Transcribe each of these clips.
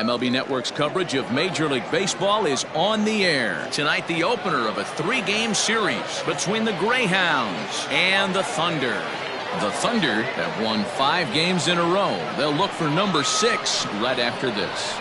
MLB Network's coverage of Major League Baseball is on the air. Tonight, the opener of a 3-game series between the Greyhounds and the Thunder. The Thunder have won 5 games in a row. They'll look for number 6 right after this.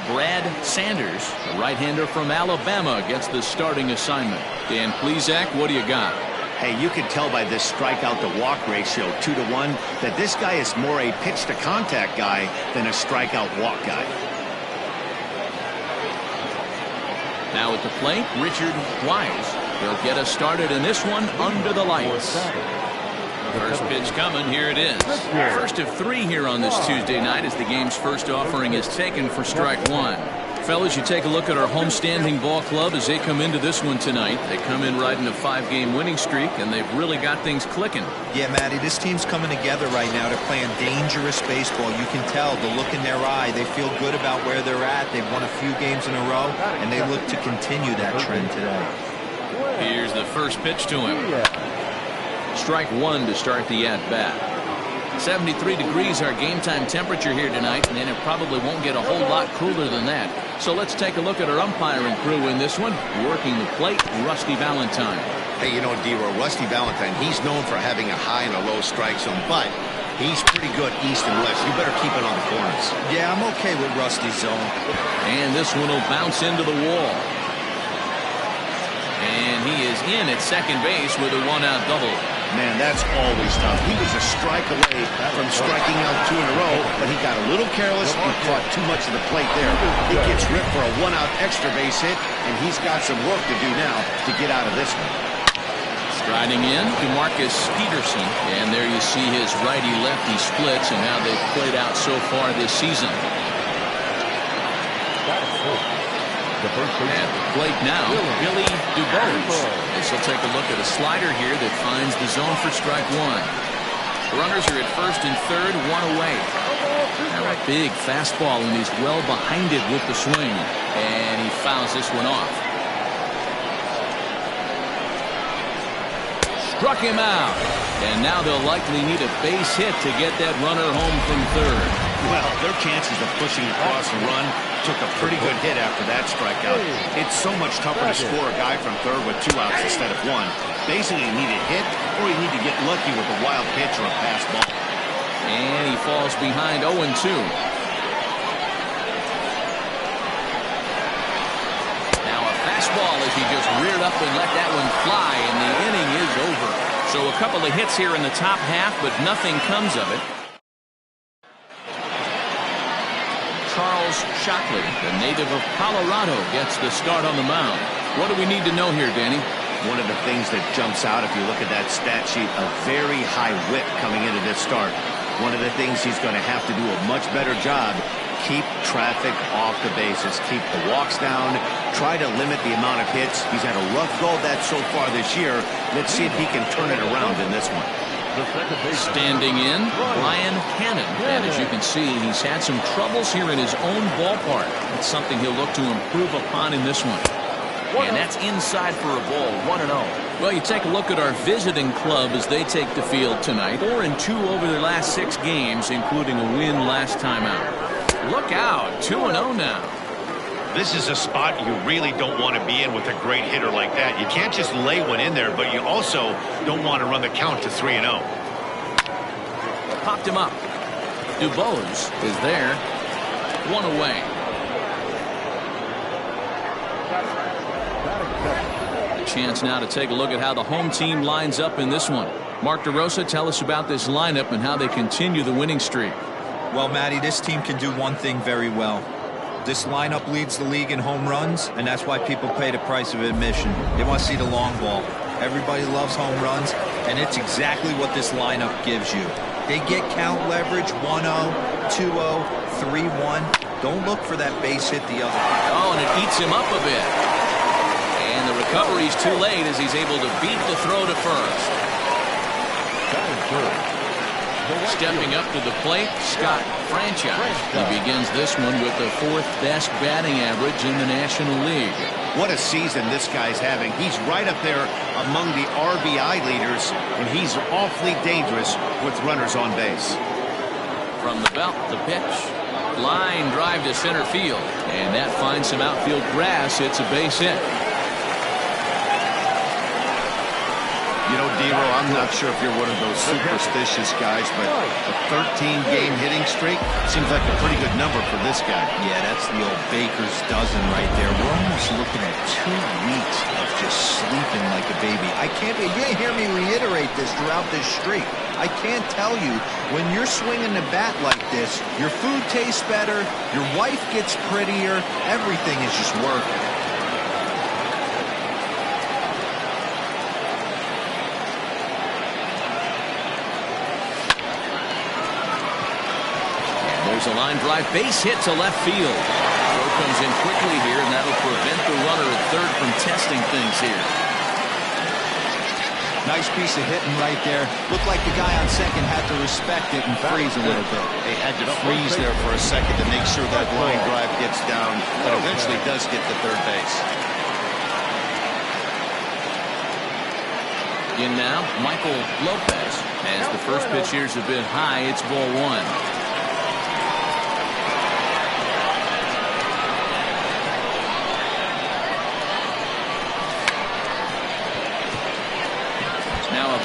Brad Sanders, the right-hander from Alabama, gets the starting assignment. Dan Plesac, what do you got? Hey, you can tell by this strikeout-to-walk ratio, 2-to-1, that this guy is more a pitch-to-contact guy than a strikeout-walk guy. Now at the plate, Richard Wise. He'll get us started in this one under the lights. First pitch coming. Here it is. First of 3 here on this Tuesday night as the game's first offering is taken for strike 1. Fellas, you take a look at our homestanding ball club as they come into this one tonight. They come in riding a 5-game winning streak, and they've really got things clicking. Yeah, Matty, this team's coming together right now. They're playing dangerous baseball. You can tell the look in their eye. They feel good about where they're at. They've won a few games in a row, and they look to continue that trend today. Here's the first pitch to him. Strike 1 to start the at-bat. 73 degrees our game time temperature here tonight, and it probably won't get a whole lot cooler than that. So let's take a look at our umpiring crew in this one. Working the plate, Rusty Valentine. Hey, you know, D-Roy, Rusty Valentine, he's known for having a high and a low strike zone, but he's pretty good east and west. You better keep it on the corners. Yeah, I'm okay with Rusty's zone. And this one will bounce into the wall. And he is in at second base with a 1-out double. Man, that's always tough. He was a strike away from striking out 2 in a row, but he got a little careless and caught too much of the plate there. He gets ripped for a 1-out extra base hit, and he's got some work to do now to get out of this one. Striding in, DeMarcus Peterson, and there you see his righty-lefty splits and how they've played out so far this season. At the plate now, Billy DuBose. This will take a look at a slider here that finds the zone for strike 1. Runners are at first and third, 1 away. Now a big fastball, and he's well behind it with the swing. And he fouls this one off. Struck him out. And now they'll likely need a base hit to get that runner home from third. Well, their chances of pushing across a run took a pretty good hit after that strikeout. It's so much tougher to score a guy from third with 2 outs instead of 1. Basically, you need a hit or you need to get lucky with a wild pitch or a pass ball. And he falls behind 0-2. Now a fastball as he just reared up and let that one fly, and the inning is over. So a couple of hits here in the top half, but nothing comes of it. Charles Shockley, the native of Colorado, gets the start on the mound. What do we need to know here, Danny? One of the things that jumps out if you look at that stat sheet, a very high whip coming into this start. One of the things he's going to have to do a much better job, keep traffic off the bases, keep the walks down, try to limit the amount of hits. He's had a rough go of that so far this year. Let's see if he can turn it around in this one. Standing in, Brian Hannon. And as you can see, he's had some troubles here in his own ballpark. That's something he'll look to improve upon in this one. And that's inside for a ball, 1-0. Well, you take a look at our visiting club as they take the field tonight. 4-2 over their last 6 games, including a win last time out. Look out, 2-0 now. This is a spot you really don't want to be in with a great hitter like that. You can't just lay one in there, but you also don't want to run the count to 3-0. Popped him up. DuBose is there. 1 away. A chance now to take a look at how the home team lines up in this one. Mark DeRosa, tell us about this lineup and how they continue the winning streak. Well, Matty, this team can do one thing very well. This lineup leads the league in home runs, and that's why people pay the price of admission. They want to see the long ball. Everybody loves home runs, and it's exactly what this lineup gives you. They get count leverage, 1-0, 2-0, 3-1. Don't look for that base hit the other way. Oh, and it eats him up a bit. And the recovery's too late as he's able to beat the throw to first. Stepping up to the plate, Scott Franchise. He begins this one with the 4th best batting average in the National League. What a season this guy's having. He's right up there among the RBI leaders, and he's awfully dangerous with runners on base. From the belt, the pitch. Line drive to center field. And that finds some outfield grass. It's a base hit. You know, Dero, I'm not sure if you're one of those superstitious guys, but a 13-game hitting streak seems like a pretty good number for this guy. Yeah, that's the old baker's dozen right there. We're almost looking at 2 weeks of just sleeping like a baby. You didn't hear me reiterate this throughout this streak. I can't tell you, when you're swinging the bat like this, your food tastes better, your wife gets prettier, everything is just working. There's a line drive, base hit to left field. Throw comes in quickly here, and that'll prevent the runner at third from testing things here. Nice piece of hitting right there. Looked like the guy on second had to respect it and freeze a little bit. They had to freeze there for a second to make sure that line drive gets down, but eventually does get to third base. In now, Michael Lopez. As the first pitch here's a bit high, it's ball 1.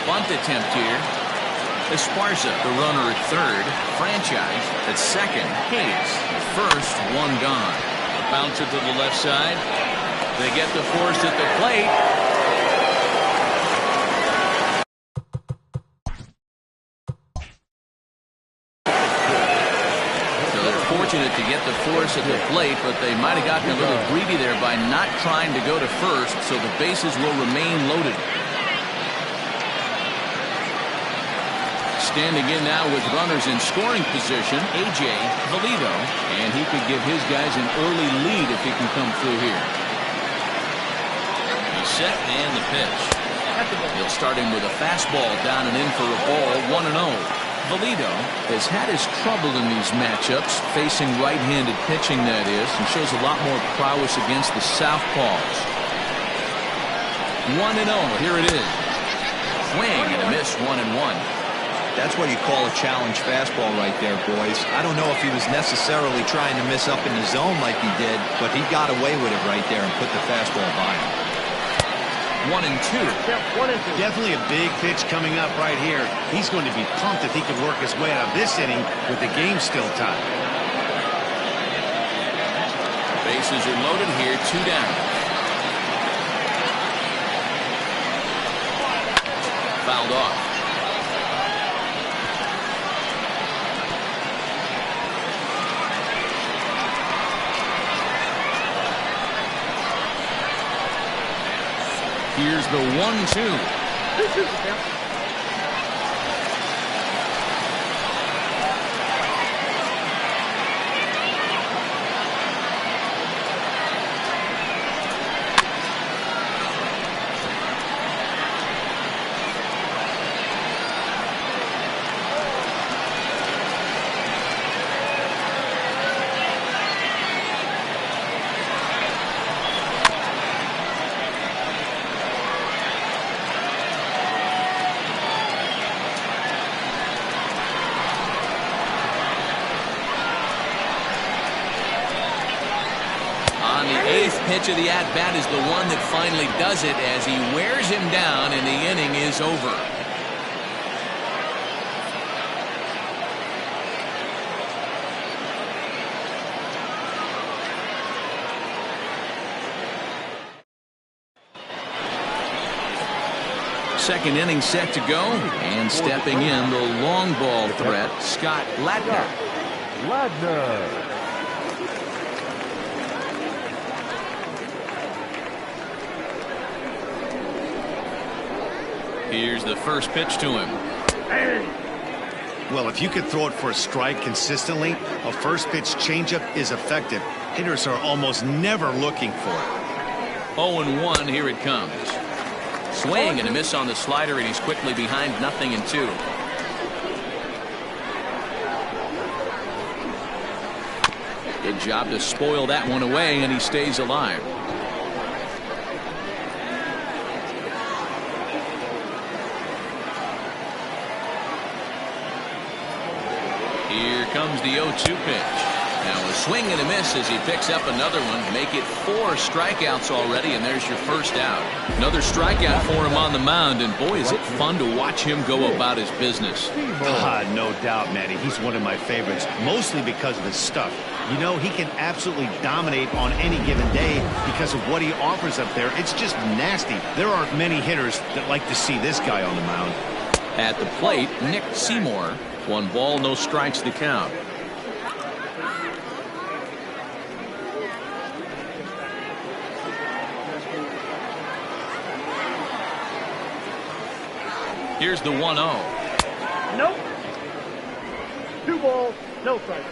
Bunt attempt here. Esparza, the runner at third. Franchise at second. Hayes, first, 1 gone. Bouncer to the left side. They get the force at the plate. So they're fortunate to get the force at the plate, but they might have gotten a little greedy there by not trying to go to first, so the bases will remain loaded. Standing in now with runners in scoring position, A.J. Valido, and he could give his guys an early lead if he can come through here. He's set and the pitch. He'll start him with a fastball down and in for a ball, 1-0. Valido has had his trouble in these matchups, facing right-handed pitching, that is, and shows a lot more prowess against the southpaws. 1-0, here it is. Swing and a miss, 1-1. That's what you call a challenge fastball right there, boys. I don't know if he was necessarily trying to miss up in the zone like he did, but he got away with it right there and put the fastball by him. 1-2. Definitely a big pitch coming up right here. He's going to be pumped if he can work his way out of this inning with the game still tied. Bases are loaded here, 2 down. Fouled off. Here's the 1-2. Pitch of the at-bat is the one that finally does it as he wears him down and the inning is over. Second inning set to go, and stepping in the long ball threat, Scott Ladner. Here's the first pitch to him. Well, if you could throw it for a strike consistently, a first pitch changeup is effective. Hitters are almost never looking for it. 0-1, here it comes. Swing and a miss on the slider, and he's quickly behind 0-2. Good job to spoil that one away, and he stays alive. Here comes the 0-2 pitch. Now a swing and a miss as he picks up another one. Make it 4 strikeouts already, and there's your first out. Another strikeout for him on the mound, and boy, is it fun to watch him go about his business. No doubt, Matty. He's one of my favorites, mostly because of his stuff. You know, he can absolutely dominate on any given day because of what he offers up there. It's just nasty. There aren't many hitters that like to see this guy on the mound. At the plate, Nick Seymour. 1 ball, no strikes to count. Here's the 1-0. Nope. 2 balls, no strikes.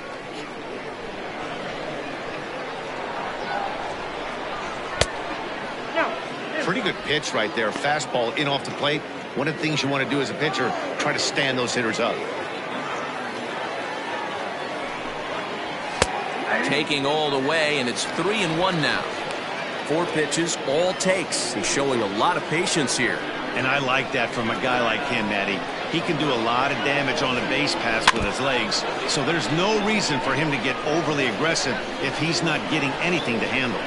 Pretty good pitch right there. Fastball in off the plate. One of the things you want to do as a pitcher, try to stand those hitters up. Taking all the way, and it's 3-1 now. 4 pitches, all takes. He's showing a lot of patience here. And I like that from a guy like him, Matty. He can do a lot of damage on a base pass with his legs, so there's no reason for him to get overly aggressive if he's not getting anything to handle.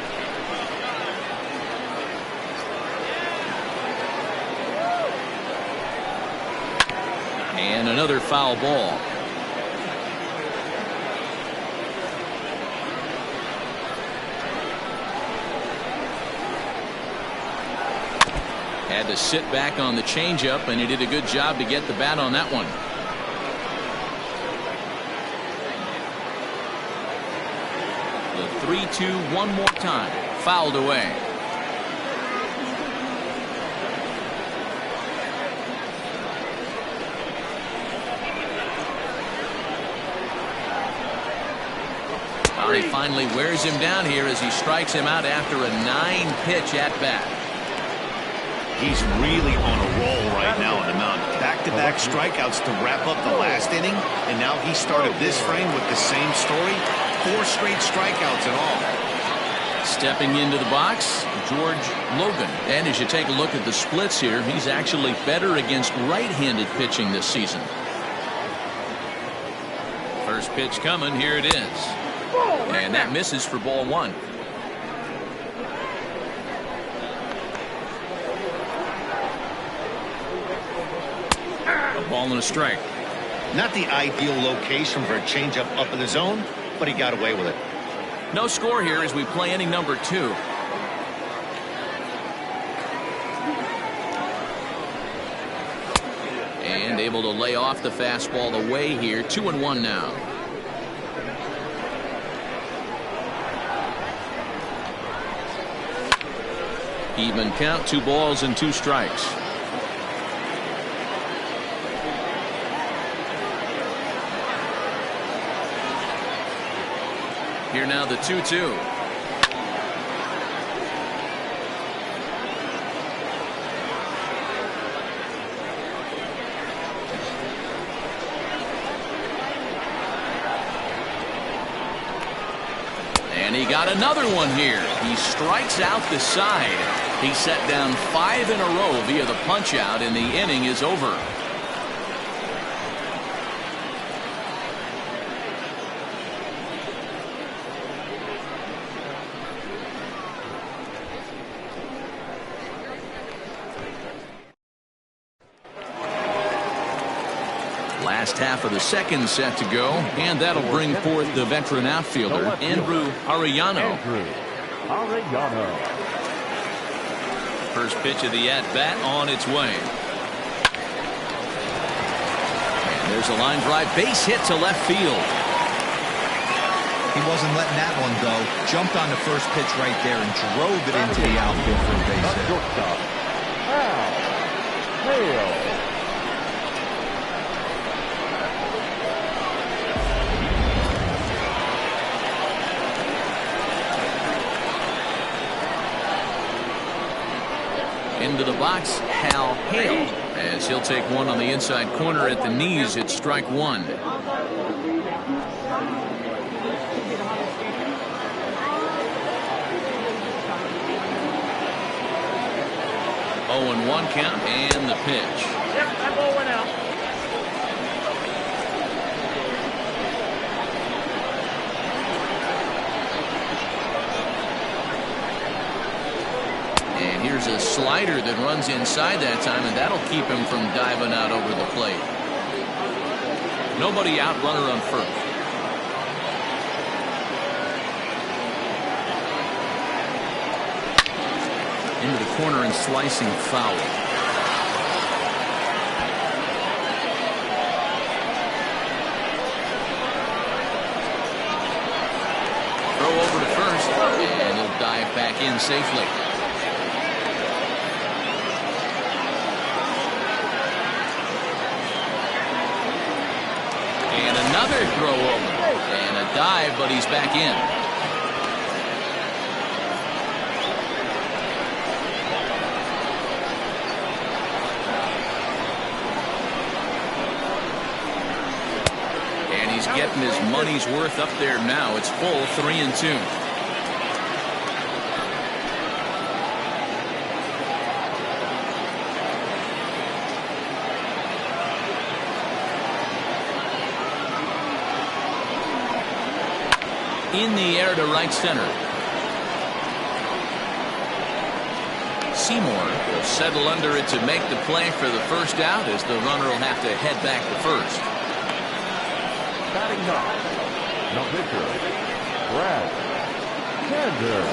And another foul ball. Had to sit back on the changeup, and he did a good job to get the bat on that one. The 3-2 one more time. Fouled away. He finally wears him down here as he strikes him out after a 9-pitch at bat. He's really on a roll right now on the mound. Back-to-back strikeouts to wrap up the last inning, and now he started this frame with the same story. 4 straight strikeouts in all. Stepping into the box, George Logan. And as you take a look at the splits here, he's actually better against right-handed pitching this season. First pitch coming, here it is. And that misses for ball 1. A ball and a strike. Not the ideal location for a changeup up in the zone, but he got away with it. No score here as we play inning number 2. And able to lay off the fastball away here. 2-1 now. Even count, 2 balls and 2 strikes. Here now the 2-2. And he got another one here. He strikes out the side. He set down 5 in a row via the punch out, and the inning is over. Last half of the second set to go, and that'll bring forth the veteran outfielder, Andrew Arellano. First pitch of the at-bat on its way. And there's a line drive base hit to left field. He wasn't letting that one go. Jumped on the first pitch right there and drove it into the outfield for a base hit. Into the box, Hal Hale, as he'll take one on the inside corner at the knees. It's strike 1. 1 count and the pitch. Yep, that ball went out. And here's a slider that runs inside that time, and that'll keep him from diving out over the plate. Nobody out, runner on first. Into the corner and slicing foul. Throw over to first, and he'll dive back in safely. And another throw over. And a dive, but he's back in. And he's getting his money's worth up there now. It's full 3-2. In the air to right center. Seymour will settle under it to make the play for the first out, as the runner will have to head back to first. Batting up, the pitcher, Brad Sanders.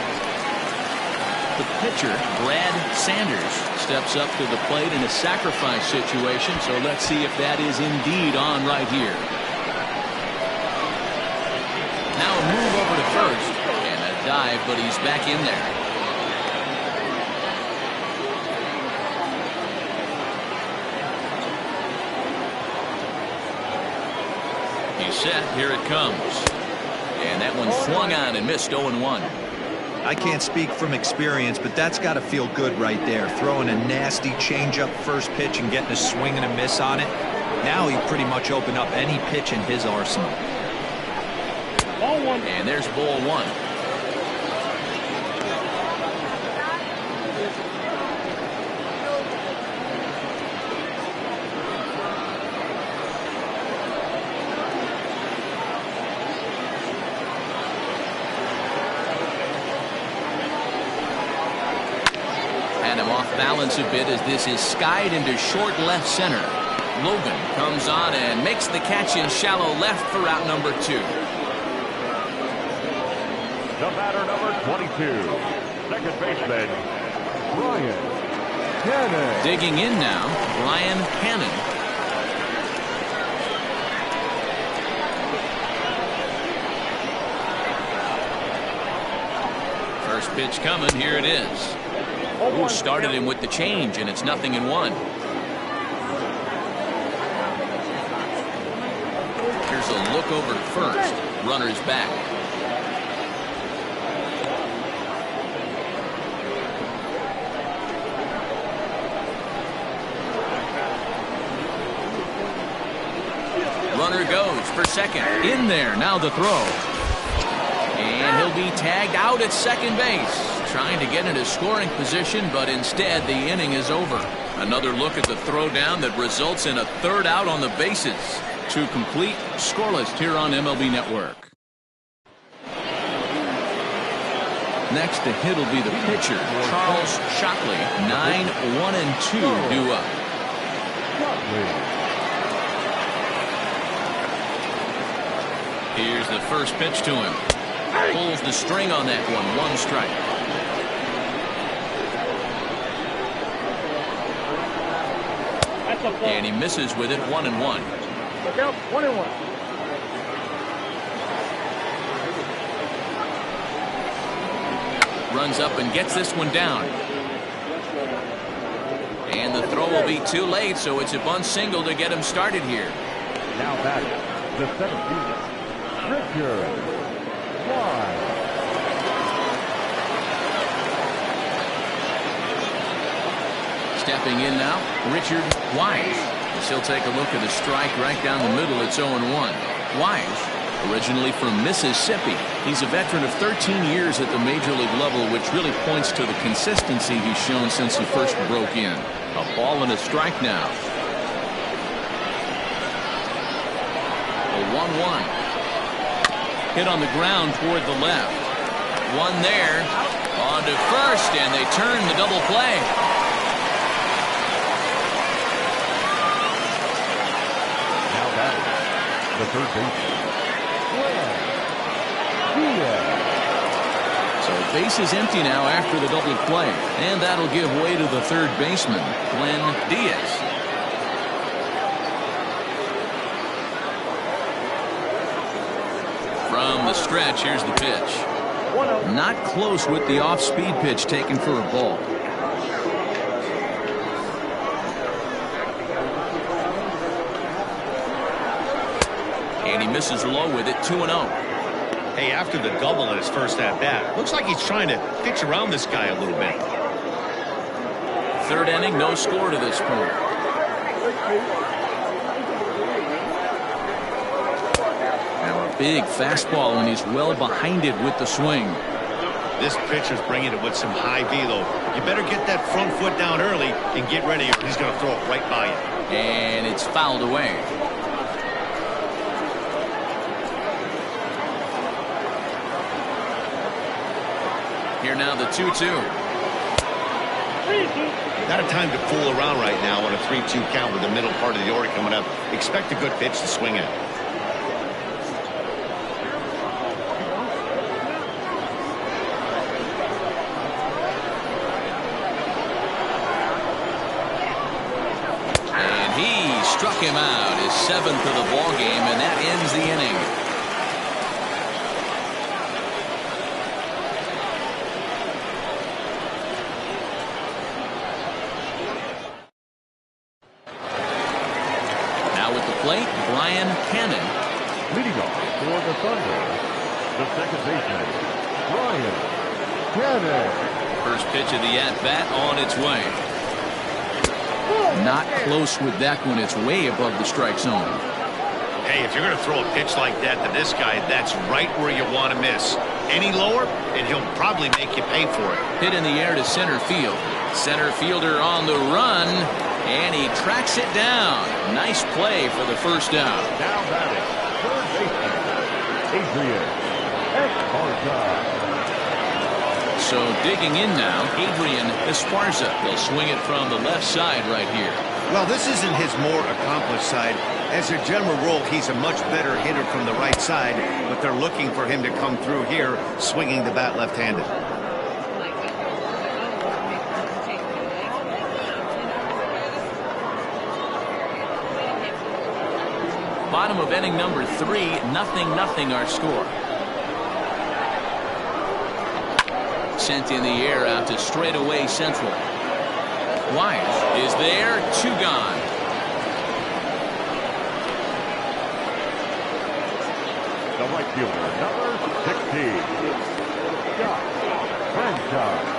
The pitcher, Brad Sanders, steps up to the plate in a sacrifice situation, so let's see if that is indeed on right here. Now a move over to first, and a dive, but he's back in there. He's set, here it comes. And that one swung on and missed 0-1. I can't speak from experience, but that's got to feel good right there. Throwing a nasty changeup first pitch and getting a swing and a miss on it. Now he pretty much opened up any pitch in his arsenal. And there's ball 1. Had him off balance a bit as this is skied into short left center. Logan comes on and makes the catch in shallow left for out number 2. The batter, number 22, second baseman, Brian Cannon. Digging in now, Brian Cannon. First pitch coming, here it is. Ooh, started him with the change, and it's 0-1. Here's a look over to first. Runner's back. Runner goes for second. In there, now the throw. And he'll be tagged out at second base. Trying to get into scoring position, but instead the inning is over. Another look at the throw down that results in a third out on the bases. To complete, scoreless here on MLB Network. Next to hit will be the pitcher, Charles Shockley. 9-1-2 due up. Here's the first pitch to him. Pulls the string on that one. 1 strike. And he misses with it. 1-1. Look out, 1-1. Runs up and gets this one down. And the throw will be too late, so it's a bunt single to get him started here. Now batting, the 17th, Richard Wise. Stepping in now, Richard Wise. He'll take a look at a strike right down the middle. It's 0-1. Wise Originally from Mississippi, he's a veteran of 13 years at the major league level, which really points to the consistency he's shown since he first broke in. A ball and a strike now. A 1-1. Hit on the ground toward the left. One there. On to first, and they turn the double play. Now batting, the third baseman, So base is empty now after the double play, and that'll give way to the third baseman, Glenn Diaz. From the stretch, here's the pitch. Not close with the off-speed pitch taken for a ball. And he misses low with it, 2-0. Hey, after the double in his first at-bat, looks like he's trying to pitch around this guy a little bit. Third inning, no score to this point. Big fastball, and he's well behind it with the swing. This pitcher's bringing it with some high velo. You better get that front foot down early and get ready, or he's going to throw it right by you. And it's fouled away. Here now the 2-2. Not a time to fool around right now on a 3-2 count with the middle part of the order coming up. Expect a good pitch to swing at. Struck him out, his 7th of the ball game, and that ends the inning. Now with the plate, Brian Cannon. Leading off for the Thunder, the second baseman, Brian Cannon. First pitch of the at-bat on its way. Not close with that one. It's way above the strike zone. Hey, if you're going to throw a pitch like that to this guy, that's right where you want to miss. Any lower, and he'll probably make you pay for it. Hit in the air to center field. Center fielder on the run, and he tracks it down. Nice play for the first out. Now batting, third baseman, Adrian Esparza. So digging in now, Adrian Esparza will swing it from the left side right here. Well, this isn't his more accomplished side. As a general rule, he's a much better hitter from the right side, but they're looking for him to come through here, swinging the bat left-handed. Bottom of inning number 3, 0-0 our score. Sent in the air out to straightaway central. Wise is there, 2 gone. The right fielder, number 16, Scott Franchise.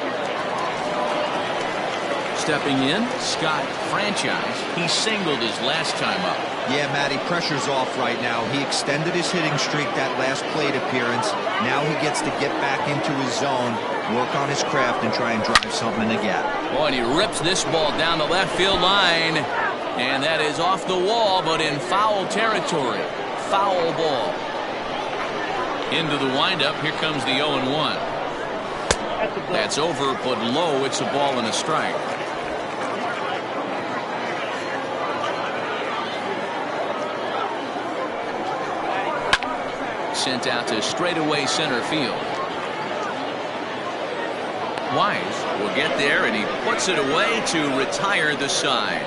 Stepping in, Scott Franchise. He singled his last time up. Yeah, Matty, pressure's off right now. He extended his hitting streak that last plate appearance. Now he gets to get back into his zone, work on his craft, and try and drive something in the gap. Boy, and he rips this ball down the left field line. And that is off the wall, but in foul territory. Foul ball. Into the windup. Here comes the 0-1. That's over, but low. It's a ball and a strike. Sent out to straightaway center field. Wise will get there, and he puts it away to retire the side.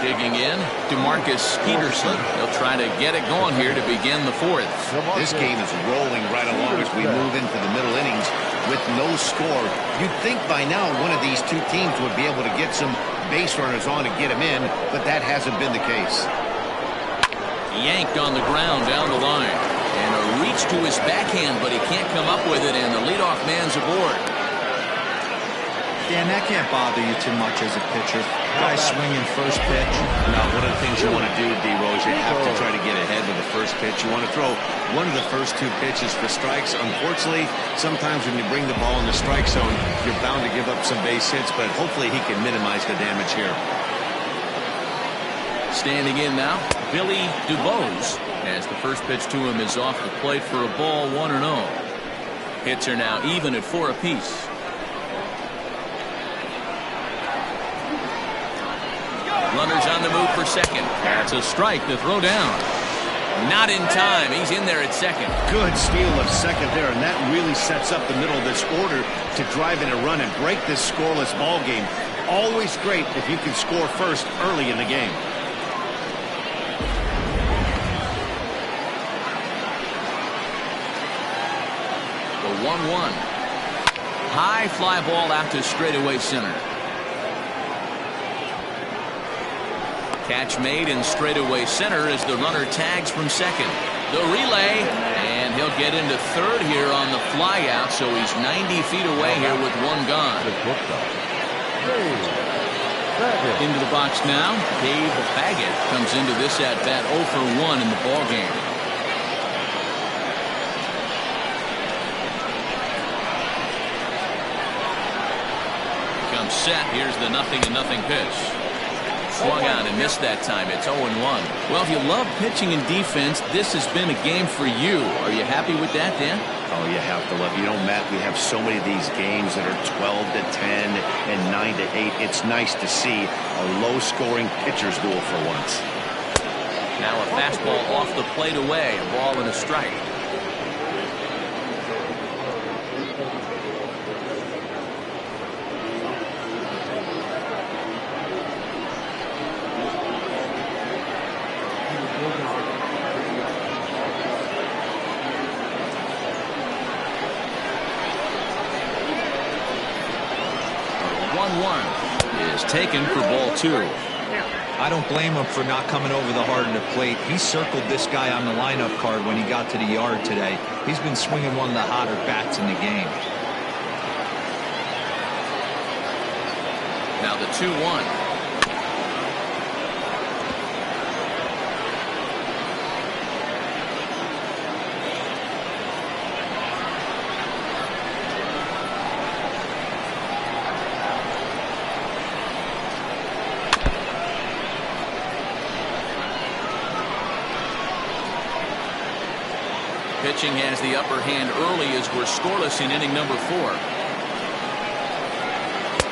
Digging in, DeMarcus Peterson. He'll try to get it going here to begin the 4th. This game is rolling right along as we move into the middle innings with no score. You'd think by now one of these two teams would be able to get some base runners on and get them in, but that hasn't been the case. Yanked on the ground down the line. And a reached to his backhand, but he can't come up with it, and the leadoff man's aboard. Dan, that can't bother you too much as a pitcher. Guy swinging first pitch. No, one of the things you want to do, D-Rose, you have to try to get ahead with the first pitch. You want to throw one of the first two pitches for strikes. Unfortunately, sometimes when you bring the ball in the strike zone, you're bound to give up some base hits, but hopefully he can minimize the damage here. Standing in now, Billy DuBose, as the first pitch to him is off the plate for a ball, 1-0. Hits are now even at 4 apiece. Runners on the move for second. That's a strike to throw down. Not in time. He's in there at second. Good steal of second there, and that really sets up the middle of this order to drive in a run and break this scoreless ball game. Always great if you can score first early in the game. The 1-1. High fly ball out to straightaway center. Catch made in straightaway center as the runner tags from second. The relay, and he'll get into third here on the fly out, so he's 90 feet away here with one gone. Into the box now, Dave Baggett comes into this at bat 0 for 1 in the ball game. Comes set. Here's the 0-0 pitch. Swung on and missed that time. It's 0-1. Well, if you love pitching and defense, this has been a game for you. Are you happy with that, Dan? Oh, you have to love it. You know, Matt, we have so many of these games that are 12-10 and 9-8. It's nice to see a low-scoring pitcher's duel for once. Now a fastball off the plate away. A ball and a strike. Is taken for ball 2. I don't blame him for not coming over the heart of the plate. He circled this guy on the lineup card when he got to the yard today. He's been swinging one of the hotter bats in the game. Now the 2-1. Pitching has the upper hand early as we're scoreless in inning number 4.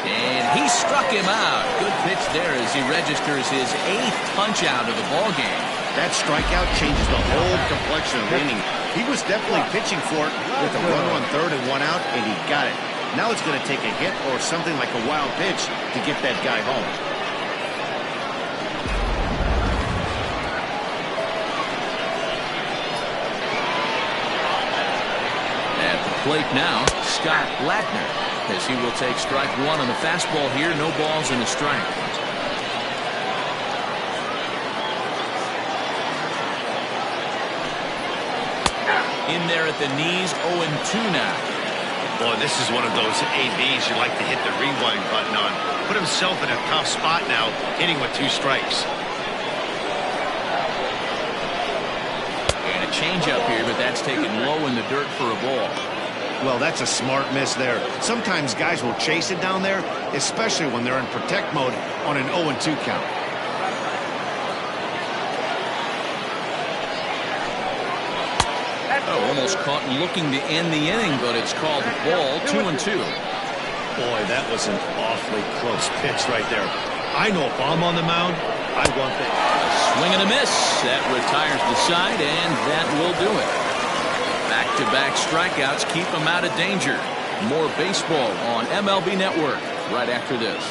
And he struck him out. Good pitch there as he registers his 8th punch out of the ball game. That strikeout changes the whole complexion of the inning. He was definitely pitching for it with a runner on third and 1 out, and he got it. Now it's going to take a hit or something like a wild pitch to get that guy home. Plate now, Scott Lattner, as he will take strike 1 on the fastball here. No balls and a strike. In there at the knees, 0-2 now. Boy, this is one of those ABs you like to hit the rewind button on. Put himself in a tough spot now, hitting with 2 strikes. And a changeup here, but that's taken low in the dirt for a ball. Well, that's a smart miss there. Sometimes guys will chase it down there, especially when they're in protect mode on an 0-2 count. Oh, almost caught looking to end the inning, but it's called ball 2-2. Boy, that was an awfully close pitch right there. I know if I'm on the mound, I want that. Swing and a miss. That retires the side, and that will do it. Back-to-back strikeouts keep him out of danger. More baseball on MLB Network right after this.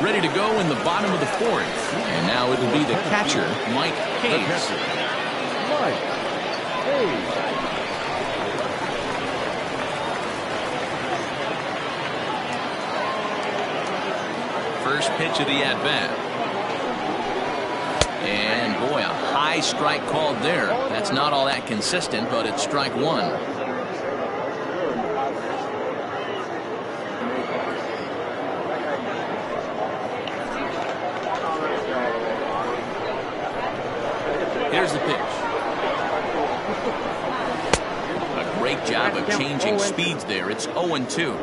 Ready to go in the bottom of the 4th. And now it'll be the catcher, Mike Hayes. Mike Hayes. First pitch of the at-bat. And boy, a high strike called there. That's not all that consistent, but it's strike one. Here's the pitch. A great job of changing speeds there. It's 0-2.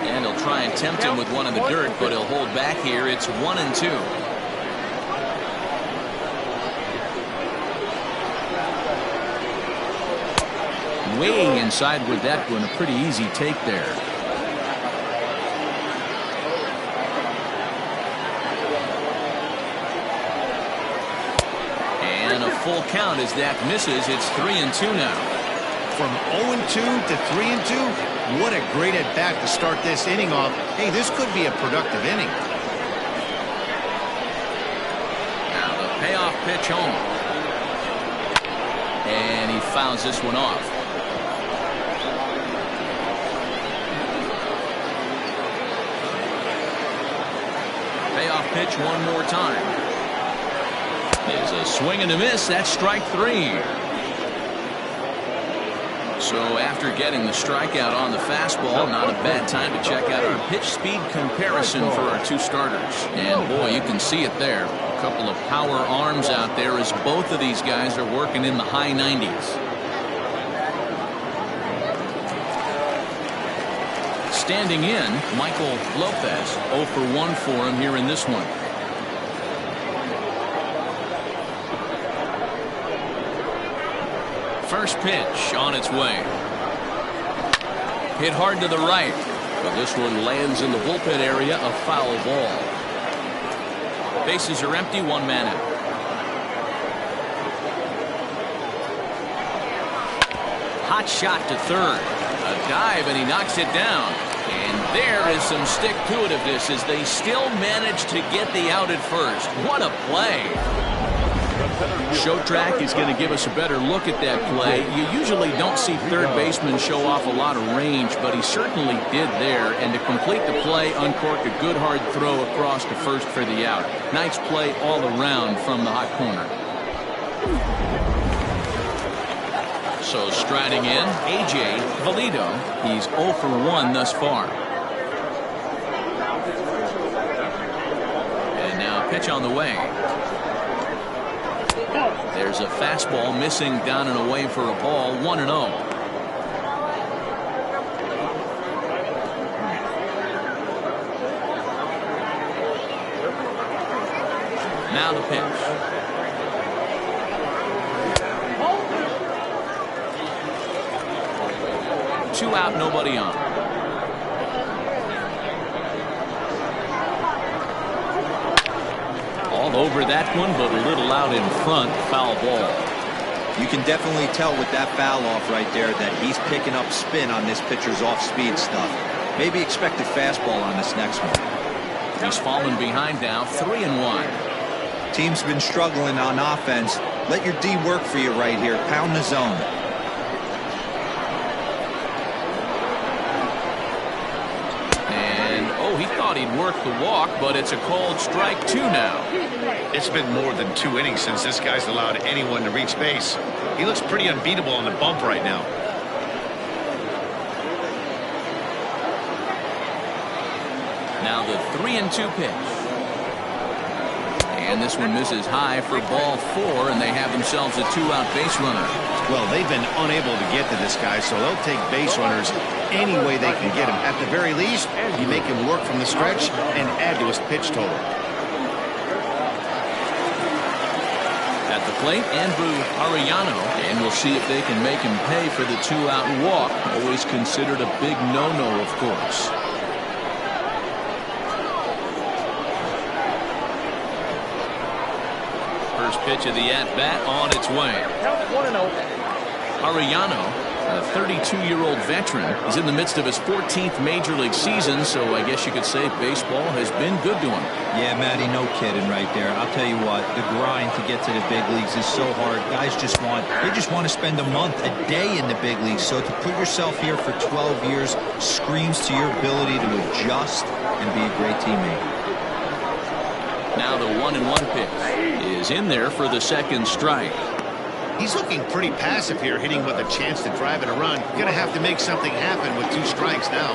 And he'll try and tempt him with one in the dirt, but he'll hold back here. It's 1-2. Way inside with that one. A pretty easy take there. And a full count as that misses. It's 3-2 now. From 0-2 to 3-2, what a great at bat to start this inning off. Hey, this could be a productive inning. Now the payoff pitch home. And he fouls this one off. Payoff pitch one more time. There's a swing and a miss. That's strike three. So after getting the strikeout on the fastball, not a bad time to check out our pitch speed comparison for our two starters. And boy, you can see it there. A couple of power arms out there as both of these guys are working in the high 90s. Standing in, Michael Lopez. 0 for 1 for him here in this one. First pitch on its way. Hit hard to the right, but this one lands in the bullpen area, a foul ball. Bases are empty, one man out. Hot shot to third. A dive, and he knocks it down. And there is some stick-to-itiveness as they still manage to get the out at first. What a play. Show Track is going to give us a better look at that play. You usually don't see third baseman show off a lot of range, but he certainly did there. And to complete the play, uncork a good hard throw across to first for the out. Nice play all around from the hot corner. So striding in, A.J. Valido. He's 0 for 1 thus far. And now pitch on the way. There's a fastball missing down and away for a ball. 1-0. Now the pitch. Two out, nobody on. All over that one, but a little out in front. Foul ball. You can definitely tell with that foul off right there that he's picking up spin on this pitcher's off-speed stuff. Maybe expect a fastball on this next one. He's fallen behind now, 3-1. Team's been struggling on offense. Let your D work for you right here. Pound the zone. He thought he'd work the walk, but it's a called strike 2 now. It's been more than 2 innings since this guy's allowed anyone to reach base. He looks pretty unbeatable on the bump right now. Now the 3-2 pitch. And this one misses high for ball 4, and they have themselves a 2-out base runner. Well, they've been unable to get to this guy, so they'll take base runners any way they can get him. At the very least, you make him work from the stretch and add to his pitch total. At the plate, Andrew Arellano, and we'll see if they can make him pay for the 2-out walk. Always considered a big no-no, of course. First pitch of the at-bat on its way. Count 1-0. Arellano A 32-year-old veteran. He's in the midst of his 14th major league season, so I guess you could say baseball has been good to him. Yeah, Matty, no kidding right there. I'll tell you what, the grind to get to the big leagues is so hard. Guys just want to spend a month, a day in the big leagues. So to put yourself here for 12 years screams to your ability to adjust and be a great teammate. Now the 1-1 pitch is in there for the second strike. He's looking pretty passive here, hitting with a chance to drive in a run. Going to have to make something happen with 2 strikes now.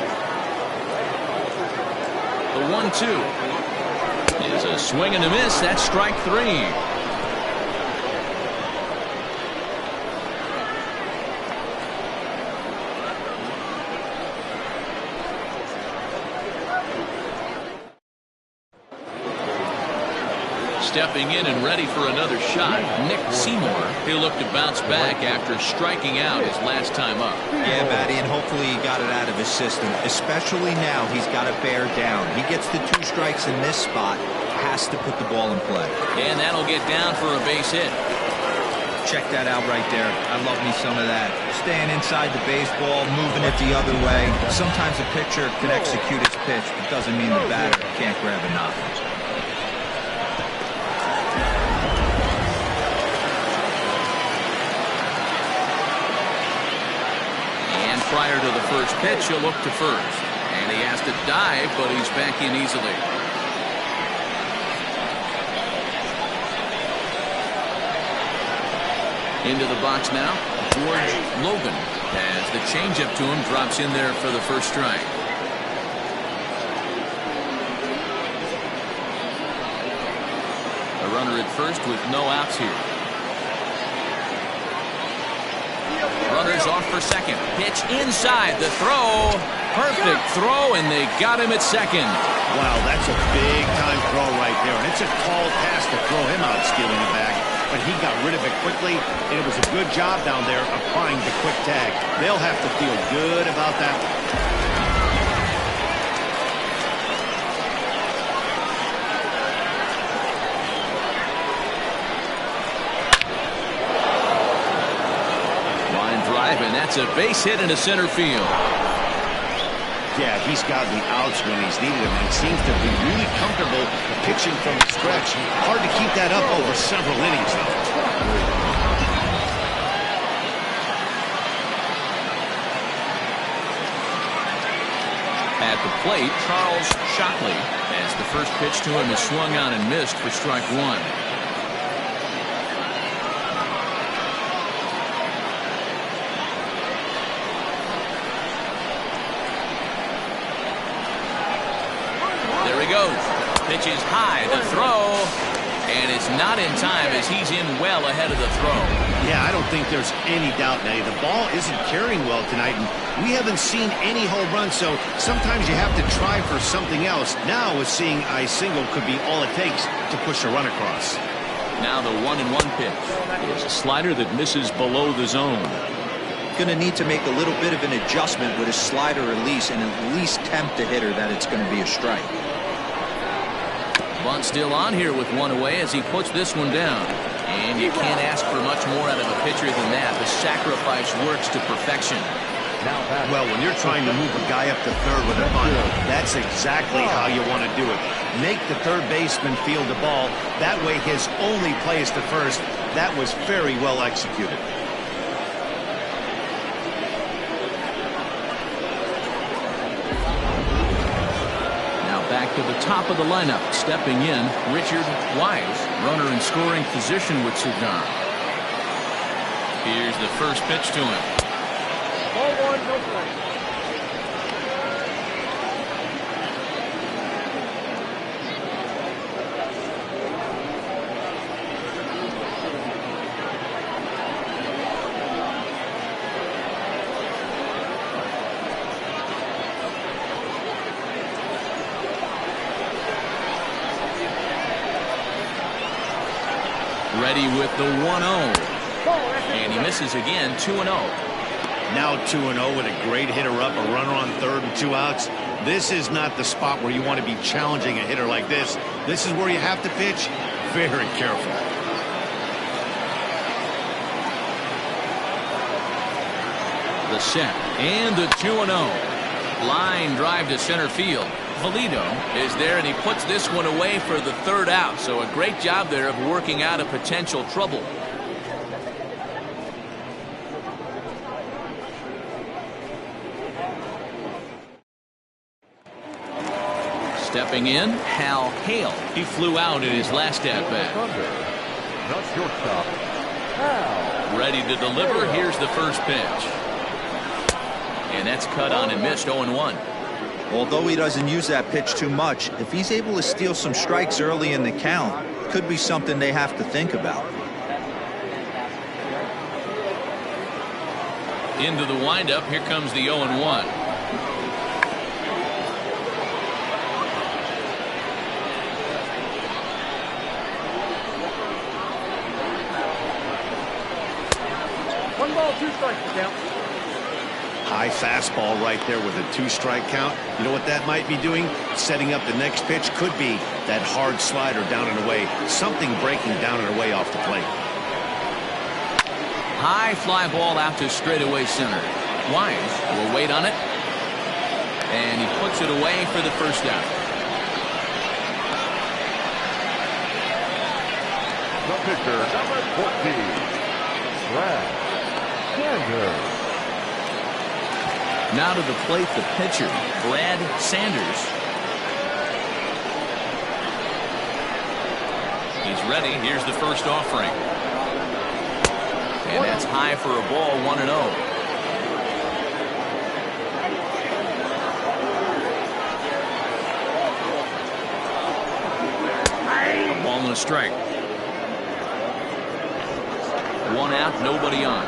The 1-2 is a swing and a miss. That's strike 3. Stepping in and ready for another shot, Nick Seymour. He'll look to bounce back after striking out his last time up. Yeah, Matty, and hopefully he got it out of his system. Especially now, he's got to bear down. He gets the 2 strikes in this spot, has to put the ball in play. And that'll get down for a base hit. Check that out right there. I love me some of that. Staying inside the baseball, moving it the other way. Sometimes a pitcher can execute his pitch, but doesn't mean the batter can't grab a knock. Prior to the first pitch, he'll look to first. And he has to dive, but he's back in easily. Into the box now, George Logan. As the changeup to him drops in there for the first strike. A runner at first with no outs here. Runners off for second. Pitch inside. The throw. Perfect throw, and they got him at second. Wow, that's a big-time throw right there. And it's a tall pass to throw him out stealing it back. But he got rid of it quickly, and it was a good job down there applying the quick tag. They'll have to feel good about that one. And that's a base hit into center field. Yeah, he's gotten the outs when he's needed them, and he seems to be really comfortable pitching from the stretch. Hard to keep that up over several innings, though. At the plate, Charles Shockley, as the first pitch to him is swung on and missed for strike 1. Goes. Pitch is high. The throw. And it's not in time as he's in well ahead of the throw. Yeah, I don't think there's any doubt, Nelly. The ball isn't carrying well tonight, and we haven't seen any home runs, so sometimes you have to try for something else. Now, with seeing a single could be all it takes to push a run across. Now the 1-1 pitch is a slider that misses below the zone. Going to need to make a little bit of an adjustment with his slider release and at least tempt the hitter that it's going to be a strike. Bunt still on here with 1 away as he puts this one down. And you can't ask for much more out of a pitcher than that. The sacrifice works to perfection. Well, when you're trying to move a guy up to third with a bunt, that's exactly how you want to do it. Make the third baseman field the ball. That way his only play is to first. That was very well executed. Back to the top of the lineup. Stepping in, Richard Wise, runner in scoring position with Cigar. Here's the first pitch to him. 0-1, no play. Ready with the 1-0. And he misses again, 2-0. Now 2-0 with a great hitter up, a runner on third and 2 outs. This is not the spot where you want to be challenging a hitter like this. This is where you have to pitch very careful. The set and the 2-0. Line drive to center field. Valito is there, and he puts this one away for the third out. So a great job there of working out a potential trouble. Stepping in, Hal Hale. He flew out in his last at-bat. Not shortstop. Hal. Ready to deliver. Here's the first pitch. And that's cut on and missed. 0-1. Although he doesn't use that pitch too much, if he's able to steal some strikes early in the count, could be something they have to think about. Into the windup. Here comes the 0-1. One ball, 2 strikes to count. High fastball right there with a 2-strike count. You know what that might be doing? Setting up the next pitch. Could be that hard slider down and away. Something breaking down and away off the plate. High fly ball out to straightaway center. Wise will wait on it. And he puts it away for the first out. The pitcher, number 14. Brad Sanders. Now to the plate, the pitcher, Brad Sanders. He's ready. Here's the first offering. And that's high for a ball, 1-0. A ball and a strike. 1 out, nobody on.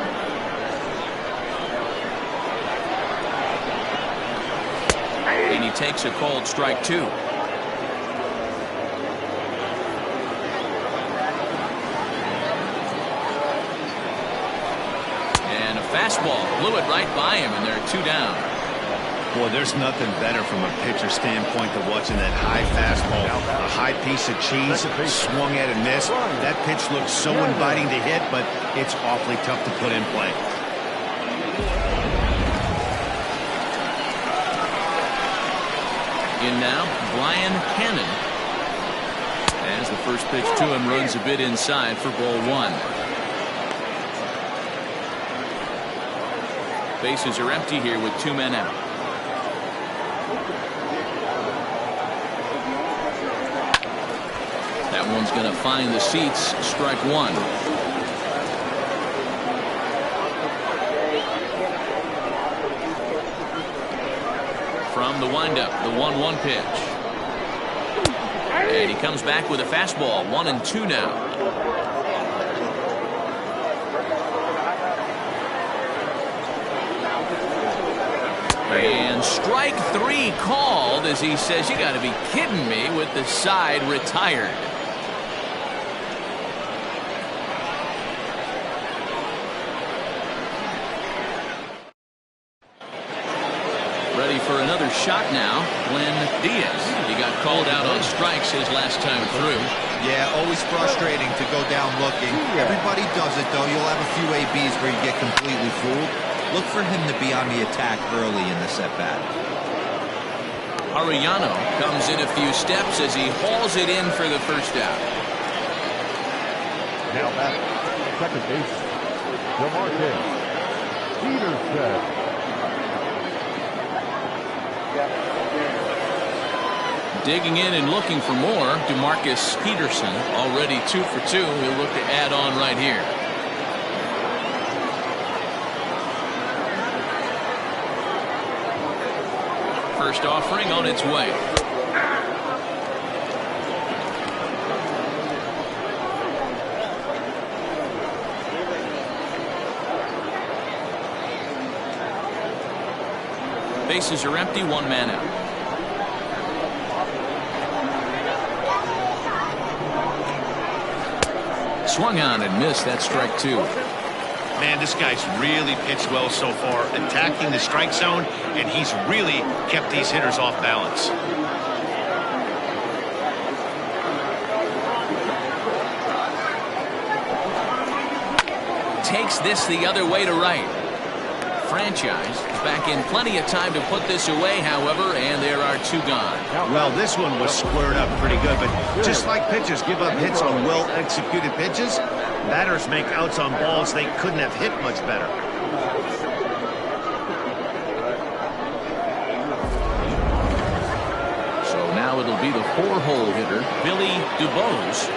And he takes a called strike 2. And a fastball blew it right by him, and there are 2 down. Boy, there's nothing better from a pitcher standpoint than watching that high fastball. A high piece of cheese, swung at and missed. That pitch looks so inviting to hit, but it's awfully tough to put in play. In now, Brian Cannon. As the first pitch to him runs a bit inside for ball 1. Bases are empty here with 2 men out. That one's going to find the seats. Strike 1. From the windup, the 1-1 pitch. And he comes back with a fastball. 1-2 now. And strike 3 called as he says, "You got to be kidding me," with the side retired. Ready for another shot now, Glenn Diaz. He got called out on strikes his last time through. Yeah, always frustrating to go down looking. Everybody does it, though. You'll have a few ABs where you get completely fooled. Look for him to be on the attack early in this at-bat. Arellano comes in a few steps as he hauls it in for the first out. Now back, second base, DeMarcus Peterson. Digging in and looking for more, DeMarcus Peterson, already 2 for 2. He'll look to add on right here. First offering on its way. Bases are empty, 1 man out. Swung on and missed. That strike 2. Man, this guy's really pitched well so far, attacking the strike zone, and he's really kept these hitters off balance. Takes this the other way to right. Franchise is back in plenty of time to put this away, however, and there are 2 gone. Well, this one was squared up pretty good, but just like pitchers give up hits on well-executed pitches, batters make outs on balls they couldn't have hit much better. So now it'll be the 4-hole hitter, Billy DuBose.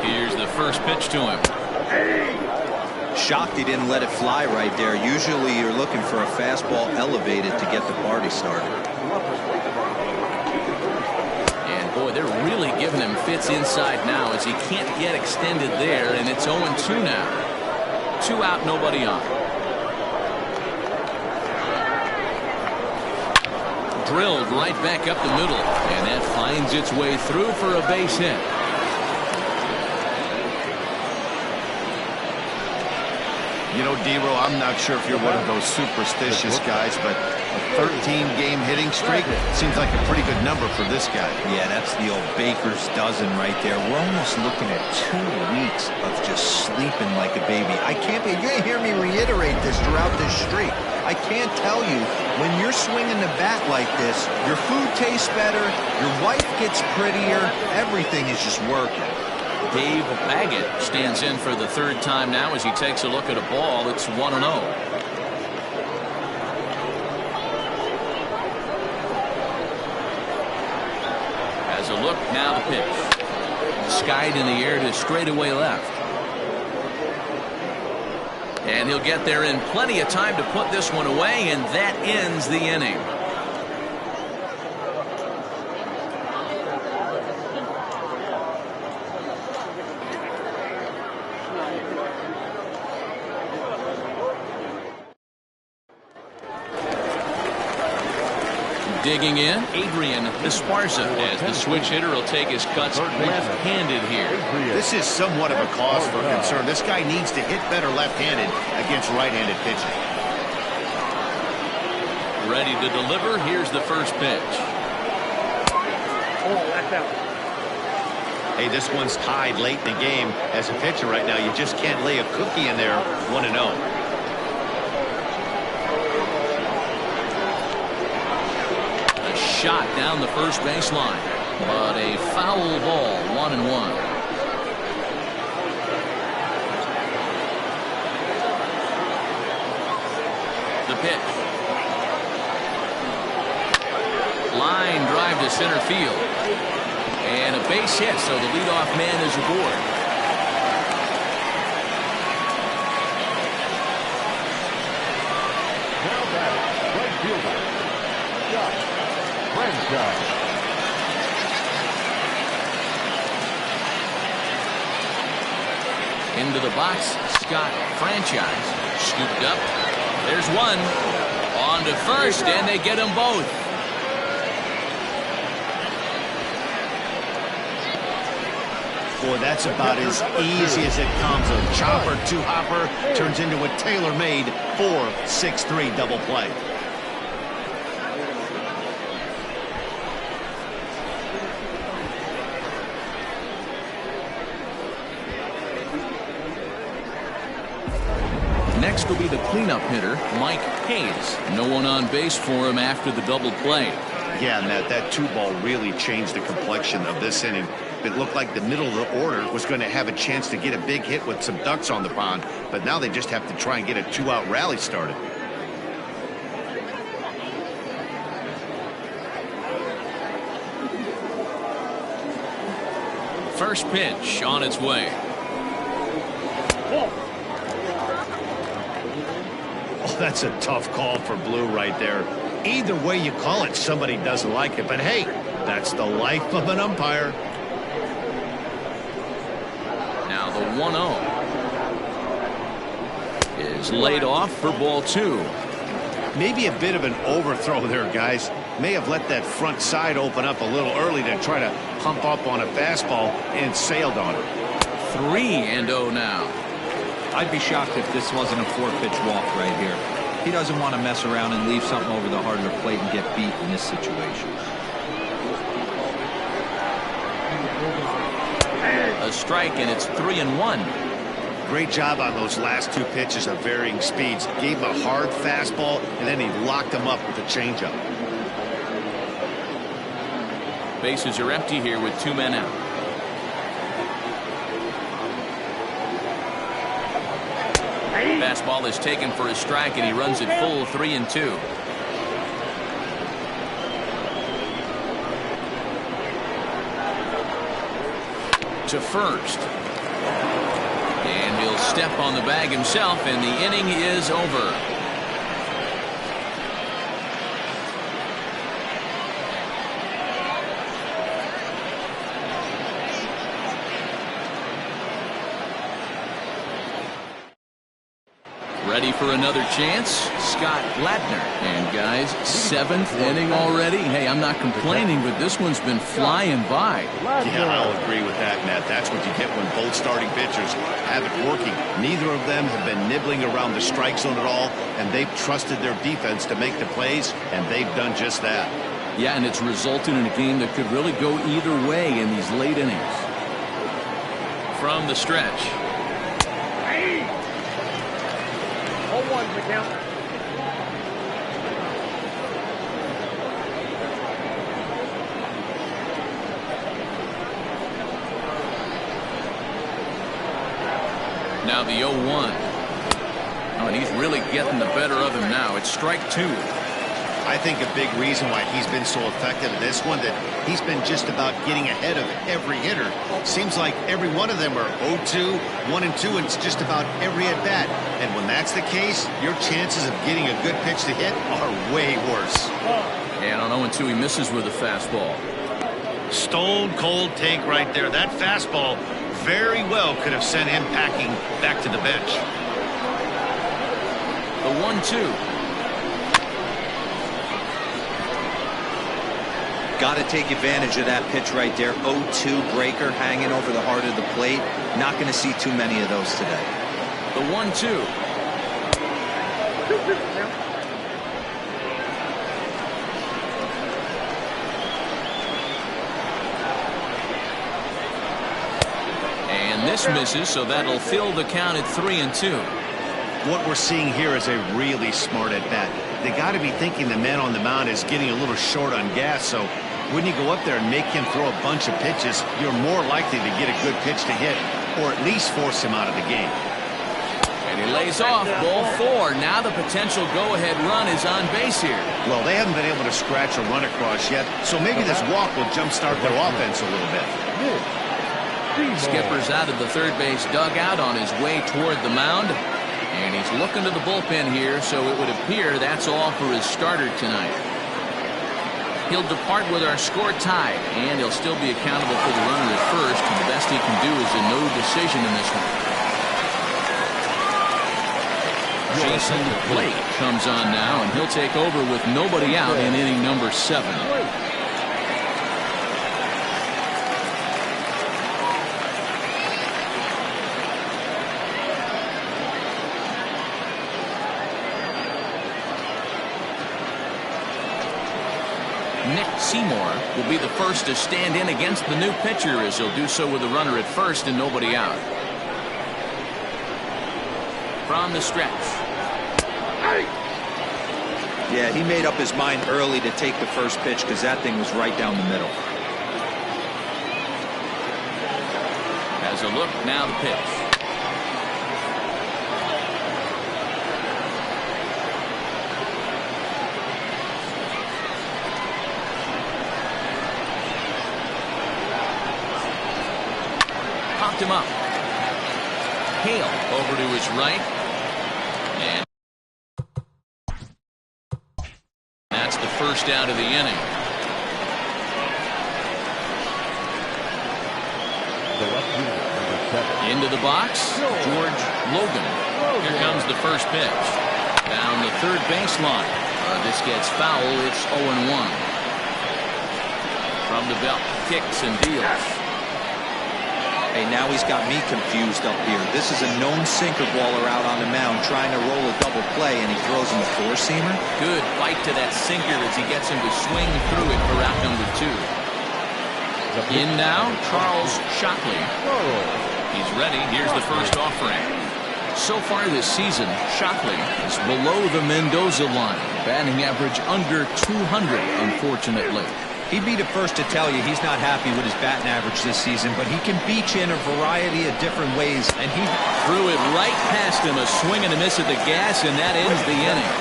Here's the first pitch to him. Shocked he didn't let it fly right there. Usually you're looking for a fastball elevated to get the party started. And boy, they're really giving him fits inside now as he can't get extended there, and it's 0-2 now. 2 out, nobody on. Drilled right back up the middle, and that finds its way through for a base hit. You know, D-Row, I'm not sure if you're one of those superstitious guys, but a 13-game hitting streak seems like a pretty good number for this guy. Yeah, that's the old baker's dozen right there. We're almost looking at 2 weeks of just sleeping like a baby. You're going to hear me reiterate this throughout this streak. I can't tell you, when you're swinging the bat like this, your food tastes better, your wife gets prettier, everything is just working. Dave Baggett stands in for the 3rd time now as he takes a look at a ball. It's 1-0. As a look, now the pitch. Skied in the air to straightaway left. And he'll get there in plenty of time to put this one away, and that ends the inning. Digging in, Adrian Esparza, as the switch hitter will take his cuts left-handed here. This is somewhat of a cause for concern. This guy needs to hit better left-handed against right-handed pitching. Ready to deliver. Here's the first pitch. Oh, that's out. Hey, this one's tied late in the game. As a pitcher right now, you just can't lay a cookie in there 1-0. Shot down the first baseline, but a foul ball, 1-1. The pitch. Line drive to center field. And a base hit, so the leadoff man is aboard. Now batting, right fielder, Scott Franchise. Into the box, Scott Franchise. Scooped up. There's one. On to first, and they get them both. Boy, that's about as easy as it comes. A chopper, 2-hopper turns into a tailor-made 4-6-3 double play. Next will be the cleanup hitter, Mike Hayes. No one on base for him after the double play. Yeah, Matt, that 2-ball really changed the complexion of this inning. It looked like the middle of the order was going to have a chance to get a big hit with some ducks on the pond, but now they just have to try and get a 2-out rally started. First pitch on its way. Oh, that's a tough call for Blue right there. Either way you call it, somebody doesn't like it, but hey, that's the life of an umpire. Now the 1-0 is laid off for ball 2. Maybe a bit of an overthrow there, guys. May have let that front side open up a little early to try to pump up on a fastball and sailed on it. 3-0 now. I'd be shocked if this wasn't a 4-pitch walk right here. He doesn't want to mess around and leave something over the heart of the plate and get beat in this situation. a strike, and it's 3-1. Great job on those last two pitches of varying speeds. Gave him a hard fastball, and then he locked him up with a changeup. Bases are empty here with 2 men out. Fastball is taken for a strike, and he runs it full 3-2. To first. And he'll step on the bag himself, and the inning is over. Ready for another chance? Scott Ladner. And guys, 7th inning already. Hey, I'm not complaining, but this one's been flying by. Yeah, I'll agree with that, Matt. That's what you get when both starting pitchers have it working. Neither of them have been nibbling around the strike zone at all, and they've trusted their defense to make the plays, and they've done just that. Yeah, and it's resulted in a game that could really go either way in these late innings. From the stretch. 0-1 the count. Now the 0-1. Oh, and he's really getting the better of him now. It's strike 2. I think a big reason why he's been so effective in this one, that he's been just about getting ahead of every hitter. Seems like every one of them are 0-2, 1-2, and it's just about every at-bat. And when that's the case, your chances of getting a good pitch to hit are way worse. And on 0-2, he misses with a fastball. Stone cold take right there. That fastball very well could have sent him packing back to the bench. The 1-2. Got to take advantage of that pitch right there. 0-2 breaker hanging over the heart of the plate. Not going to see too many of those today. The 1-2. And this misses, so that'll fill the count at 3-2. What we're seeing here is a really smart at-bat. They got to be thinking the man on the mound is getting a little short on gas, so when you go up there and make him throw a bunch of pitches, you're more likely to get a good pitch to hit, or at least force him out of the game. And he lays off ball 4. Now the potential go-ahead run is on base here. Well, they haven't been able to scratch a run across yet, so maybe this walk will jumpstart their offense a little bit. Skipper's out of the third base dugout on his way toward the mound. And he's looking to the bullpen here, so it would appear that's all for his starter tonight. He'll depart with our score tied, and he'll still be accountable for the runner at first. And the best he can do is a no decision in this one. Jason Blake comes on now, and he'll take over with nobody out in inning number 7. Nick Seymour will be the first to stand in against the new pitcher, as he'll do so with a runner at first and nobody out. From the stretch. Yeah, he made up his mind early to take the first pitch because that thing was right down the middle. Has a look, now the pitch. Him up. Hale over to his right. And that's the first out of the inning. Into the box, George Logan. Here comes the first pitch. Down the third baseline. This gets foul. It's 0-1. From the belt, kicks and deals. Hey, now he's got me confused up here. This is a known sinker baller out on the mound trying to roll a double play, and he throws him a four-seamer. Good fight to that sinker as he gets him to swing through it for out number 2. In now, Charles Shockley. He's ready. Here's the first offering. So far this season, Shockley is below the Mendoza line. Batting average under 200, unfortunately. He'd be the first to tell you he's not happy with his batting average this season, but he can beat you in a variety of different ways, and he threw it right past him. A swing and a miss at the gas, and that ends the inning.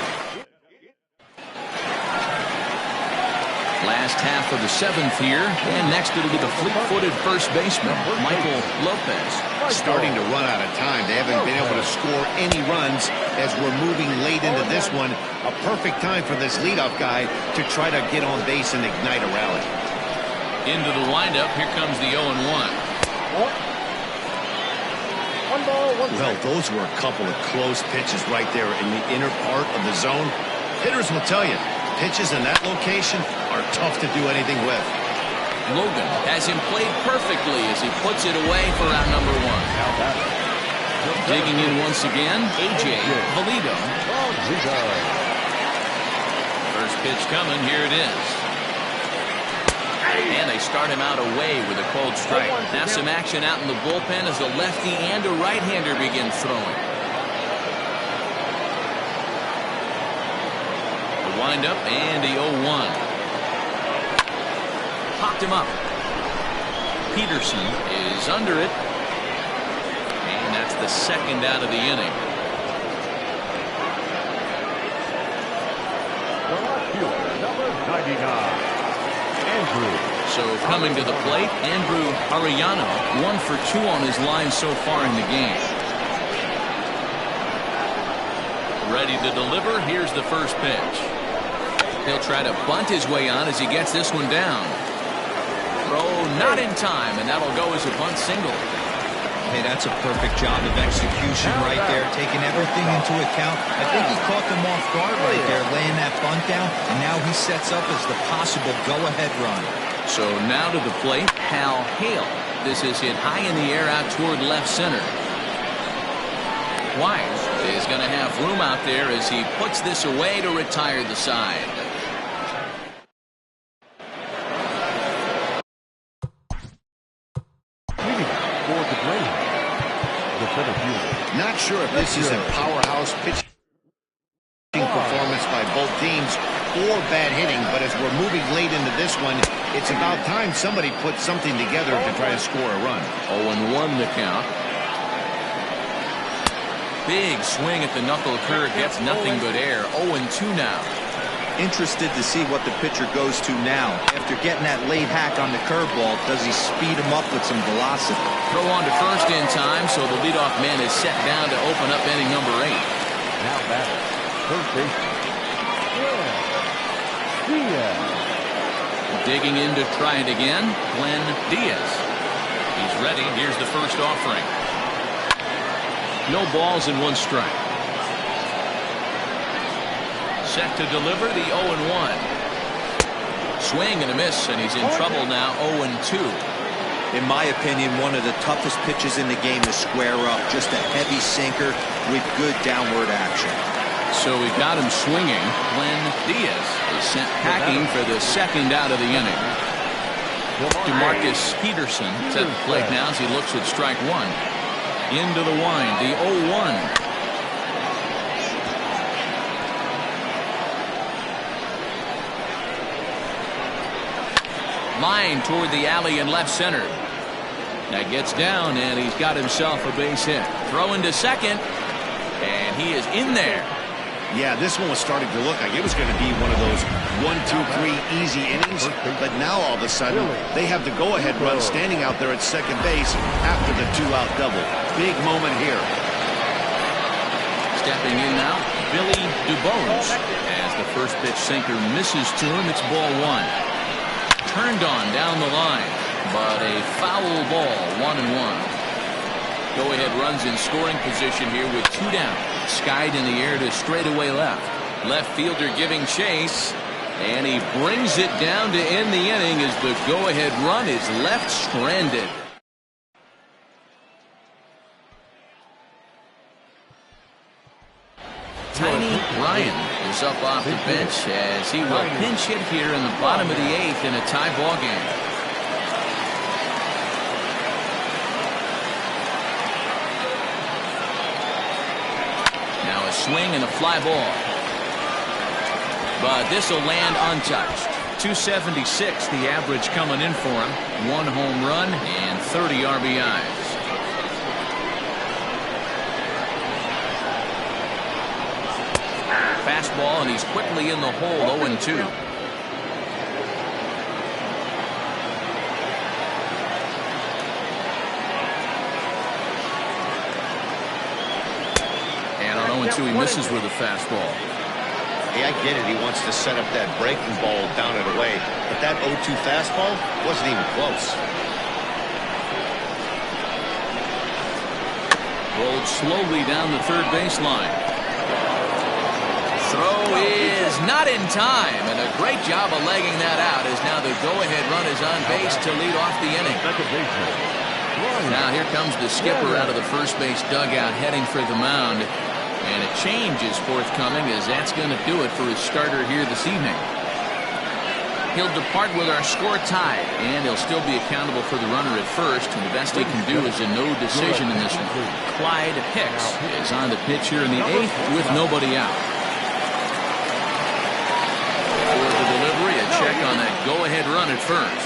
Last half of the seventh here, and next it'll be the fleet-footed first baseman, Michael Lopez. Starting to run out of time. They haven't been able to score any runs as we're moving late into this one. A perfect time for this leadoff guy to try to get on base and ignite a rally. Into the windup, here comes the 0-1. Well, those were a couple of close pitches right there in the inner part of the zone. Hitters will tell you, pitches in that location are tough to do anything with. Logan has him played perfectly as he puts it away for out number one. Digging in once again, A.J. Valido. First pitch coming, here it is. And they start him out away with a cold strike. Now some action out in the bullpen as a lefty and a right-hander begin throwing. The windup and the 0-1. Popped him up. Peterson is under it. And that's the second out of the inning. Number 99, Andrew. So coming to the plate, Andrew Arellano, 1 for 2 on his line so far in the game. Ready to deliver. Here's the first pitch. He'll try to bunt his way on as he gets this one down. Throw not in time, and that'll go as a bunt single. Hey, that's a perfect job of execution right there, taking everything into account. I think he caught them off guard right there, laying that bunt down, and now he sets up as the possible go-ahead run. So now to the plate, Hal Hale. This is hit high in the air out toward left center. Wise is going to have room out there as he puts this away to retire the side. Not sure if this is a powerhouse pitching performance by both teams or bad hitting, but as we're moving late into this one, it's about time somebody put something together to try to score a run. 0-1 the count. Big swing at the knuckle curve, gets nothing but air. 0-2 now. Interested to see what the pitcher goes to now. After getting that late hack on the curveball, does he speed him up with some velocity? Throw on to first in time, so the leadoff man is set down to open up inning number 8. Now batter, first baseman, Diaz. Digging in to try it again, Glenn Diaz. He's ready. Here's the first offering. No balls and 1 strike. Set to deliver the 0-1. Swing and a miss, and he's in trouble now. 0-2. In my opinion, one of the toughest pitches in the game to square up. Just a heavy sinker with good downward action. So we got him swinging. Glenn Diaz is sent packing for the second out of the inning. DeMarcus Peterson at the plate now as he looks at strike 1. Into the wind, the 0-1. Line toward the alley in left center. That gets down, and he's got himself a base hit. Throw into second, and he is in there. Yeah, this one was starting to look like it was going to be one of those 1, 2, 3 easy innings, but now all of a sudden they have the go-ahead run standing out there at second base after the 2-out double. Big moment here. Stepping in now, Billy DuBose. As the first pitch sinker misses to him, it's ball 1. Turned on down the line, but a foul ball, 1-1. Go-ahead runs in scoring position here with 2 down. Skied in the air to straightaway left. Left fielder giving chase, and he brings it down to end the inning as the go-ahead run is left stranded. Tiny Ryan is up off the bench as he will pinch hit here in the bottom of the 8th in a tie ball game. swing and a fly ball. But this will land untouched. 276 the average coming in for him. 1 home run and 30 RBIs. Fastball, and he's quickly in the hole. 0-2. And on 0-2 he misses with a fastball. Hey, I get it. He wants to set up that breaking ball down and away. But that 0-2 fastball wasn't even close. Rolled slowly down the third baseline. Throw is not in time, and a great job of legging that out as now the go-ahead run is on base to lead off the inning. Now here comes the skipper out of the first base dugout heading for the mound. And a change is forthcoming, as that's going to do it for his starter here this evening. He'll depart with our score tied, and he'll still be accountable for the runner at first. And the best he can do is a no decision in this one. Clyde Hicks is on the pitch here in the 8th with nobody out. For the delivery, a check on that go-ahead run at first.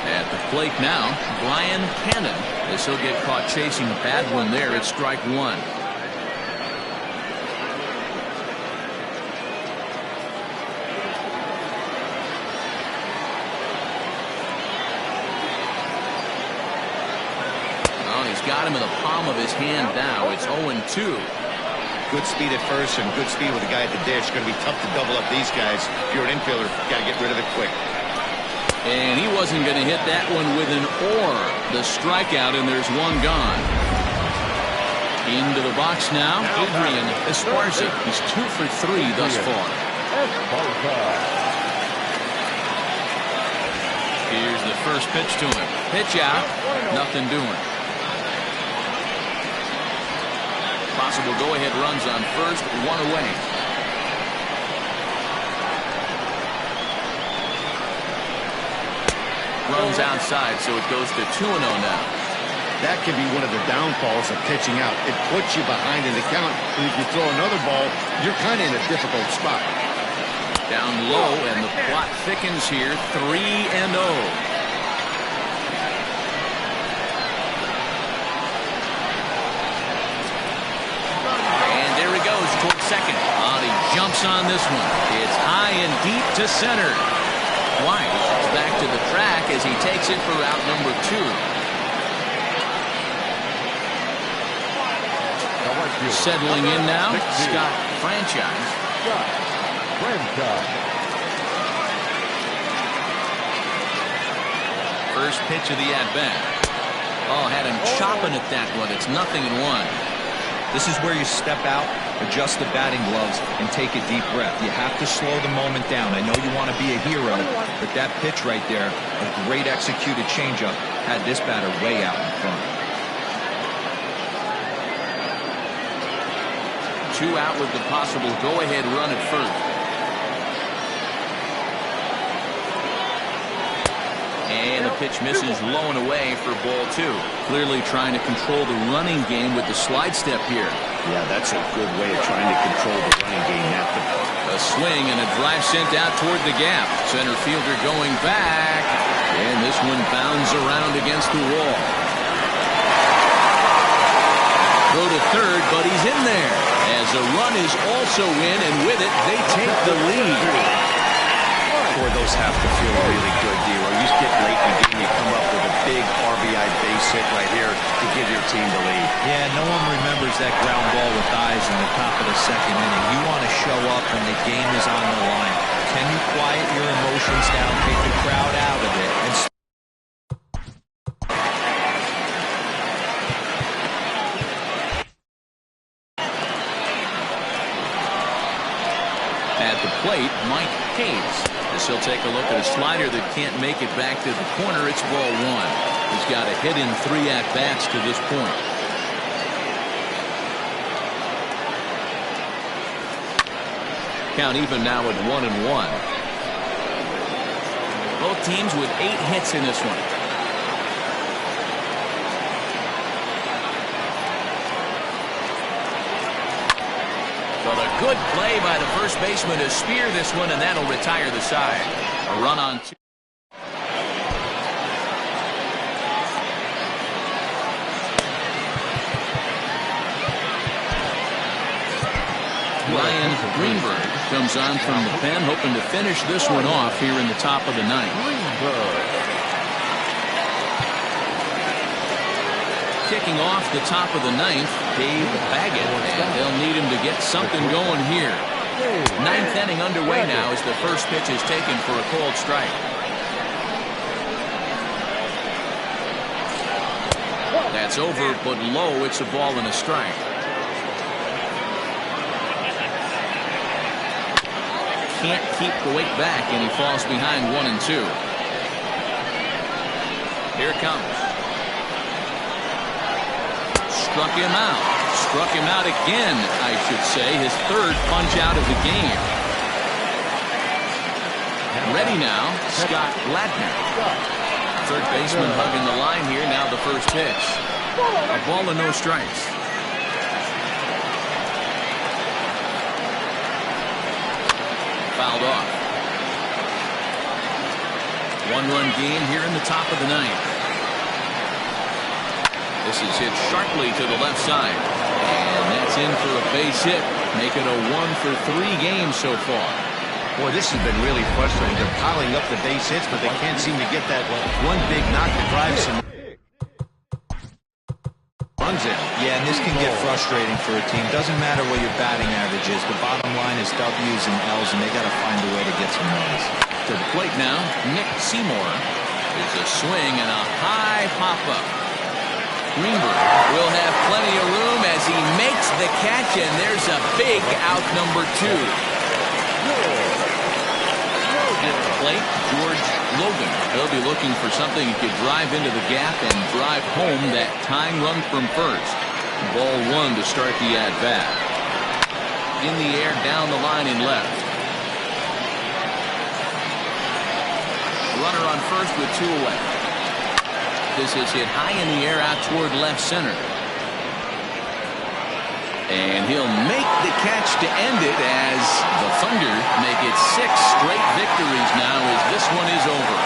At the plate now, Brian Cannon, as he'll get caught chasing a bad one there at strike 1. Oh, he's got him in the palm of his hand now. It's 0-2. Good speed at first and good speed with the guy at the dish. Going to be tough to double up these guys. If you're an infielder, got to get rid of it quick. And he wasn't going to hit that one with an or. The strikeout, and there's one gone. Into the box now, Adrian Esparza. He's 2 for 3 thus far. Here's the first pitch to him. Pitch out, nothing doing. Possible go-ahead runs on first, 1 away. Runs outside, so it goes to 2-0 now. That can be one of the downfalls of pitching out. It puts you behind in the count. And if you throw another ball, you're kind of in a difficult spot. Down low, and the plot thickens here. 3-0. And there he goes towards second. Oh, he jumps on this one. It's high and deep to center. Wise is back to the track as he takes it for out number 2. Settling in now, Scott Franchise. First pitch of the at-bat. Oh, had him chopping at that one. It's 0-1. This is where you step out, adjust the batting gloves, and take a deep breath. You have to slow the moment down. I know you want to be a hero, but that pitch right there, a great executed changeup, had this batter way out in front. 2 out with the possible go-ahead run at first. And the pitch misses low and away for ball 2. Clearly trying to control the running game with the slide step here. Yeah, that's a good way of trying to control the running game. A swing and a drive sent out toward the gap. Center fielder going back. And this one bounds around against the wall. Throw to third, but he's in there. As a run is also in, and with it, they take the lead. Boy, those have to feel really good, D-Roy. You get late in the game, you come up with a big RBI base hit right here to give your team the lead. Yeah, no one remembers that ground ball with eyes in the top of the second inning. You want to show up when the game is on the line. Can you quiet your emotions down, take the crowd out of it, and at the plate, Mike Hayes. As he'll take a look at a slider that can't make it back to the corner. It's ball 1. He's got a hit in 3 at-bats to this point. Count even now at 1-1. Both teams with 8 hits in this one. But a good play by the first baseman to spear this one, and that'll retire the side. A run on 2. Ryan Greenberg comes on from the pen, hoping to finish this one off here in the top of the 9th. Kicking off the top of the 9th, Dave Baggett, and they'll need him to get something going here. 9th inning underway now as the first pitch is taken for a cold strike. That's over, but low. It's a ball and a strike. Can't keep the weight back, and he falls behind 1-2. Here it comes. Struck him out. Struck him out again, I should say. His 3rd punch out of the game. Ready now, Scott Ladner. 3rd baseman hugging the line here. Now the first pitch. A ball and no strikes. Fouled off. 1-run game here in the top of the 9th. This is hit sharply to the left side. And that's in for a base hit. Make it a 1-for-3 game so far. Boy, this has been really frustrating. They're piling up the base hits, but they can't seem to get that one big knock to drive some runs in. Yeah, and this can get frustrating for a team. Doesn't matter what your batting average is. The bottom line is W's and L's, and they got to find a way to get some runs. To the plate now, Nick Seymour. There's a swing and a high pop-up. Greenberg will have plenty of room as he makes the catch, and there's a big out number 2. At the plate, George Logan. He'll be looking for something he could drive into the gap and drive home that tying run from first. Ball 1 to start the at-bat. In the air, down the line in left. Runner on first with 2 away. This is hit high in the air out toward left center. And he'll make the catch to end it as the Thunder make it 6 straight victories now as this one is over.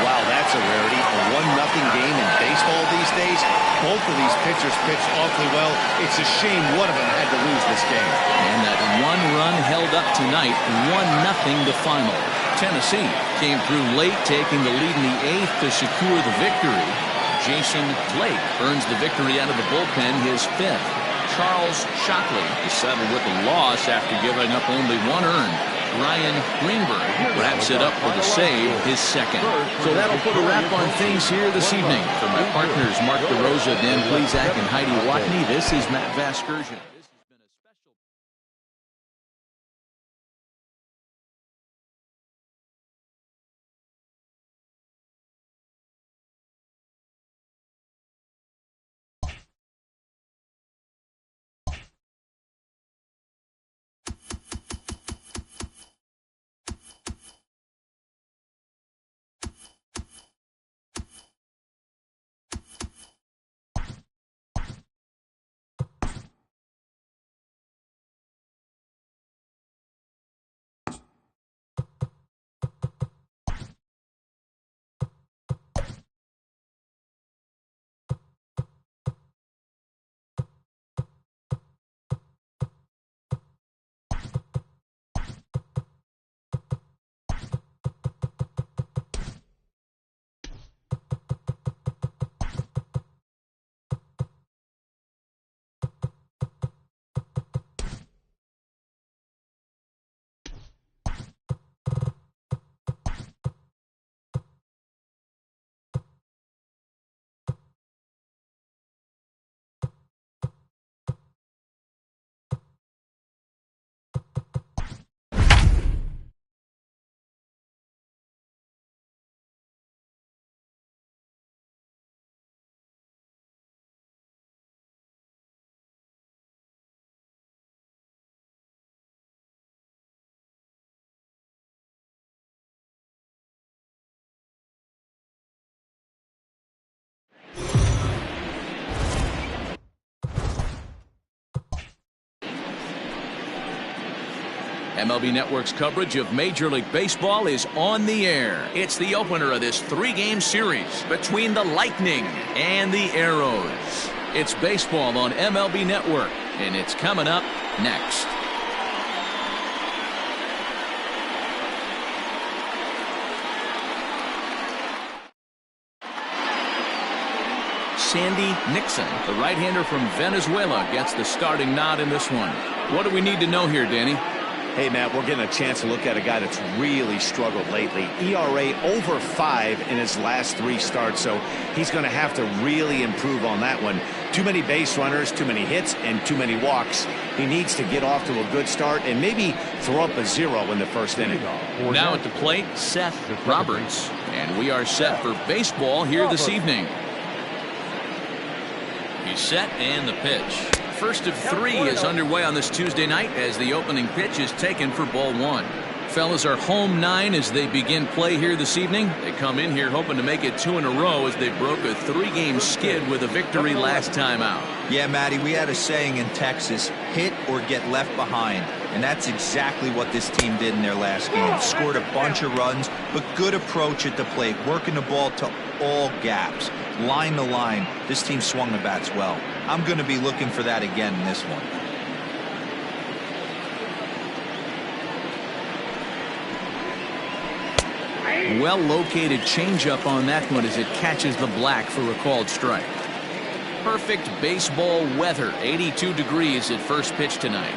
Wow, that's a rarity. A 1-0 game in baseball these days. Both of these pitchers pitched awfully well. It's a shame one of them had to lose this game. And that 1 run held up tonight, 1-0 the final. Tennessee came through late, taking the lead in the 8th to secure the victory. Jason Blake earns the victory out of the bullpen, his 5th. Charles Shockley is settled with a loss after giving up only 1 earned. Ryan Greenberg wraps it up with a save, his 2nd. So that'll put a wrap on things here this evening. For my partners Mark DeRosa, Dan Plesac, and Heidi Watney, this is Matt Vasgersian. MLB Network's coverage of Major League Baseball is on the air. It's the opener of this 3-game series between the Lightning and the Arrows. It's baseball on MLB Network, and it's coming up next. Sandy Nixon, the right-hander from Venezuela, gets the starting nod in this one. What do we need to know here, Danny? Hey, Matt, we're getting a chance to look at a guy that's really struggled lately. ERA over 5 in his last 3 starts, so he's going to have to really improve on that one. Too many base runners, too many hits, and too many walks. He needs to get off to a good start and maybe throw up a 0 in the first inning. Now at the plate, Seth Roberts. And we are set for baseball here this evening. He's set and the pitch. First of 3 is underway on this Tuesday night as the opening pitch is taken for ball 1. Fellas are home 9 as they begin play here this evening. They come in here hoping to make it 2 in a row as they broke a 3-game skid with a victory last time out. Yeah, Matty, we had a saying in Texas, hit or get left behind. And that's exactly what this team did in their last game. Scored a bunch of runs, but good approach at the plate, working the ball to all gaps. Line to line, this team swung the bats well. I'm going to be looking for that again in this one. Well-located changeup on that one as it catches the black for a called strike. Perfect baseball weather, 82 degrees at first pitch tonight.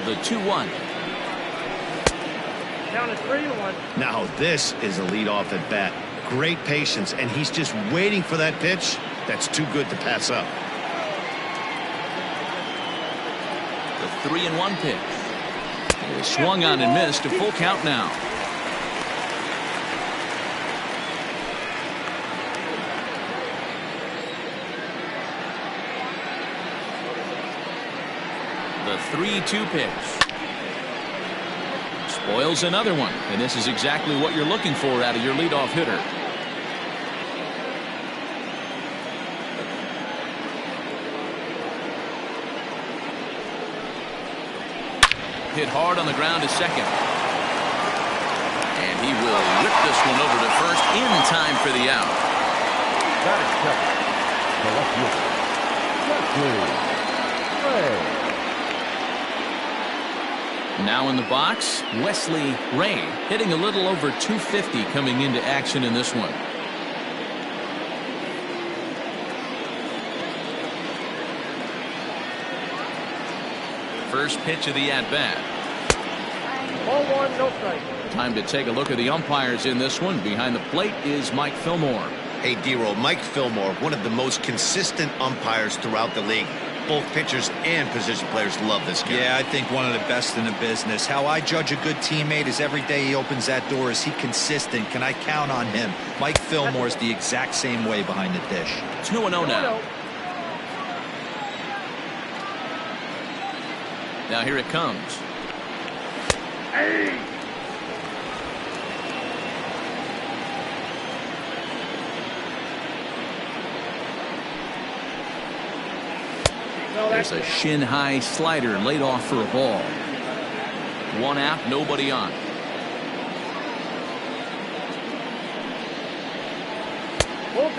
The 2-1. Down to 3-1. Now this is a leadoff at bat. Great patience, and he's just waiting for that pitch. That's too good to pass up. The 3-1 pitch. It was swung on and missed. A full count now. The 3-2 pitch. Spoils another one, and this is exactly what you're looking for out of your leadoff hitter. Hit hard on the ground to second. And he will rip this one over to first in time for the out. That is second. Now in the box, Wesley Ray hitting a little over 250 coming into action in this one. First pitch of the at-bat. Ball 1, no strike. Time to take a look at the umpires in this one. Behind the plate is Mike Fillmore. Hey, D-Roll, Mike Fillmore, one of the most consistent umpires throughout the league. Both pitchers and position players love this guy. Yeah, I think one of the best in the business. How I judge a good teammate is every day he opens that door. Is he consistent? Can I count on him? Mike Fillmore is the exact same way behind the dish. 2-0 now. Now here it comes. Hey. There's a shin-high slider laid off for a ball. 1 out, nobody on.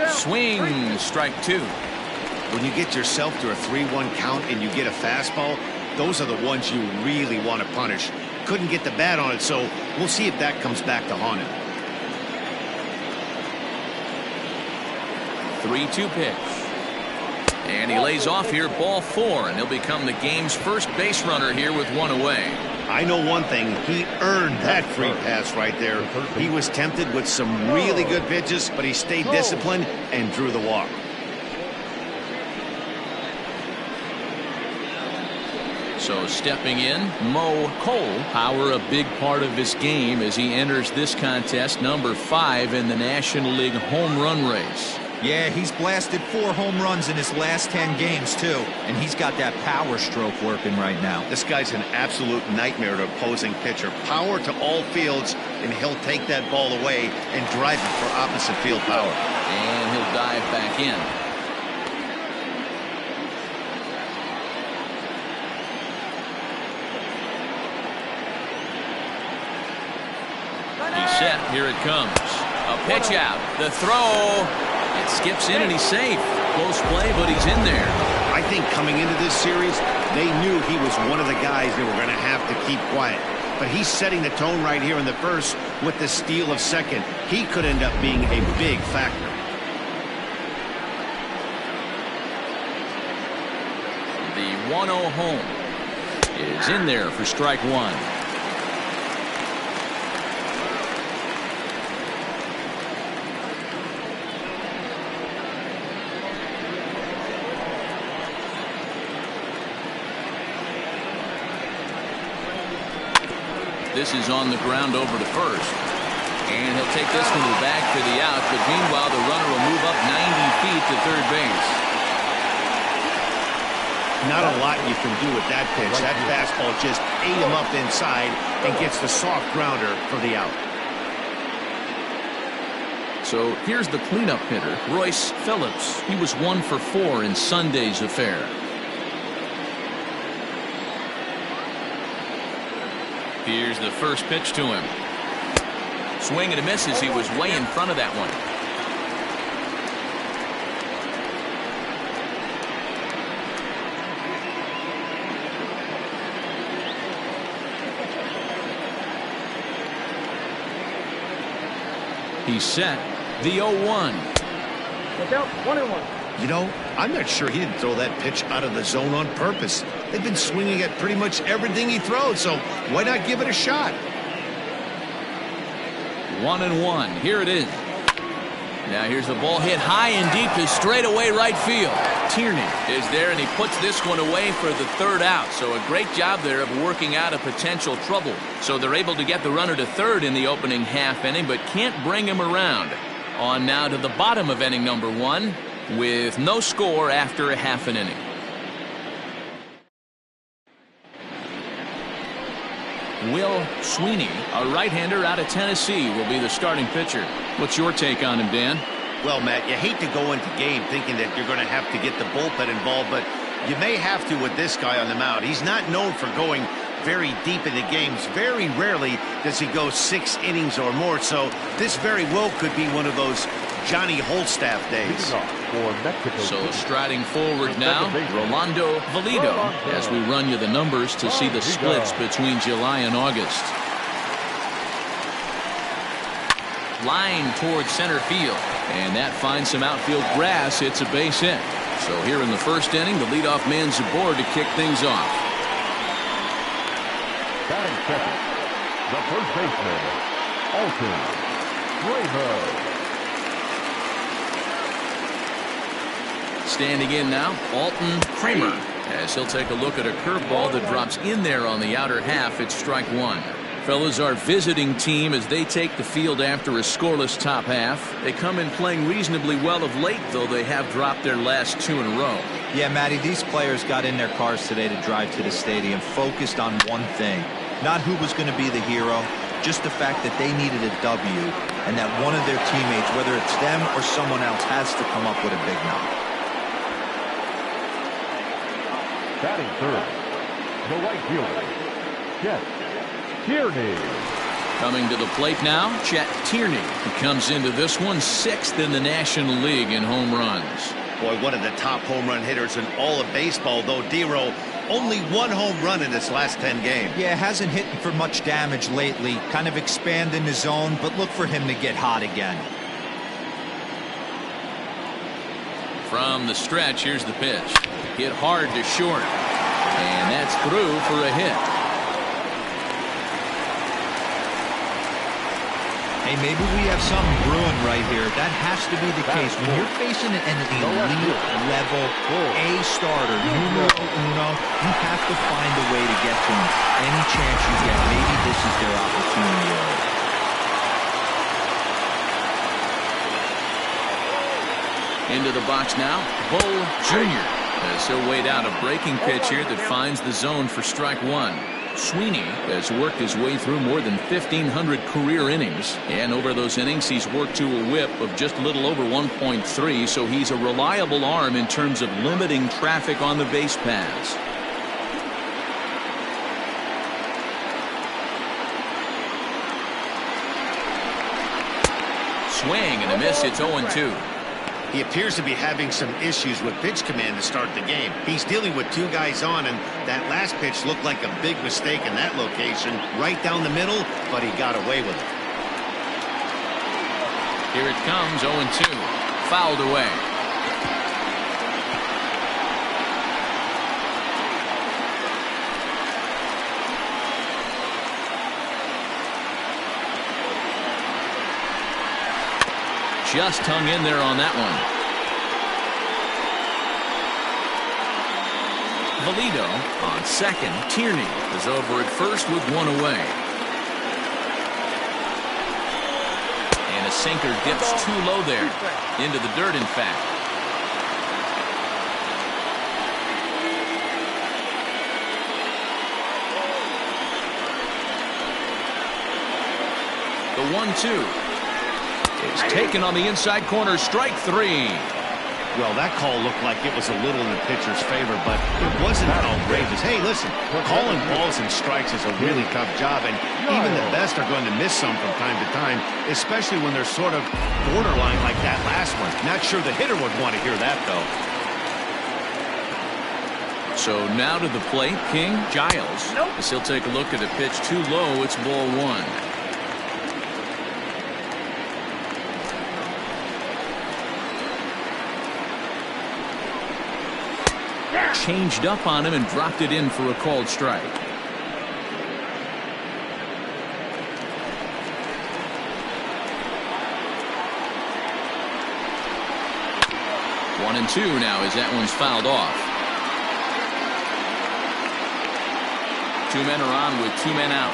Swing, strike 2. When you get yourself to a 3-1 count and you get a fastball, those are the ones you really want to punish. Couldn't get the bat on it, so we'll see if that comes back to haunt him. 3-2 pitch. And he lays off here, ball 4, and he'll become the game's first base runner here with 1 away. I know one thing, he earned that free pass right there. He was tempted with some really good pitches, but he stayed disciplined and drew the walk. So stepping in, Mo Cole. Power a big part of his game as he enters this contest, number 5 in the National League home run race. Yeah, he's blasted 4 home runs in his last 10 games, too. And he's got that power stroke working right now. This guy's an absolute nightmare to opposing pitcher. Power to all fields, and he'll take that ball away and drive it for opposite field power. And he'll dive back in. Here it comes. A pitch out. The throw. It skips in and he's safe. Close play, but he's in there. I think coming into this series, they knew he was one of the guys they were going to have to keep quiet. But he's setting the tone right here in the first with the steal of second. He could end up being a big factor. The 1-0 home is in there for strike one. This is on the ground over to first. And he'll take this one back for the out, but meanwhile the runner will move up 90 feet to third base. Not a lot you can do with that pitch. That fastball just ate him up inside and gets the soft grounder for the out. So here's the cleanup hitter, Royce Phillips. He was 1 for 4 in Sunday's affair. Here's the first pitch to him. Swing and a misses. He was way in front of that one. He's set. The 0-1. Look out, 1-1. You know, I'm not sure he didn't throw that pitch out of the zone on purpose. They've been swinging at pretty much everything he throws, so why not give it a shot? 1-1. Here it is. Now here's the ball hit high and deep to straightaway right field. Tierney is there, and he puts this one away for the third out. So a great job there of working out a potential trouble. So they're able to get the runner to third in the opening half inning, but can't bring him around. On now to the bottom of inning number 1 with no score after a half an inning. Will Sweeney, a right-hander out of Tennessee, will be the starting pitcher. What's your take on him, Dan? Well, Matt, you hate to go into game thinking that you're going to have to get the bullpen involved, but you may have to with this guy on the mound. He's not known for going very deep into games. Very rarely does he go 6 innings or more, so this very well could be one of those Johnny Holstaff days. So striding forward now, Rolando Valido, as we run you the numbers to see the splits between July and August. Line towards center field, and that finds some outfield grass. It's a base hit. So here in the first inning, the leadoff man's aboard to kick things off. Batting second, the first baseman, Alton Raymond. Standing in now, Alton Kramer, as he'll take a look at a curveball that drops in there on the outer half. It's strike one. Fellas, our visiting team, as they take the field after a scoreless top half. They come in playing reasonably well of late, though they have dropped their last 2 in a row. Yeah, Matty, these players got in their cars today to drive to the stadium, focused on one thing. Not who was going to be the hero, just the fact that they needed a W, and that one of their teammates, whether it's them or someone else, has to come up with a big knock. Batting third, the right fielder, Chet Tierney. Coming to the plate now, Chet Tierney. He comes into this one 6th in the National League in home runs. Boy, one of the top home run hitters in all of baseball, though D-Roll only 1 home run in his last 10 games. Yeah, hasn't hit for much damage lately. Kind of expanding the zone, but look for him to get hot again. From the stretch, here's the pitch. Hit hard to short. And that's through for a hit. Hey, maybe we have something brewing right here. That has to be the case. When you're facing an elite-level A starter, numero uno, you have to find a way to get to him. Any chance you get, maybe this is their opportunity. Into the box now, Bo Jr. as he'll wait out a breaking pitch here that finds the zone for strike one. Sweeney has worked his way through more than 1,500 career innings, and over those innings he's worked to a whip of just a little over 1.3, so he's a reliable arm in terms of limiting traffic on the base paths. swing and a miss. It's 0-2. He appears to be having some issues with pitch command to start the game. He's dealing with two guys on, and that last pitch looked like a big mistake in that location, right down the middle, but he got away with it. Here it comes, 0-2. Fouled away. Just hung in there on that one. Valido on second. Tierney is over at first with one away. And a sinker dips too low there. Into the dirt, in fact. The 1-2. It's taken on the inside corner. Strike three. Well, that call looked like it was a little in the pitcher's favor, but it wasn't outrageous. Hey, listen, calling balls and strikes is a really tough job, and even the best are going to miss some from time to time, especially when they're sort of borderline like that last one. Not sure the hitter would want to hear that, though. So now to the plate, King Giles. As he'll take a look at a pitch too low. It's ball one. Changed up on him and dropped it in for a called strike. One and two now as that one's fouled off. Two men are on with two men out.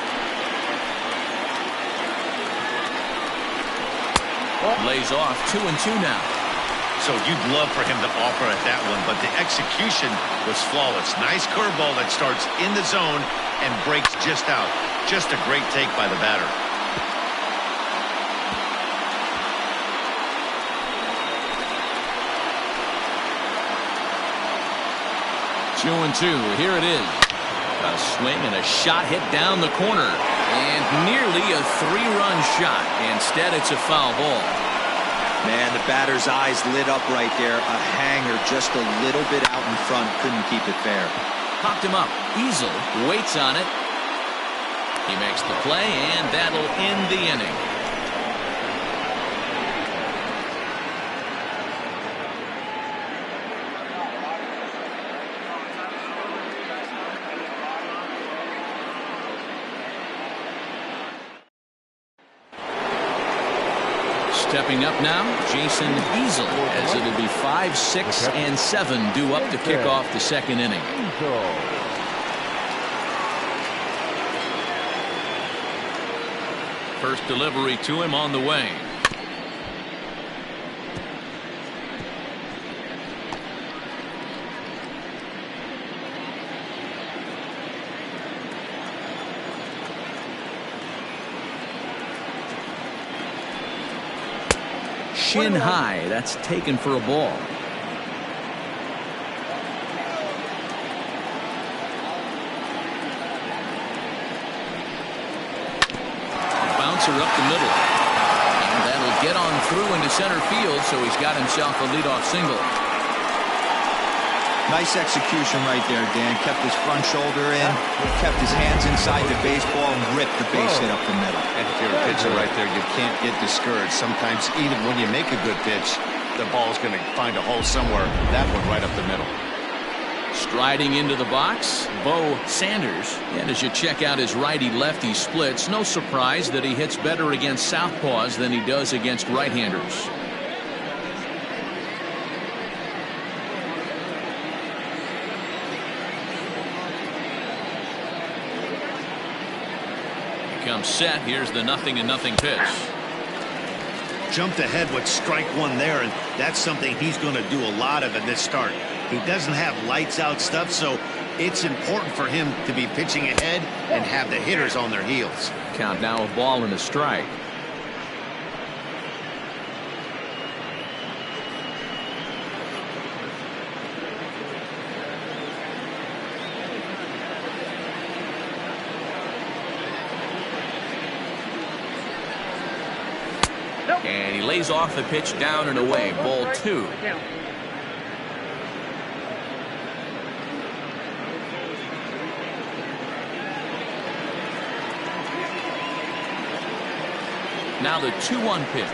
Lays off 2-2 now. So you'd love for him to offer at that one, but the execution was flawless. Nice curveball that starts in the zone and breaks just out. Just a great take by the batter. Two and two. Here it is. A swing and a shot hit down the corner. And nearly a three-run shot. Instead, it's a foul ball. Man, the batter's eyes lit up right there. A hanger just a little bit out in front. Couldn't keep it fair. Popped him up. Easel waits on it. He makes the play, and that'll end the inning. Stepping up now, Jason Easel, as it'll be 5, 6, and 7 due up to kick off the second inning. First delivery to him on the way. Shin high. That's taken for a ball. Bouncer up the middle. And that'll get on through into center field, so he's got himself a leadoff single. Nice execution right there, Dan. Kept his front shoulder in, kept his hands inside the baseball, and ripped the base hit up the middle. And if you're a pitcher right there, you can't get discouraged. Sometimes even when you make a good pitch, the ball's going to find a hole somewhere. That one right up the middle. Striding into the box, Bo Sanders. And as you check out his righty-lefty splits, no surprise that he hits better against southpaws than he does against right-handers. Comes set. Here's the 0-0 pitch. Jumped ahead with strike one there, and that's something he's going to do a lot of in this start. He doesn't have lights out stuff, so it's important for him to be pitching ahead and have the hitters on their heels. Count now, a ball and a strike. And he lays off the pitch down and away. Ball 2. Now the 2-1 pitch.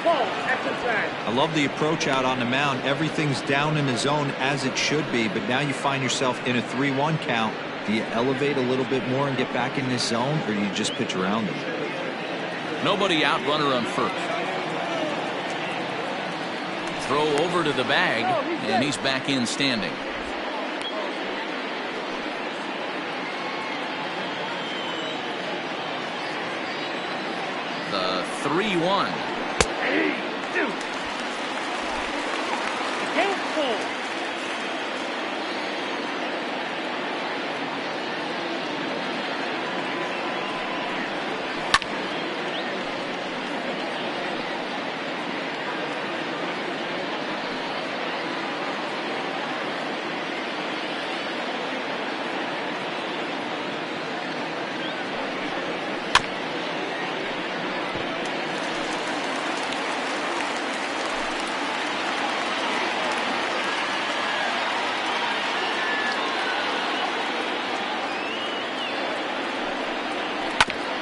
I love the approach out on the mound. Everything's down in the zone as it should be, but now you find yourself in a 3-1 count. Do you elevate a little bit more and get back in this zone, or do you just pitch around him? Nobody out, runner on first. Throw over to the bag, and he's back in standing. The 3-1.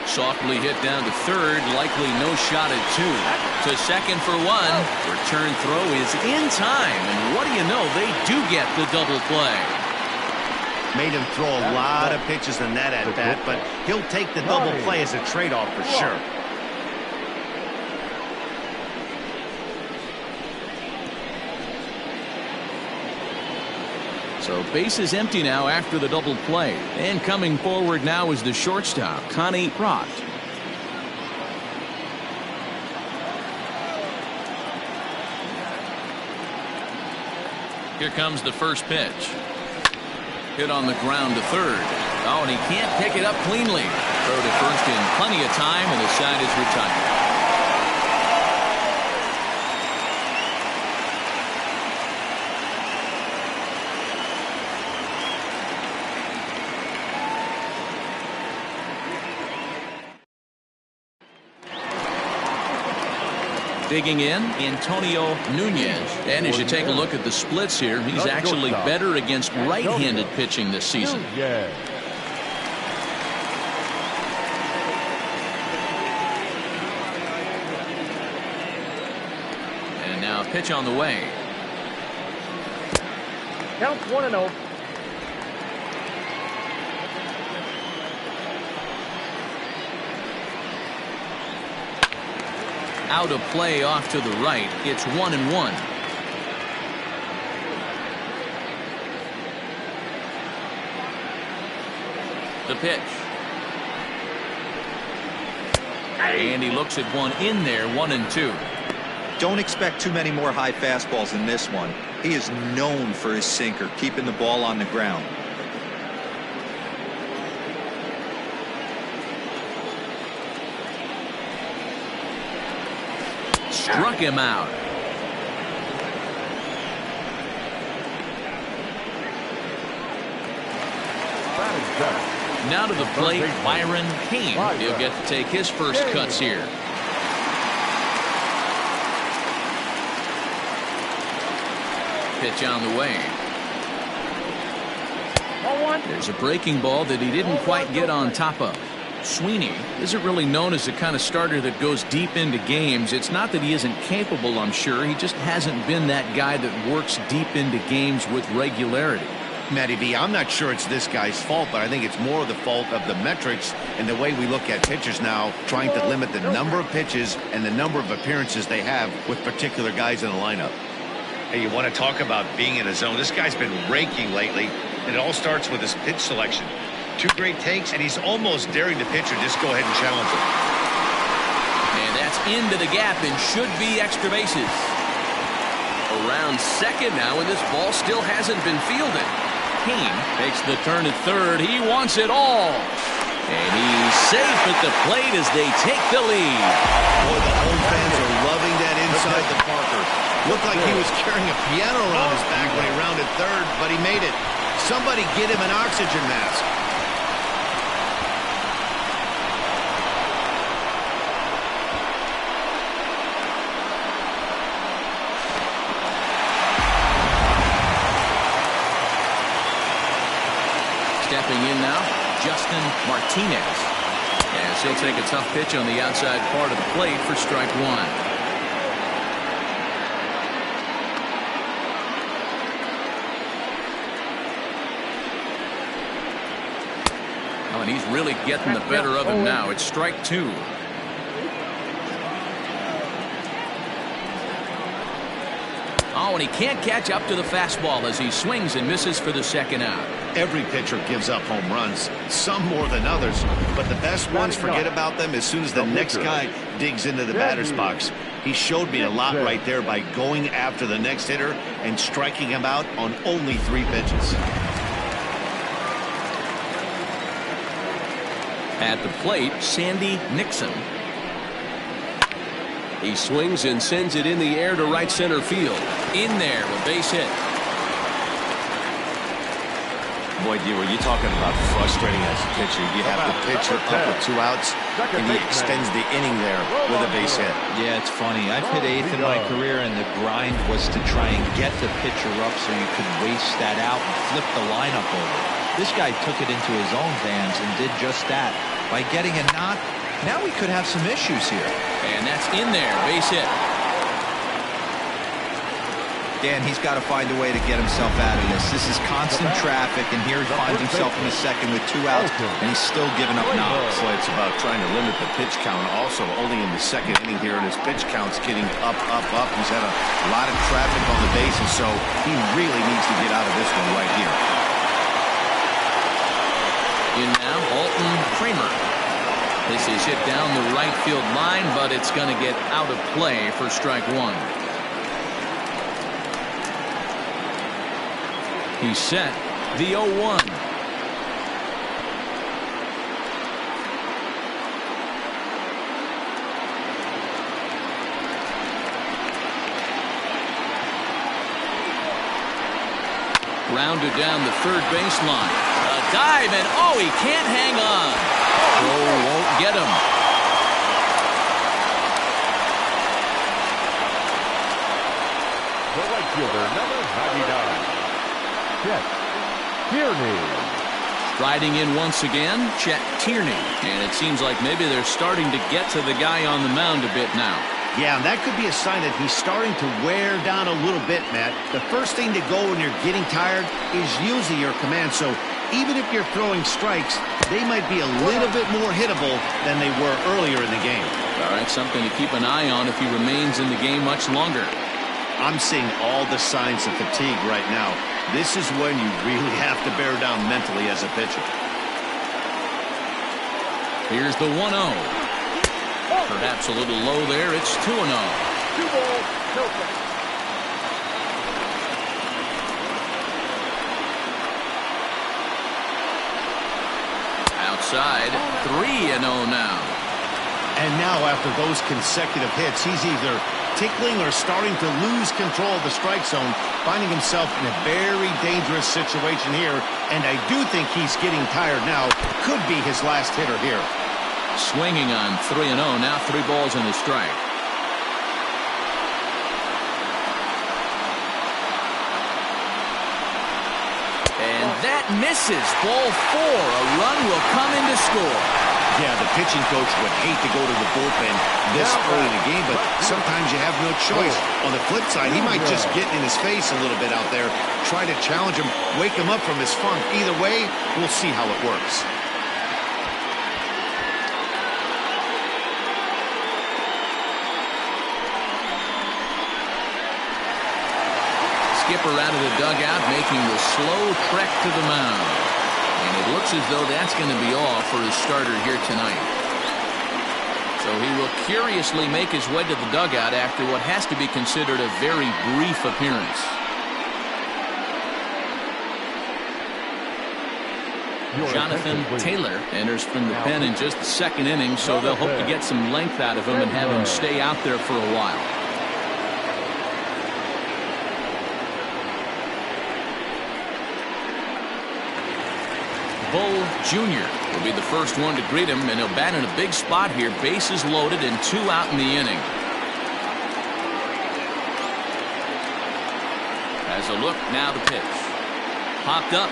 Softly hit down to third, likely no shot at 2. To second for 1. Return throw is in time, and what do you know, they do get the double play. Made him throw a lot of pitches in that at bat, but he'll take the double play as a trade-off for sure. So base is empty now after the double play. And coming forward now is the shortstop, Connie Rott. Here comes the first pitch. Hit on the ground to third. Oh, and he can't pick it up cleanly. Throw to first in plenty of time, and the side is retired. Digging in, Antonio Nunez. And as you take a look at the splits here, he's actually better against right-handed pitching this season. And now pitch on the way. Counts 1-0. Out of play off to the right. It's 1-1. The pitch. And he looks at one in there, 1-2. Don't expect too many more high fastballs in this one. He is known for his sinker, keeping the ball on the ground. Struck him out. Now to the plate, Byron Kane. He'll get to take his first cuts here. Pitch on the way. There's a breaking ball that he didn't quite get on top of. Sweeney isn't really known as the kind of starter that goes deep into games. It's not that he isn't capable, I'm sure. He just hasn't been that guy that works deep into games with regularity. Matty B, I'm not sure it's this guy's fault, but I think it's more the fault of the metrics and the way we look at pitchers now, trying to limit the number of pitches and the number of appearances they have with particular guys in the lineup. Hey, you want to talk about being in a zone? This guy's been raking lately, and it all starts with his pitch selection. 2 great takes, and he's almost daring the pitcher just go ahead and challenge him. And that's into the gap and should be extra bases. Around second now, and this ball still hasn't been fielded. Kane takes the turn at third. He wants it all. And he's safe at the plate as they take the lead. Boy, the home fans are loving that inside the Parker. Looked like he was carrying a piano around his back when he rounded third, but he made it. Somebody get him an oxygen mask. Stepping in now, Justin Martinez. As he'll take a tough pitch on the outside part of the plate for strike one. Oh, and he's really getting the better of him now. It's strike two. Oh, and he can't catch up to the fastball as he swings and misses for the second out. Every pitcher gives up home runs, some more than others, but the best ones forget about them as soon as the next guy digs into the batter's box. He showed me a lot right there by going after the next hitter and striking him out on only 3 pitches. At the plate, Sandy Nixon. He swings and sends it in the air to right center field. In there with base hit. Boy, D, were you talking about frustrating as a pitcher? You have the pitcher up with 2 outs, and he extends the inning there with a base hit. Yeah, it's funny. I've hit 8th in my career, and the grind was to try and get the pitcher up so you could waste that out and flip the lineup over. This guy took it into his own hands and did just that. By getting a knock, now we could have some issues here. And that's in there, base hit. Dan, he's got to find a way to get himself out of this. This is constant traffic, and here he finds himself in the second with 2 outs, and he's still giving up knocks. So it's about trying to limit the pitch count. Also, only in the second inning here, and his pitch count's getting up, up, up. He's had a lot of traffic on the bases, so he really needs to get out of this one right here. In now, Alton Kramer. This is hit down the right field line, but it's going to get out of play for strike one. He's set the 0-1. Rounded down the third baseline. A dive, and oh, he can't hang on. Throw won't get him. The right fielder, number 99. Chet Tierney. Riding in once again, Chet Tierney. And it seems like maybe they're starting to get to the guy on the mound a bit now. Yeah, and that could be a sign that he's starting to wear down a little bit, Matt. The first thing to go when you're getting tired is usually your command. So even if you're throwing strikes, they might be a little bit more hittable than they were earlier in the game. All right, something to keep an eye on if he remains in the game much longer. I'm seeing all the signs of fatigue right now. This is when you really have to bear down mentally as a pitcher. Here's the 1-0. Perhaps a little low there. It's 2-0. 2 balls, no strikes. Outside, 3-0 now. And now after those consecutive hits, he's either tickling or starting to lose control of the strike zone, finding himself in a very dangerous situation here. And I do think he's getting tired now. Could be his last hitter here. Swinging on 3-0. Now 3 balls and a strike. And that misses. Ball 4. A run will come in to score. Yeah, the pitching coach would hate to go to the bullpen this early in the game, but sometimes you have no choice. On the flip side, he might just get in his face a little bit out there, try to challenge him, wake him up from his funk. Either way, we'll see how it works. Skipper out of the dugout, making the slow trek to the mound. And it looks as though that's going to be all for his starter here tonight. So he will curiously make his way to the dugout after what has to be considered a very brief appearance. Jonathan Taylor enters from the pen in just the second inning, so they'll hope to get some length out of him and have him stay out there for a while. Bull Jr. will be the first one to greet him, and he'll bat in a big spot here. Bases loaded and 2 out in the inning. As a look, now the pitch. Popped up.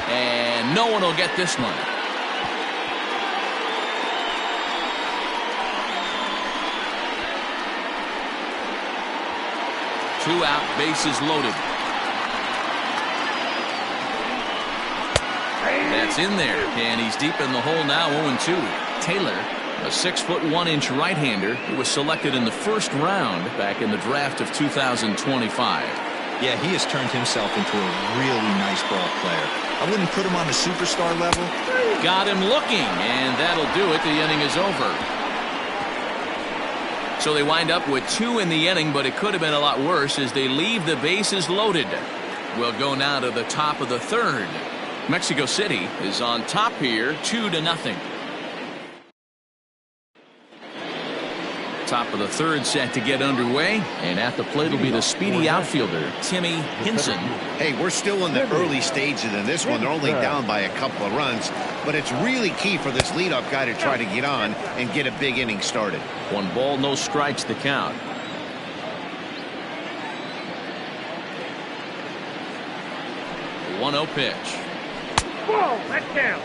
And no one will get this one. Two out, bases loaded. That's in there, and he's deep in the hole now, 0-2. Taylor, a 6'1" right-hander who was selected in the first round back in the draft of 2025. Yeah, he has turned himself into a really nice ball player. I wouldn't put him on the superstar level. Got him looking, and that'll do it. The inning is over. So they wind up with 2 in the inning, but it could have been a lot worse as they leave the bases loaded. We'll go now to the top of the third. Mexico City is on top here, 2-0. Top of the third set to get underway, and at the plate will be the speedy outfielder Timmy Hinson. Hey, we're still in the early stages of this one. They're only down by a couple of runs, but it's really key for this leadoff guy to try to get on and get a big inning started. 1 ball, no strikes the count. The 1-0 pitch. Whoa, that's down.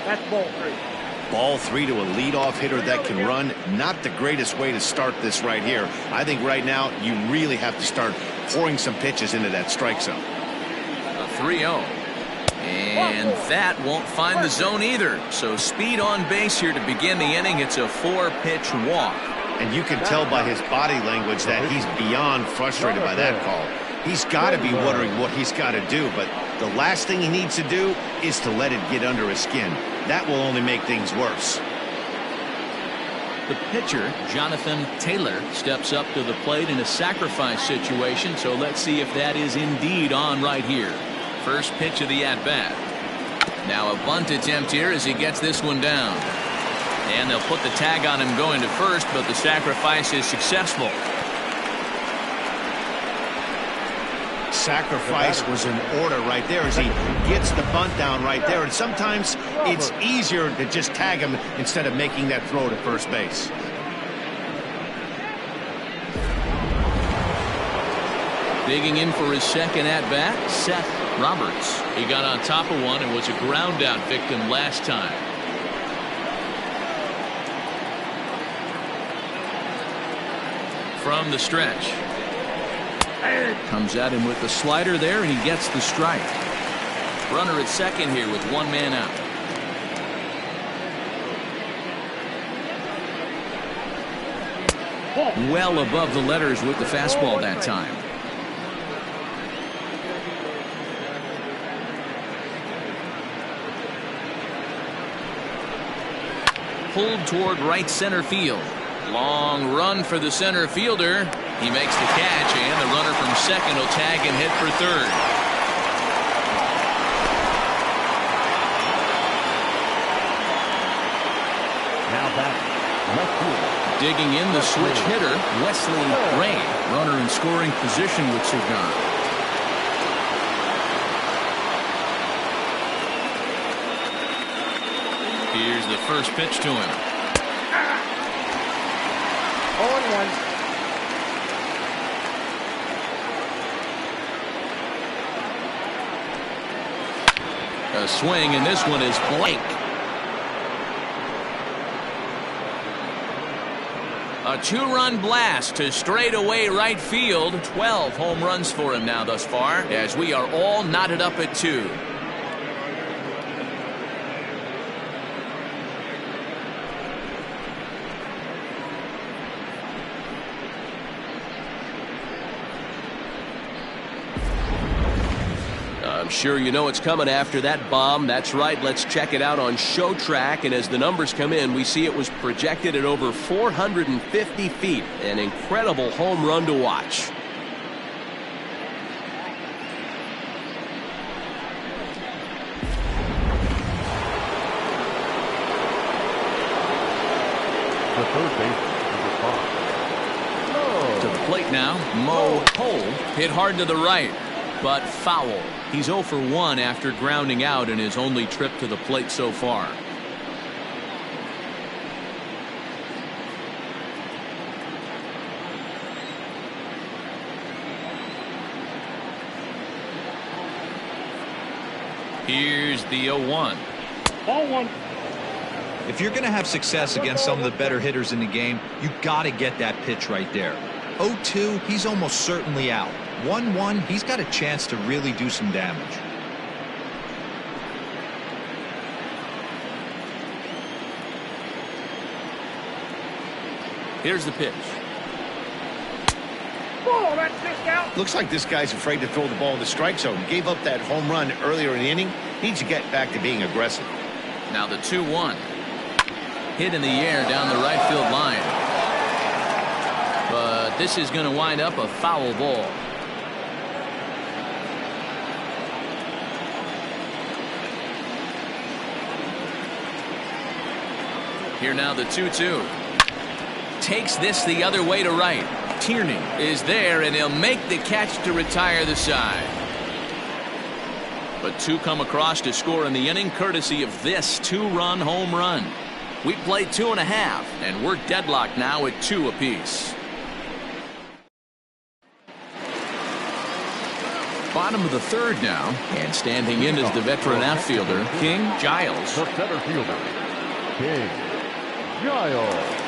That's ball 3. Ball 3 to a leadoff hitter that can run. Not the greatest way to start this right here. I think right now you really have to start pouring some pitches into that strike zone. A 3-0. And that won't find the zone either. So speed on base here to begin the inning. It's a 4-pitch walk. And you can tell by his body language that he's beyond frustrated by that call. He's got to be wondering what he's got to do, but the last thing he needs to do is to let it get under his skin. That will only make things worse. The pitcher, Jonathan Taylor, steps up to the plate in a sacrifice situation, so let's see if that is indeed on right here. First pitch of the at-bat. Now a bunt attempt here as he gets this one down. And they'll put the tag on him going to first, but the sacrifice is successful. Sacrifice was in order right there as he gets the bunt down right there. And sometimes it's easier to just tag him instead of making that throw to first base. Digging in for his second at-bat, Seth Roberts. He got on top of one and was a ground-out victim last time. From the stretch. Comes at him with the slider there, and he gets the strike. Runner at second here with 1 man out. Well above the letters with the fastball that time. Pulled toward right center field. Long run for the center fielder. He makes the catch, and the runner from second will tag and hit for third. Now back, left field. Digging in, the switch hitter, Wesley Ray. Runner in scoring position with Cigar. Here's the first pitch to him. 0-1. A swing, and this one is blank. A 2-run blast to straightaway right field. 12 home runs for him now thus far, as we are all knotted up at 2. I'm sure you know it's coming after that bomb. That's right. Let's check it out on Show Track. And as the numbers come in, we see it was projected at over 450 feet. An incredible home run to watch. The third baseman, number 5. To the plate now, Mo Cole hit hard to the right, but foul. He's 0 for 1 after grounding out in his only trip to the plate so far. Here's the 0-1. Ball one. If you're going to have success against some of the better hitters in the game, you got to get that pitch right there. 0-2, he's almost certainly out. 1-1, he's got a chance to really do some damage. Here's the pitch. Ball, that's just out. Looks like this guy's afraid to throw the ball in the strike zone. Gave up that home run earlier in the inning. Needs to get back to being aggressive. Now the 2-1. Hit in the air down the right field line. But this is going to wind up a foul ball. Here now the 2-2. Takes this the other way to right. Tierney is there, and he'll make the catch to retire the side. But two come across to score in the inning, courtesy of this two-run home run. We played 2.5, and we're deadlocked now at 2 apiece. Bottom of the third now, and standing in is the veteran outfielder, King Giles. The center fielder, King Giles.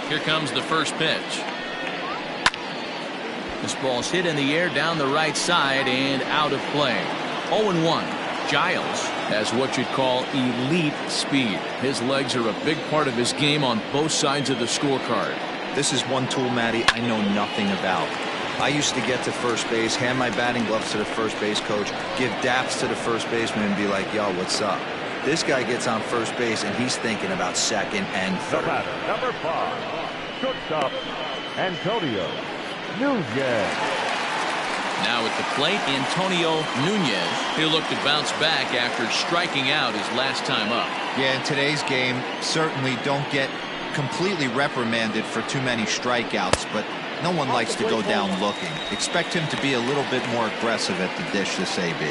Here comes the first pitch. This ball's hit in the air down the right side and out of play. 0-1. Giles has what you'd call elite speed. His legs are a big part of his game on both sides of the scorecard. This is one tool, Matty, I know nothing about. I used to get to first base, hand my batting gloves to the first base coach, give daps to the first baseman and be like, yo, what's up? This guy gets on first base and he's thinking about second and The third. batter, number 5, shortstop, Antonio Nunez. Now at the plate, Antonio Nunez. He'll look to bounce back after striking out his last time up. Yeah, in today's game, certainly don't get completely reprimanded for too many strikeouts, but no one likes to go down looking. Expect him to be a little bit more aggressive at the dish this AB.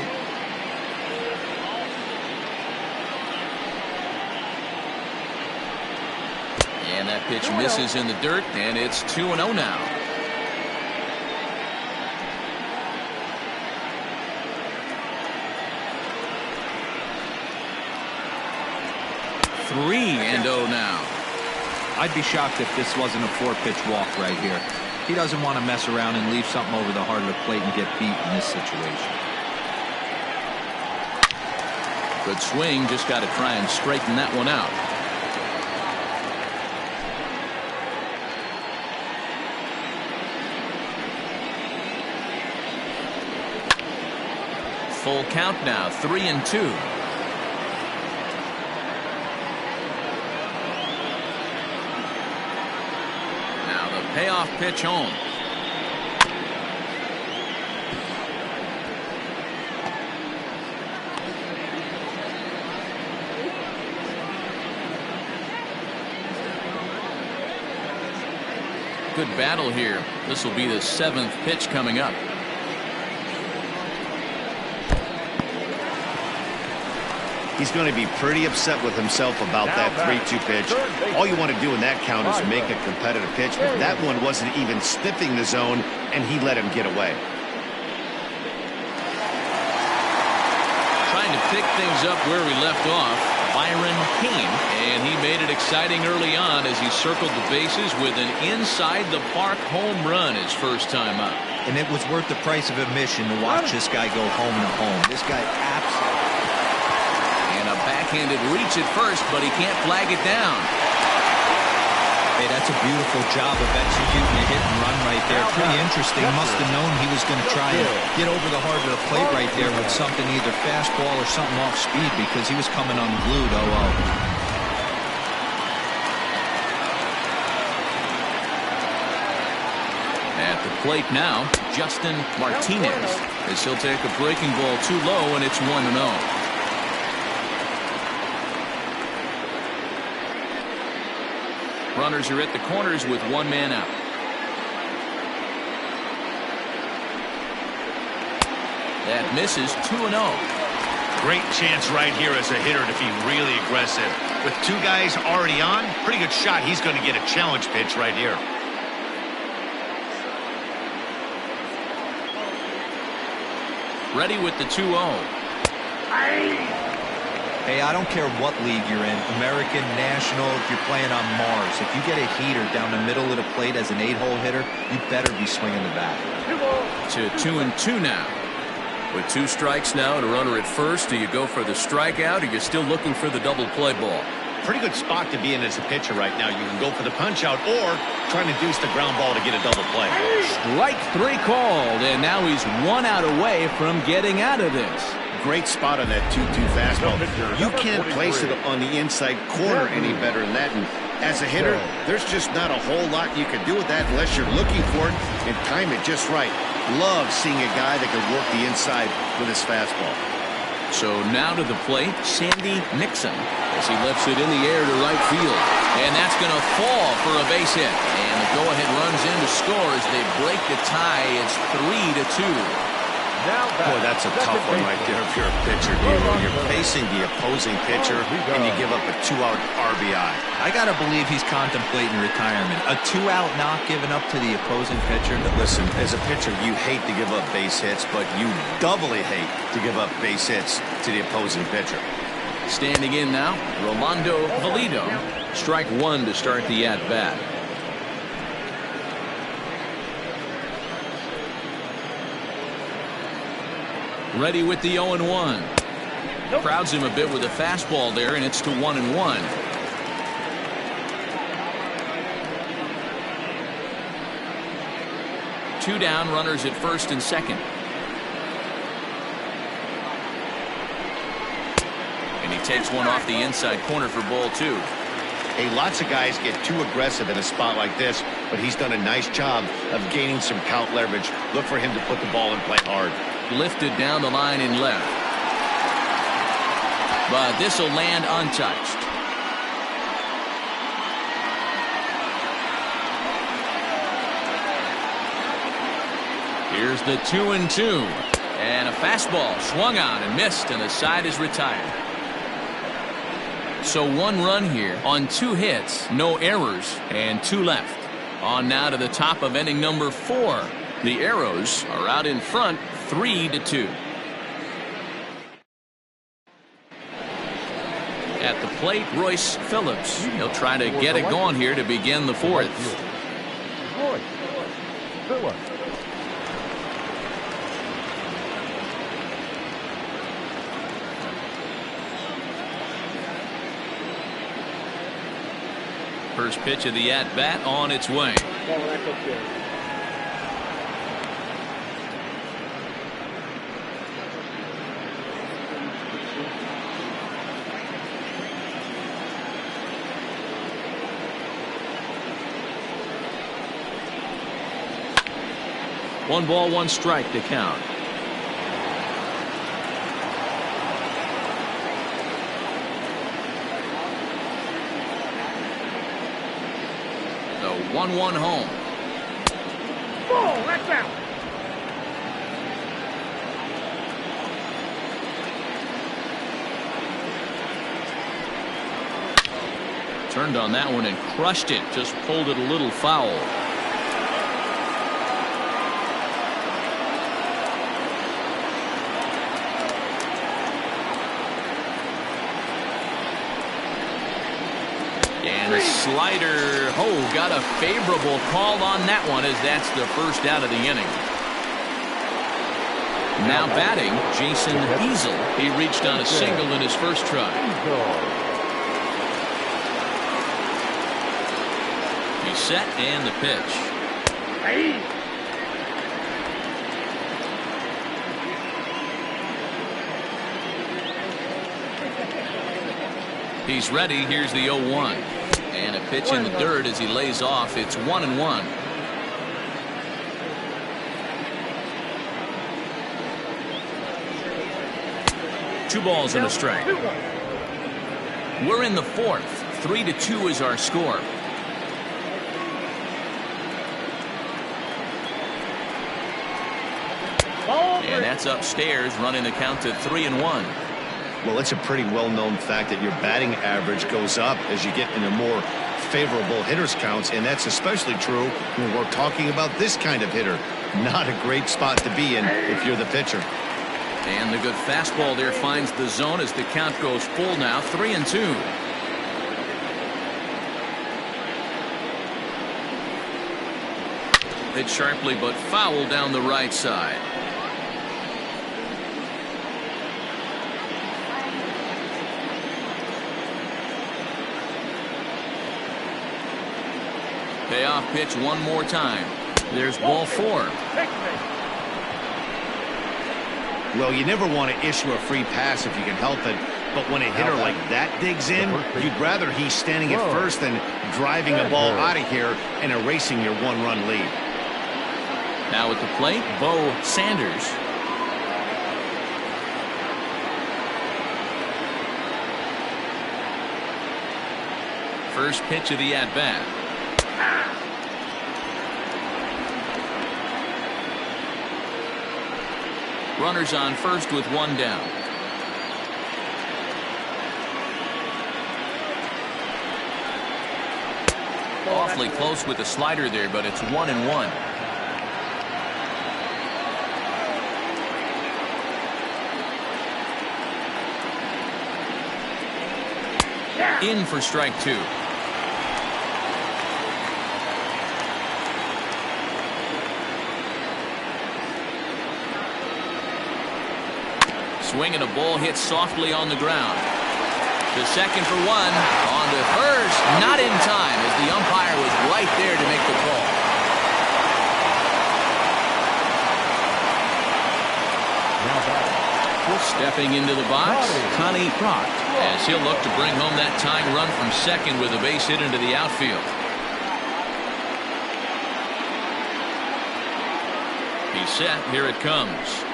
And that pitch misses in the dirt, and it's 2-0 now. Three and 0 now. I'd be shocked if this wasn't a 4-pitch walk right here. He doesn't want to mess around and leave something over the heart of the plate and get beat in this situation. Good swing, just got to try and straighten that one out. Full count now, 3-2. Now the payoff pitch home. Good battle here. This will be the 7th pitch coming up. He's going to be pretty upset with himself about that 3-2 pitch. All you want to do in that count is make a competitive pitch, but that one wasn't even sniffing the zone, and he let him get away. Trying to pick things up where we left off, Byron Kane, and he made it exciting early on as he circled the bases with an inside-the-park home run his first time up. And it was worth the price of admission to watch this guy go home to home. This guy absolutely... And a backhanded reach at first, but he can't flag it down. Hey, that's a beautiful job of executing a hit and run right there. Pretty interesting. Must have known he was going to try and get over the heart of the plate right there with something, either fastball or something off speed, because he was coming unglued. 0-0. At the plate now, Justin Martinez, as he'll take a breaking ball too low, and it's 1-0. Runners are at the corners with one man out. That misses. 2-0. Great chance right here as a hitter to be really aggressive. With two guys already on, pretty good shot. He's going to get a challenge pitch right here. Ready with the 2-0. Hey, I don't care what league you're in, American, National, if you're playing on Mars. If you get a heater down the middle of the plate as an 8-hole hitter, you better be swinging the bat. To 2-2 now. With 2 strikes now and a runner at first, do you go for the strikeout or you're still looking for the double play ball? Pretty good spot to be in as a pitcher right now. You can go for the punch out or try to deuce the ground ball to get a double play. Strike 3 called, and now he's 1 out away from getting out of this. Great spot on that 2-2 fastball. You can't place it on the inside corner any better than that. And as a hitter, there's just not a whole lot you can do with that unless you're looking for it and time it just right. Love seeing a guy that can work the inside with his fastball. So now to the plate, Sandy Nixon, as he lifts it in the air to right field. And that's going to fall for a base hit. And the go-ahead runs in to score as they break the tie. It's 3-2. Boy, that's a tough one right there if you're a pitcher. You're facing the opposing pitcher, and you give up a 2-out RBI. I got to believe he's contemplating retirement. A 2-out knock given up to the opposing pitcher. Listen, as a pitcher, you hate to give up base hits, but you doubly hate to give up base hits to the opposing pitcher. Standing in now, Rolando Valido. Strike 1 to start the at-bat. Ready with the 0-1. Crowds him a bit with a fastball there, and it's to 1-1. Two down, runners at first and second. And he takes one off the inside corner for ball 2. Hey, lots of guys get too aggressive in a spot like this, but he's done a nice job of gaining some count leverage. Look for him to put the ball in play hard. Lifted down the line in left. But this will land untouched. Here's the 2-2. And a fastball swung on and missed, and the side is retired. So 1 run here on 2 hits, no errors, and 2 left. On now to the top of inning number 4. The Arrows are out in front, 3-2. At the plate, Royce Phillips. He'll try to get it going here to begin the 4th. Royce Phillips. First pitch of the at-bat on its way. One ball, 1 strike to count. The 1-1 home. Ball, that's out. Turned on that one and crushed it. Just pulled it a little foul. And a slider. Oh, got a favorable call on that one, as that's the first out of the inning. Now batting, Jason Easel. He reached on a single in his first try. He's set, and the pitch. He's ready. Here's the 0-1. And a pitch in the dirt as he lays off. It's 1-1. Two balls and a strike. We're in the 4th. 3-2 is our score. And that's upstairs, running the count to 3-1. Well, it's a pretty well-known fact that your batting average goes up as you get into more favorable hitters counts, and that's especially true when we're talking about this kind of hitter. Not a great spot to be in if you're the pitcher. And the good fastball there finds the zone as the count goes full now, 3-2. Hit sharply but foul down the right side. Payoff pitch one more time. There's ball 4. Well, you never want to issue a free pass if you can help it, but when a hitter like that digs in, you'd rather he's standing at first than driving the ball out of here and erasing your one-run lead. Now at the plate, Bo Sanders. First pitch of the at-bat. Runners on first with one down. Awfully close with the slider there, but it's 1-1. In for strike 2. Swinging a ball hit softly on the ground. To second for 1. On to first. Not in time as the umpire was right there to make the call. Stepping into the box, Connie Pratt, as he'll look to bring home that tying run from second with a base hit into the outfield. He's set. Here it comes.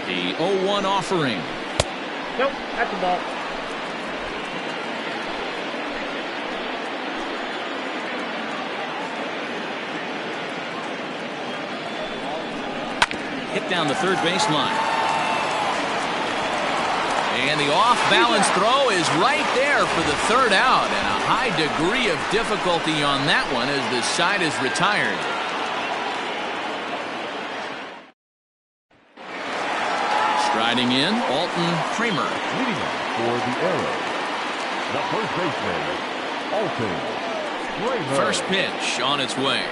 The 0-1 offering. Nope, that's a ball. Hit down the third baseline. And the off-balance throw is right there for the third out. And a high degree of difficulty on that one as the side is retired. Striding in, Alton Kramer. Leading off for the Arrows, the first baseman, Alton Kramer. First pitch on its way.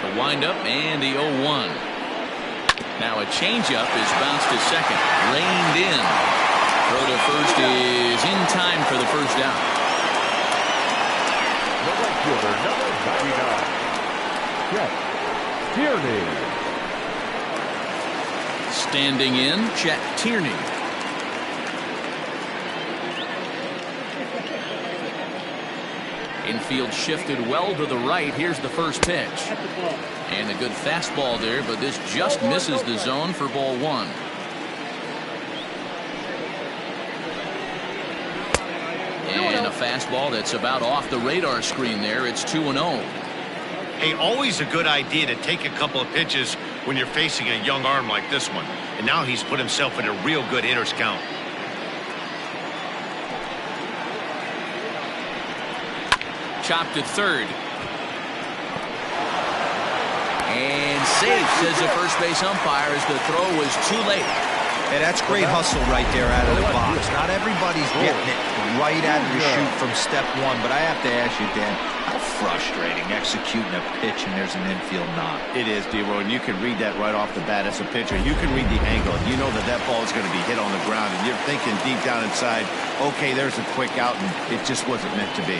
The windup and the 0-1. Now a changeup is bounced to second. Reined in. Throw to first is in time for the first out. The right fielder, number 99, Chet Tierney. Standing in, Chet Tierney. Infield shifted well to the right. Here's the first pitch. And a good fastball there, but this just misses the zone for ball 1. And a fastball that's about off the radar screen there. It's 2-0. Hey, always a good idea to take a couple of pitches when you're facing a young arm like this one. And now he's put himself in a real good hitter's count. Chopped at third. And safe, says the first base umpire, as the throw was too late. Hey, that's great hustle right there out of the box. Not everybody's getting it right out of the chute from step 1, but I have to ask you, Dan, how frustrating executing a pitch and there's an infield knock. It is, D-Roy, and you can read that right off the bat as a pitcher. You can read the angle. You know that that ball is going to be hit on the ground, and you're thinking deep down inside, okay, there's a quick out, and it just wasn't meant to be.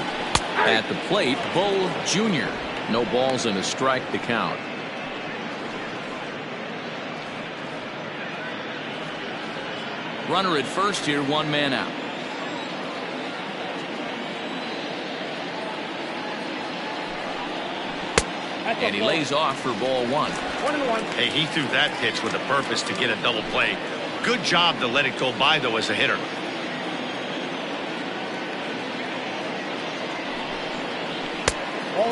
At the plate, Bull Jr. No balls and a strike to count. Runner at first here, 1 man out. And he lays off for ball 1. 1-1. Hey, he threw that pitch with a purpose to get a double play. Good job to let it go by, though, as a hitter.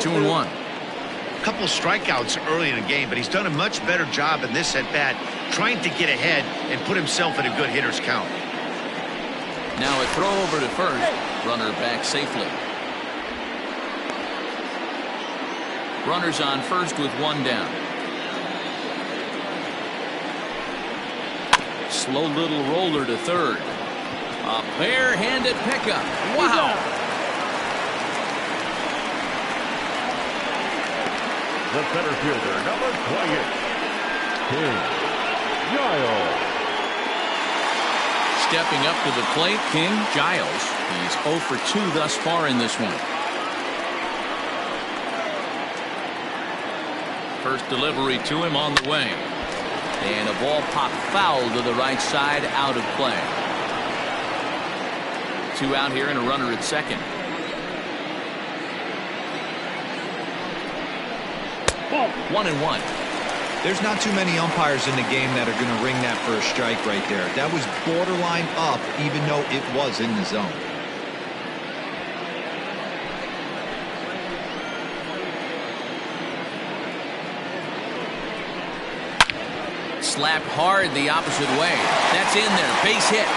2-1. A couple strikeouts early in the game, but he's done a much better job in this at-bat trying to get ahead and put himself in a good hitter's count. Now a throw over to first. Runner back safely. Runners on first with one down. Slow little roller to third. A bare-handed pickup. Wow. The center fielder, number 20, King Giles. Stepping up to the plate, King Giles. He's 0 for 2 thus far in this one. First delivery to him on the way. And a ball popped foul to the right side, out of play. 2 out here and a runner at second. 1-1. There's not too many umpires in the game that are going to ring that for a strike right there. That was borderline up, even though it was in the zone. Slapped hard the opposite way. That's in there. Base hit.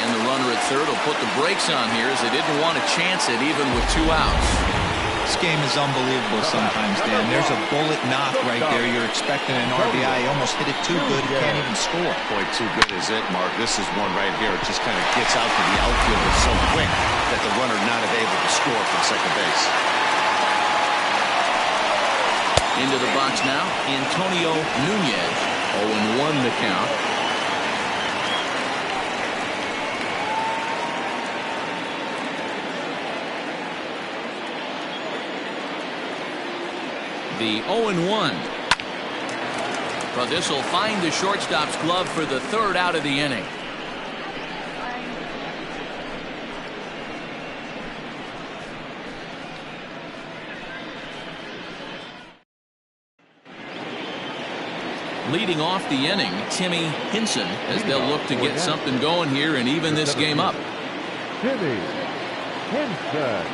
And the runner at third will put the brakes on here as they didn't want to chance it even with 2 outs. This game is unbelievable sometimes, Dan. There's a bullet knock right there. You're expecting an RBI. He almost hit it too good. He can't even score. Boy, too good is it, Mark. This is one right here. It just kind of gets out to the outfielder so quick that the runner not able to score from second base. Into the box now, Antonio Nunez. 0-1 the count. The 0-1. But this will find the shortstop's glove for the 3rd out of the inning. Leading off the inning, Timmy Hinson, as they'll look to get something going here and even this game up. Timmy Hinson.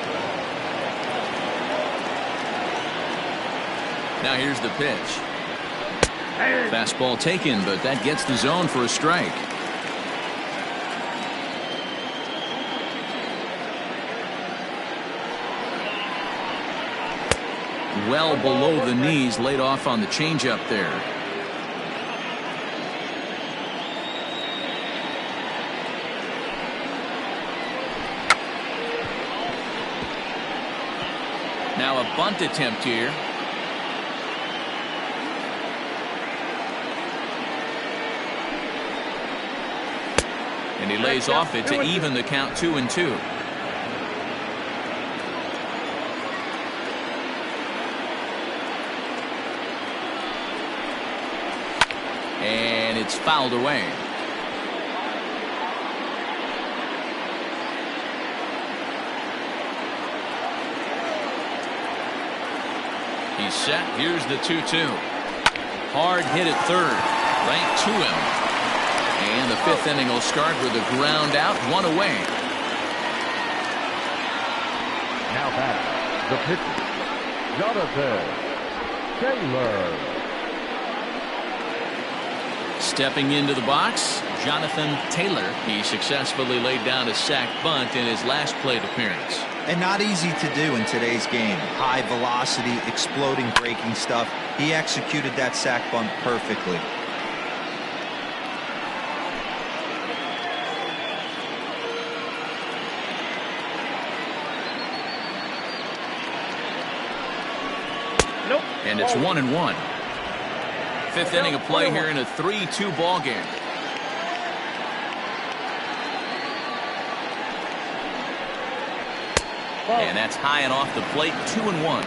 Now here's the pitch. Fastball taken, but that gets the zone for a strike. Well below the knees, laid off on the changeup there. Now a bunt attempt here. And he lays off it to even the count 2-2. And it's fouled away. He's set. Here's the 2-2. Hard hit at third. Right to him. And the 5th inning will start with a ground out, 1 away. Now back, the pitcher, Jonathan Taylor. Stepping into the box, Jonathan Taylor. He successfully laid down a sac bunt in his last plate appearance. And not easy to do in today's game. High velocity, exploding breaking stuff. He executed that sac bunt perfectly. And it's 1-1. 5th inning of play here in a 3-2 ball game. And that's high and off the plate, 2-1.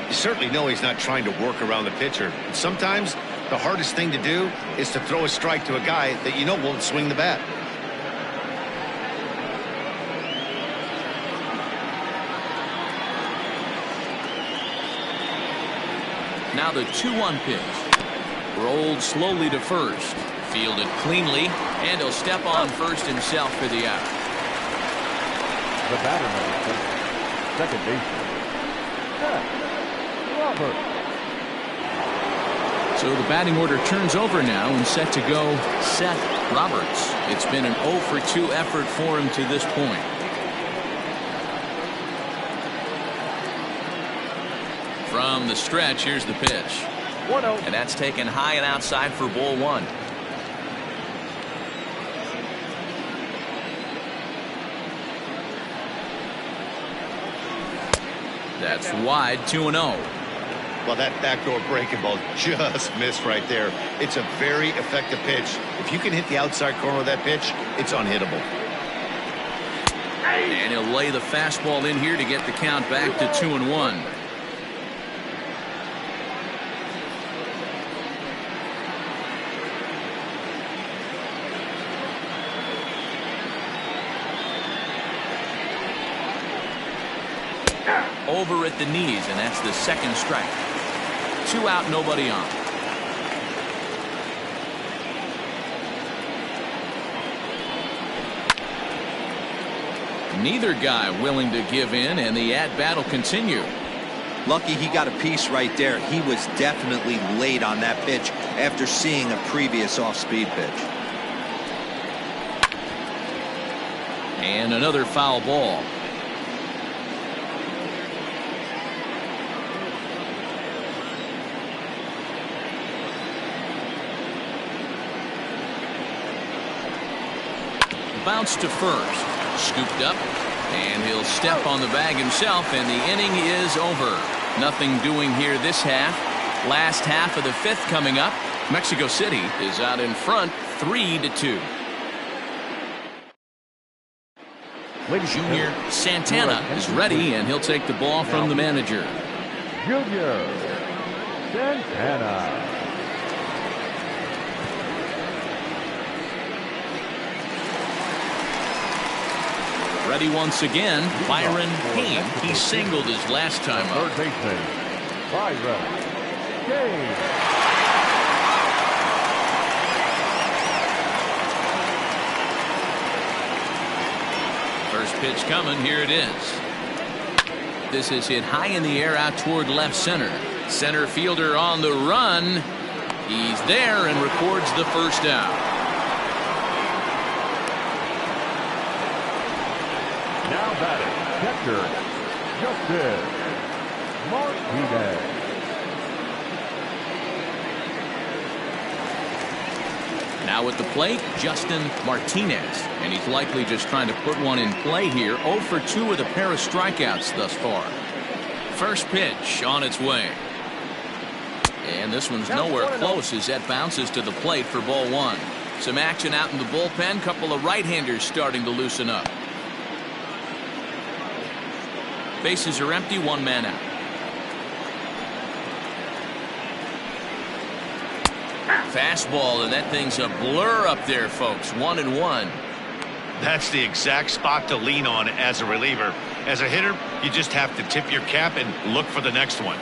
You certainly know he's not trying to work around the pitcher. And sometimes the hardest thing to do is to throw a strike to a guy that you know won't swing the bat. Now the 2-1 pitch. Rolled slowly to first. Fielded cleanly. And he'll step on first himself for the out. The batter, number 2, second baseman, Roberts. So the batting order turns over now and set to go Seth Roberts. It's been an 0 for 2 effort for him to this point. From the stretch, here's the pitch. 1-0. And that's taken high and outside for ball 1. That's wide, 2-0. Well, that backdoor breaking ball just missed right there. It's a very effective pitch. If you can hit the outside corner of that pitch, it's unhittable. And he'll lay the fastball in here to get the count back to 2-1. Over at the knees, and that's the second strike. 2 out, nobody on. Neither guy willing to give in, and the at-bat will continue. Lucky he got a piece right there. He was definitely late on that pitch after seeing a previous off-speed pitch. And another foul ball. Bounce to first. Scooped up. And he'll step on the bag himself, and the inning is over. Nothing doing here this half. Last half of the 5th coming up. Mexico City is out in front 3-2. Junior Santana is ready, and he'll take the ball from the manager. Junior Santana. Ready once again, Byron Payne. He singled his last time up. Third baseman, Byron Payne. First pitch coming, here it is. This is hit high in the air out toward left center. Center fielder on the run. He's there and records the first out. Now batting, catcher, Justin Martinez. Now at the plate, Justin Martinez. And he's likely just trying to put one in play here. 0 for 2 with a pair of strikeouts thus far. First pitch on its way. And this one's nowhere close as that bounces to the plate for ball 1. Some action out in the bullpen. Couple of right-handers starting to loosen up. Bases are empty, 1 man out. Fastball, and that thing's a blur up there, folks. 1-1. That's the exact spot to lean on as a reliever. As a hitter, you just have to tip your cap and look for the next one.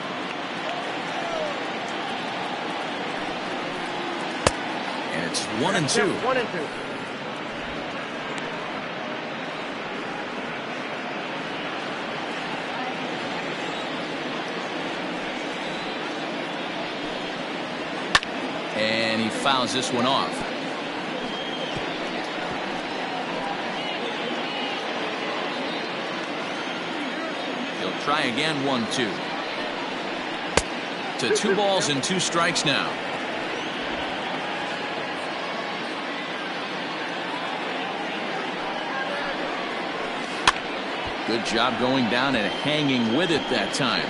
And it's 1-2. 1-2. And he fouls this one off. He'll try again, 1-2. To 2 balls and 2 strikes now. Good job going down and hanging with it that time.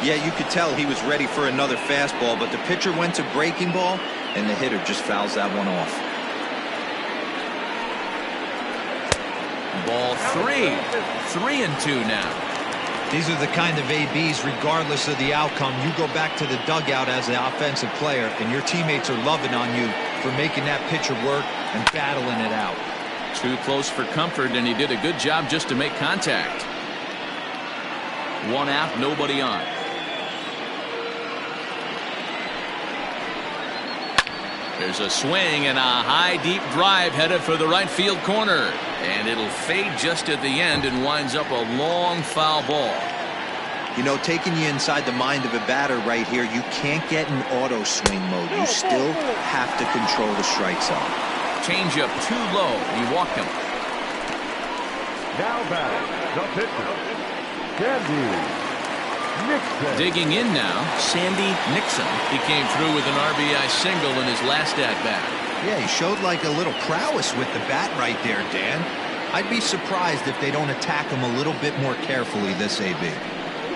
Yeah, you could tell he was ready for another fastball, but the pitcher went to breaking ball, and the hitter just fouls that one off. Ball 3. 3-2 now. These are the kind of ABs, regardless of the outcome. You go back to the dugout as an offensive player, and your teammates are loving on you for making that pitcher work and battling it out. Too close for comfort, and he did a good job just to make contact. 1 out, nobody on. There's a swing and a high deep drive headed for the right field corner, and it'll fade just at the end and winds up a long foul ball. You know, taking you inside the mind of a batter right here, you can't get in auto swing mode. You still have to control the strike zone. Change up too low. He walked him. Now batting, the pitcher, Sandy Nixon. Digging in now, Sandy Nixon. He came through with an RBI single in his last at-bat. Yeah, he showed like a little prowess with the bat right there, Dan. I'd be surprised if they don't attack him a little bit more carefully this AB.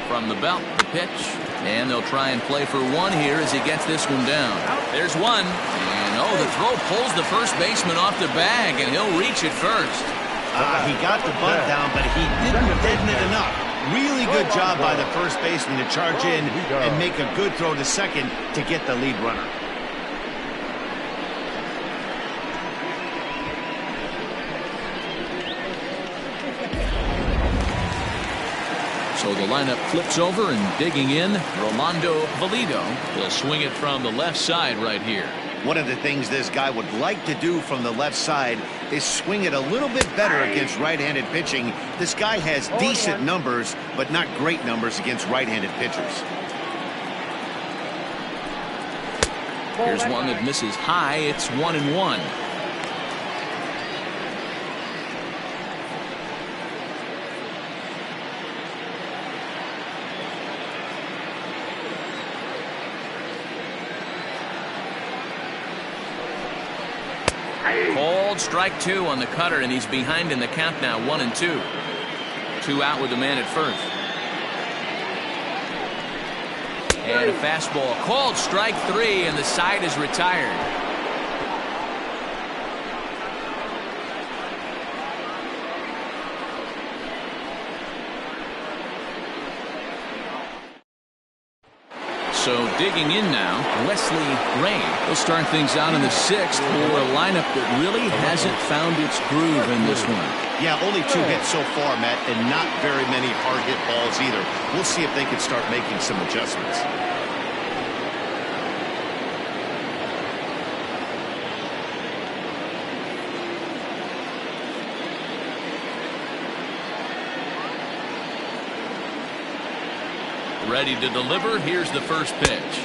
From the belt, the pitch, and they'll try and play for one here as he gets this one down. There's one, and the throw pulls the first baseman off the bag, and he'll reach it first. He got the bunt down, but he didn't deaden it enough. Really good job by the first baseman to charge in and make a good throw to second to get the lead runner. So the lineup flips over, and digging in, Rolando Valido. He'll swing it from the left side right here. One of the things this guy would like to do from the left side is swing it a little bit better against right-handed pitching. This guy has decent numbers, but not great numbers against right-handed pitchers. Here's one that misses high. It's 1-1. Called strike 2 on the cutter, and he's behind in the count now, 1-2. 2 out with the man at first. And a fastball called strike 3, and the side is retired. So digging in now, Wesley Ray. He'll start things out in the 6th for a lineup that really hasn't found its groove in this one. Yeah, only 2 hits so far, Matt, and not very many hard hit balls either. We'll see if they can start making some adjustments. Ready to deliver. Here's the first pitch.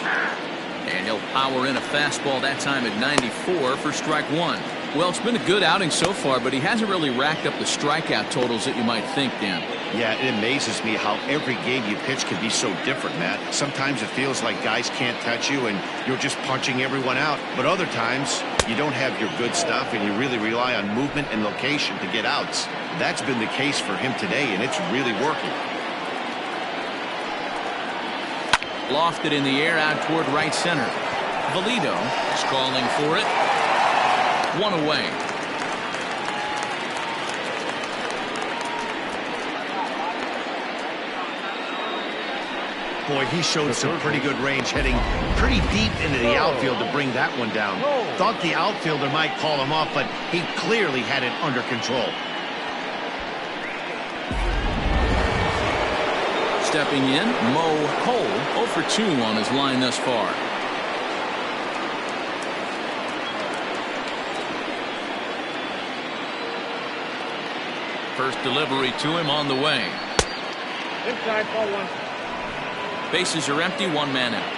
And he'll power in a fastball that time at 94 for strike 1. Well, it's been a good outing so far, but he hasn't really racked up the strikeout totals that you might think, Dan. Yeah, it amazes me how every game you pitch can be so different, Matt. Sometimes it feels like guys can't touch you and you're just punching everyone out. But other times, you don't have your good stuff and you really rely on movement and location to get outs. That's been the case for him today, and it's really working. Lofted in the air out toward right center. Valido is calling for it. 1 away. Boy, he showed some pretty good range, heading pretty deep into the outfield to bring that one down. Thought the outfielder might call him off, but he clearly had it under control. Stepping in, Mo Cole, 0 for 2 on his line thus far. First delivery to him on the way. Inside, ball 1. Bases are empty, 1 man out.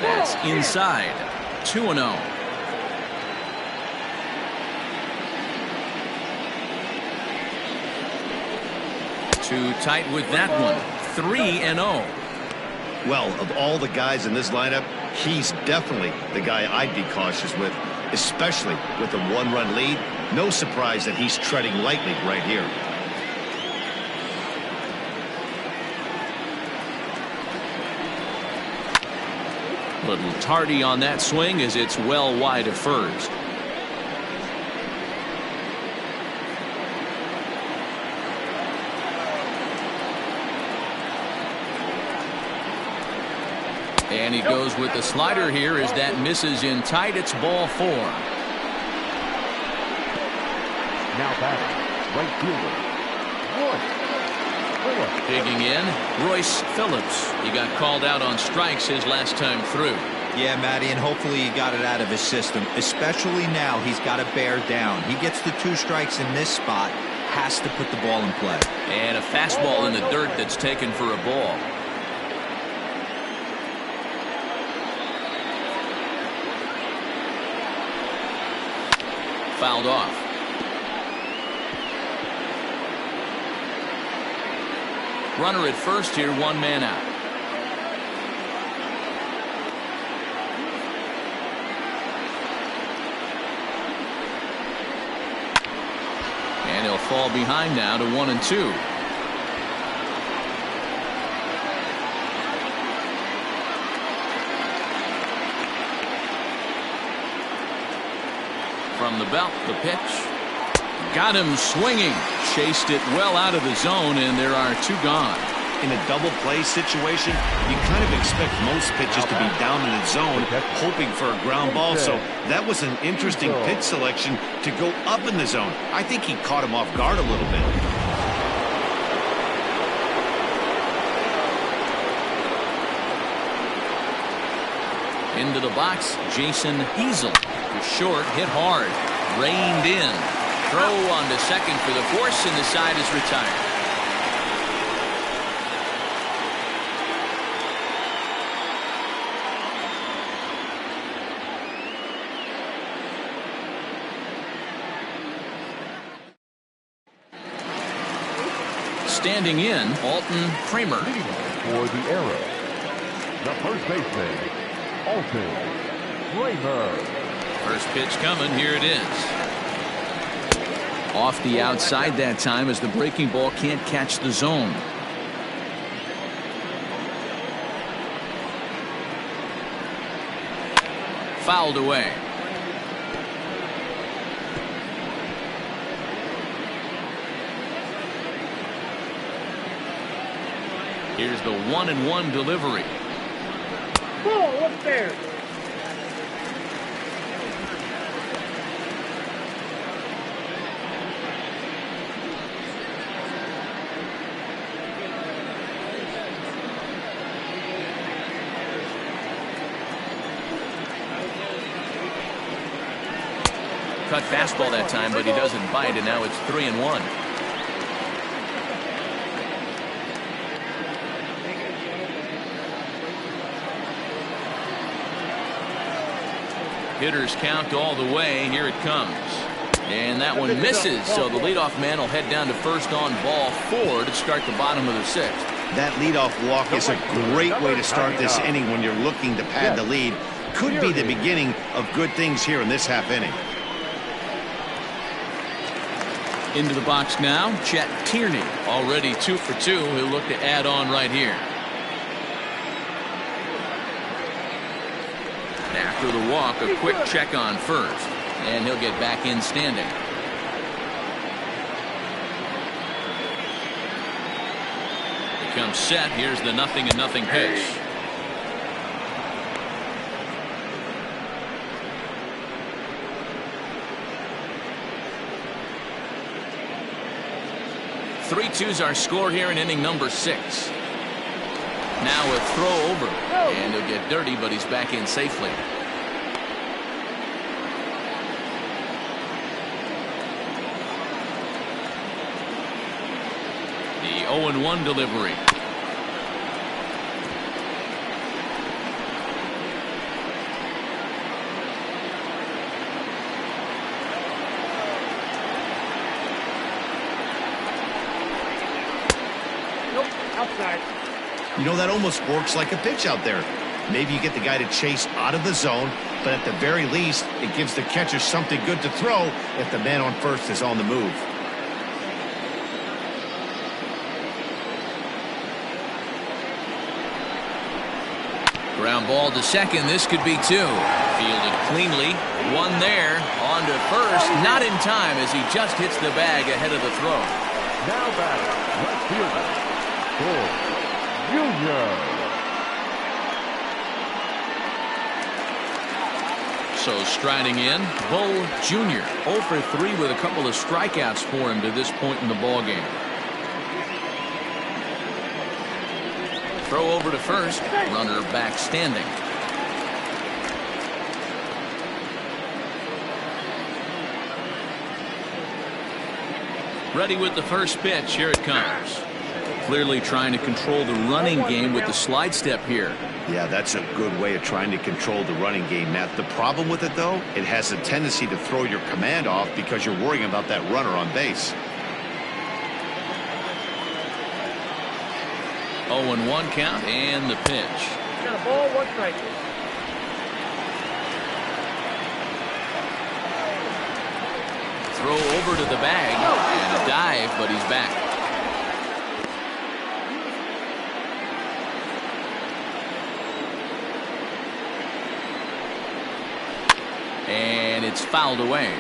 That's inside. 2-0. Too tight with that one. 3-0. Well, of all the guys in this lineup, he's definitely the guy I'd be cautious with, especially with a 1-run lead. No surprise that he's treading lightly right here. Little tardy on that swing as it's well wide of first. And he goes with the slider here as that misses in tight. It's ball 4. Now batting, right fielder, Royce Phillips. Digging in, Royce Phillips. He got called out on strikes his last time through. Yeah, Matty, and hopefully he got it out of his system. Especially now, he's got to bear down. He gets the 2 strikes in this spot, has to put the ball in play. And a fastball in the dirt that's taken for a ball. Fouled off. Runner at first here, 1 man out. And he'll fall behind now to 1-2. From the belt, the pitch. Got him swinging. Chased it well out of the zone, and there are 2 gone. In a double play situation, you kind of expect most pitches to be down in the zone, hoping for a ground ball. So that was an interesting pitch selection to go up in the zone. I think he caught him off guard a little bit. Into the box, Jason Hazel. To short, hit hard. Reined in. Throw on to second for the force, and the side is retired. Standing in, Alton Kramer. For the Arrows, the first baseman, Alton Kramer. First pitch coming, here it is. Off the outside that time as the breaking ball can't catch the zone. Fouled away. Here's the 1-1 delivery. Ball up there. Cut fastball that time, but he doesn't bite, and now it's 3-1. Hitters count all the way. Here it comes. And that one misses, so the leadoff man will head down to first on ball 4 to start the bottom of the 6th. That leadoff walk is a great way to start this inning when you're looking to pad the lead. Could be the beginning of good things here in this half inning. Into the box now, Chet Tierney. Already 2 for 2. He'll look to add on right here. After the walk, a quick check on first, and he'll get back in standing. Becomes set. Here's the 0-0 pitch. Three twos our score here in inning number 6. Now a throw over, and he'll get dirty, but he's back in safely. The 0-1 delivery. Nope, outside. You know, that almost works like a pitch out there. Maybe you get the guy to chase out of the zone, but at the very least, it gives the catcher something good to throw if the man on first is on the move. Ground ball to second. This could be 2. Fielded cleanly. One there. On to first. Not in time as he just hits the bag ahead of the throw. Now back, left fielder, Bull Jr. So striding in, Bull Jr. 0 for 3 with a couple of strikeouts for him to this point in the ballgame. Throw over to first. Runner back standing. Ready with the first pitch. Here it comes. Clearly trying to control the running game with the slide step here. Yeah, that's a good way of trying to control the running game, Matt. The problem with it, though, it has a tendency to throw your command off because you're worrying about that runner on base. 0-1 count and the pitch. Got a ball, 1 strike. Throw over to the bag and a dive, but he's back. And it's fouled away.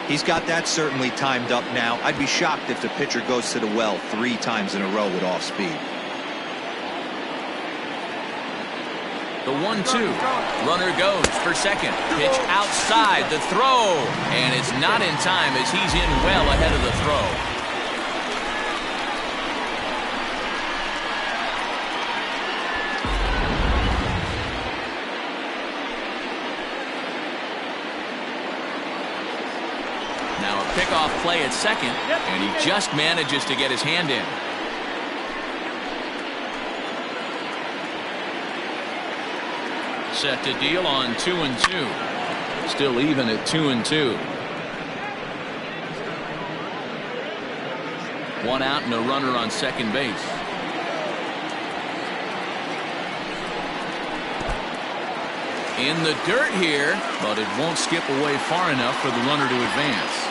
He's got that certainly timed up now. I'd be shocked if the pitcher goes to the well 3 times in a row with off speed. The 1-2. Runner goes for second. Pitch outside. The throw. And it's not in time as he's in well ahead of the throw. Now a pickoff play at second, and he just manages to get his hand in. Set to deal on 2-2. Still even at 2-2. 1 out and a runner on second base. In the dirt here, but it won't skip away far enough for the runner to advance.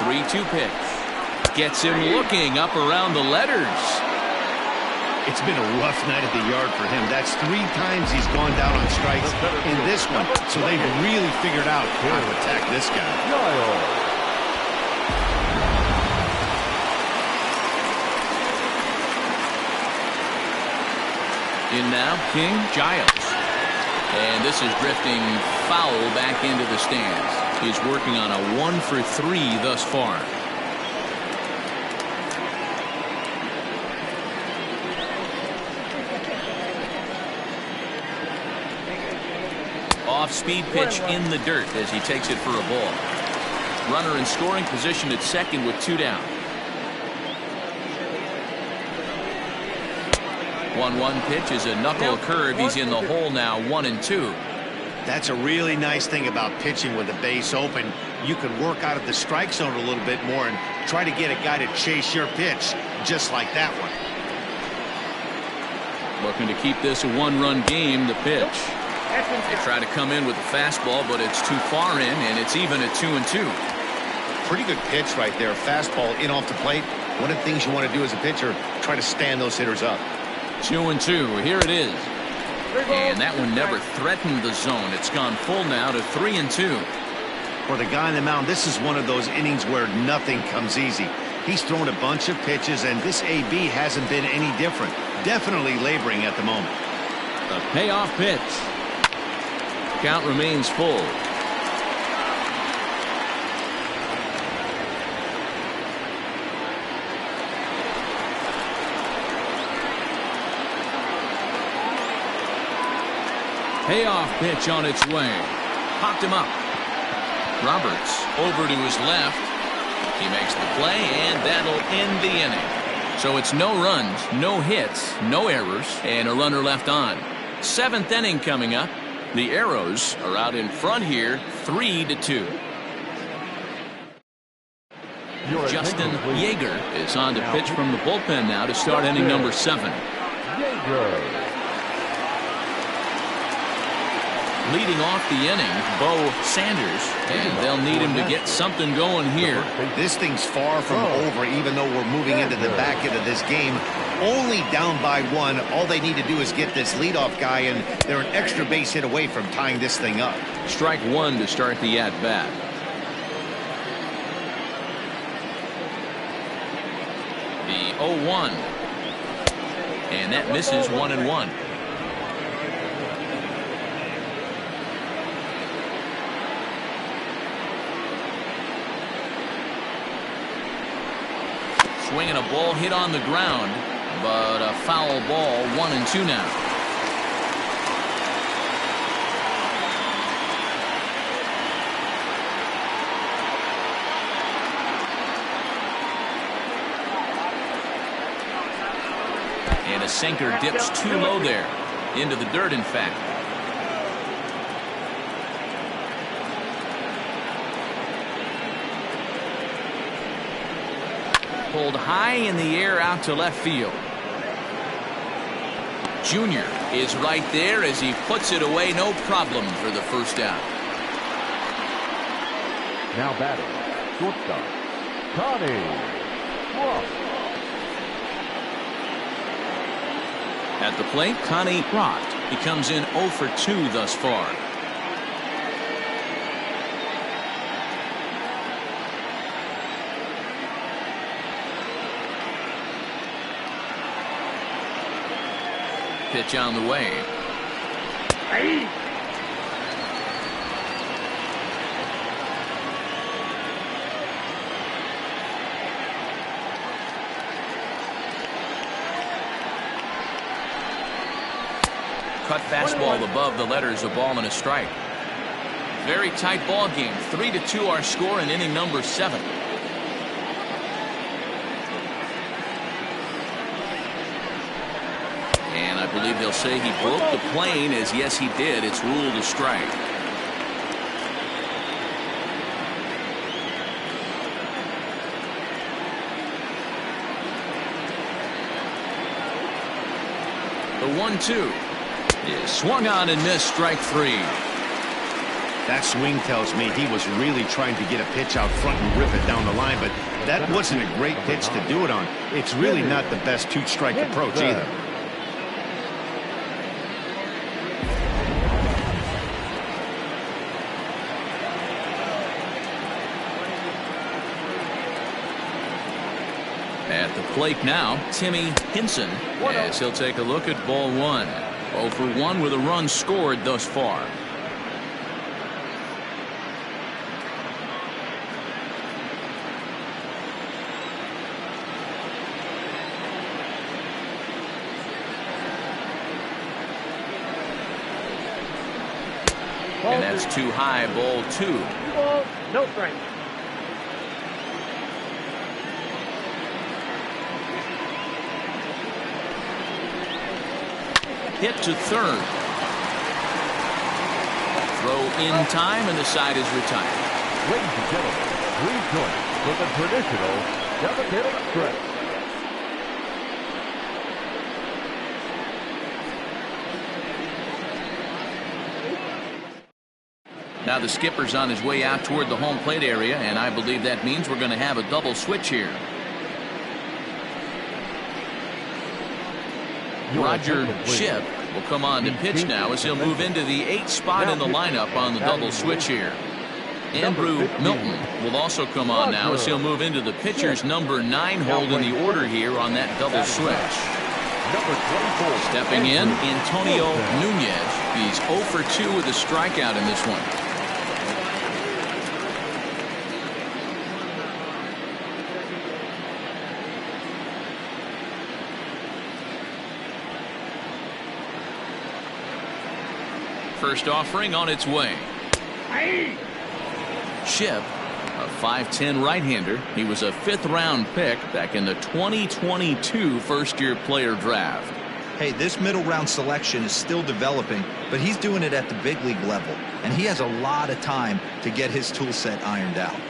3-2 pitch. Gets him looking up around the letters. It's been a rough night at the yard for him. That's 3 times he's gone down on strikes in this one. So they've really figured out how to attack this guy. In now, King Giles. And this is drifting foul back into the stands. He's working on a 1 for 3 thus far. Off-speed pitch in the dirt as he takes it for a ball. Runner in scoring position at second with 2 down. 1-1 pitch is a knuckle curve. He's in the hole now, 1-2. That's a really nice thing about pitching with the base open. You can work out of the strike zone a little bit more and try to get a guy to chase your pitch just like that one. Looking to keep this a 1-run game. The pitch. They try to come in with a fastball, but it's too far in, and it's even at 2-2. Pretty good pitch right there. Fastball in off the plate. One of the things you want to do as a pitcher, try to stand those hitters up. 2-2. Here it is. And that one never threatened the zone. It's gone full now to 3-2. For the guy on the mound, this is one of those innings where nothing comes easy. He's thrown a bunch of pitches, and this AB hasn't been any different. Definitely laboring at the moment. The payoff pitch. Count remains full. Payoff pitch on its way. Popped him up. Roberts over to his left. He makes the play, and that'll end the inning. So it's no runs, no hits, no errors, and a runner left on. 7th inning coming up. The Arrows are out in front here, 3-2. Justin Yeager is on to pitch from the bullpen now to start inning number 7. Leading off the inning, Bo Sanders, and they'll need him to get something going here. This thing's far from over, even though we're moving into the back end of this game. Only down by 1. All they need to do is get this leadoff guy, and they're an extra base hit away from tying this thing up. Strike 1 to start the at-bat. The 0-1. And that misses 1-1. Swinging a ball hit on the ground, but a foul ball, 1-2 now. the sinker dips too low there. Into the dirt, in fact. Pulled high in the air out to left field. Junior is right there as he puts it away, no problem for the first out. Now batting, shortstop, Connie Ross. At the plate, Connie Ross. He comes in 0 for 2 thus far. Pitch on the way. Hey. Cut fastball above the letters, a ball and a strike. Very tight ball game. 3-2 our score in inning number 7. And I believe they'll say he broke the plane, as yes he did. It's ruled a strike. The 1-2 is swung on and missed, strike 3. That swing tells me he was really trying to get a pitch out front and rip it down the line, but that wasn't a great pitch to do it on. It's really not the best two-strike approach either. At the plate now, Timmy Hinson, as he'll take a look at ball 1. 0 for 1 with a run scored thus far. And that's too high, ball 2. Ball, no strike. Hit to third. Throw in time, and the side is retired. Ladies and gentlemen, please join us for the traditional 7th stretch. Now the skipper's on his way out toward the home plate area, and I believe that means we're going to have a double switch here. Roger Shipp will come on to pitch now as he'll move into the 8th spot in the lineup on the double switch here. Andrew Milton will also come on now as he'll move into the pitcher's number 9 hold in the order here on that double switch. Stepping in, Antonio Nunez. He's 0 for 2 with a strikeout in this one. First offering on its way. Shipp, a 5'10" right-hander. He was a 5th-round pick back in the 2022 first-year player draft. Hey, this middle-round selection is still developing, but he's doing it at the big league level, and he has a lot of time to get his tool set ironed out.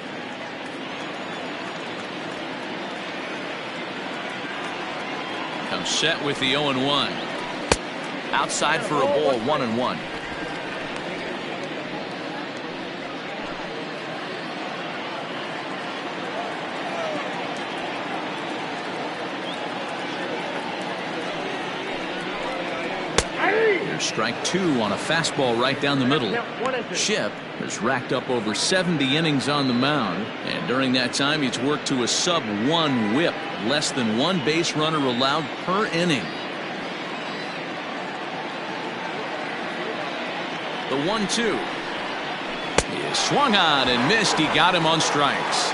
Comes set with the 0-1. Outside for a ball, 1-1. Strike 2 on a fastball right down the middle. Shipp has racked up over 70 innings on the mound, and during that time he's worked to a sub-1 whip, less than 1 base runner allowed per inning. The 1-2 is swung on and missed. He got him on strikes.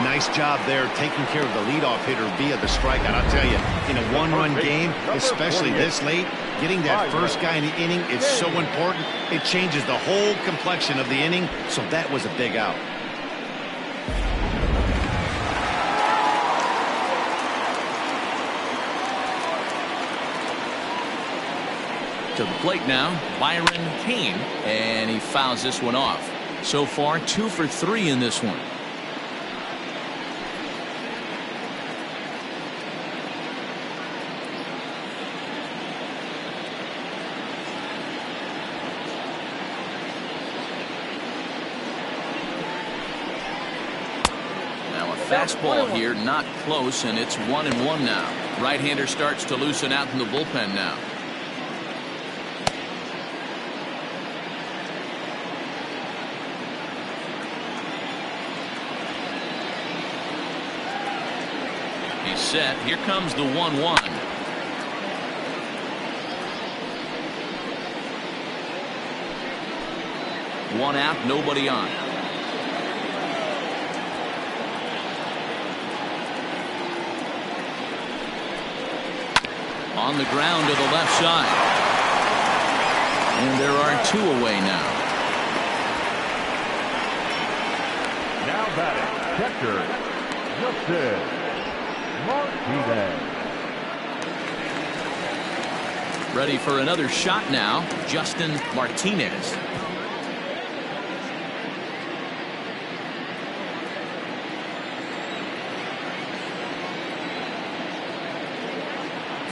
Nice job there taking care of the leadoff hitter via the strikeout. I'll tell you, in a 1-run game, especially this late, getting that first guy in the inning is so important. It changes the whole complexion of the inning, so that was a big out. To the plate now, Byron Kane, and he fouls this one off. So far, 2 for 3 in this one. Now a fastball here, not close, and it's 1-1 now. Right-hander starts to loosen out in the bullpen now. He's set. Here comes the 1-1. One out, nobody on. On the ground to the left side. And there are 2 away now. Now batting, catcher, Justin Martinez. Ready for another shot now, Justin Martinez.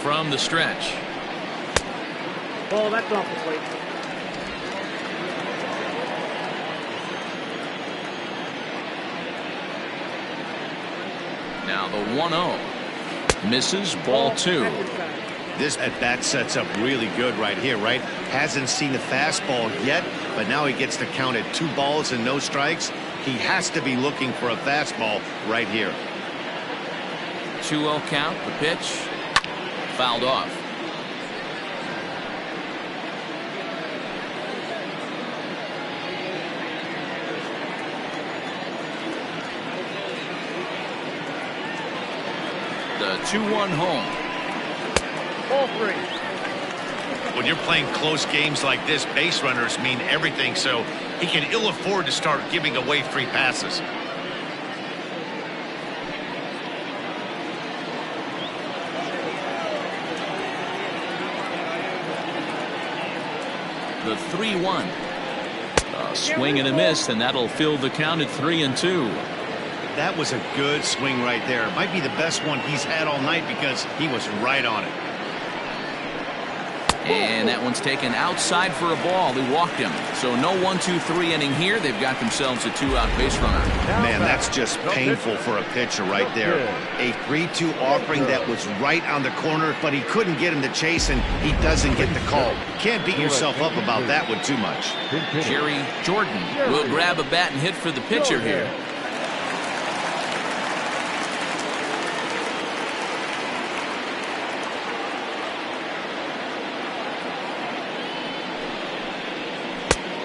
From the stretch. Ball, that's off the plate. Now the 1-0. Misses, ball 2. This at bat sets up really good right here, right? Hasn't seen a fastball yet, but now he gets to count at 2 balls and no strikes. He has to be looking for a fastball right here. 2-0 count, the pitch. Fouled off. The 2-1 home. Ball 3. When you're playing close games like this, base runners mean everything, so he can ill afford to start giving away free passes. The 3-1. A swing and a miss, and that'll fill the count at 3-2. That was a good swing right there. It might be the best one he's had all night because he was right on it. And that one's taken outside for a ball. He walked him. So no 1-2-3 inning here. They've got themselves a 2-out base runner. Man, that's just painful for a pitcher right there. A 3-2 offering that was right on the corner, but he couldn't get him to chase, and he doesn't get the call. Can't beat yourself up about that one too much. Jerry Jordan will grab a bat and hit for the pitcher here.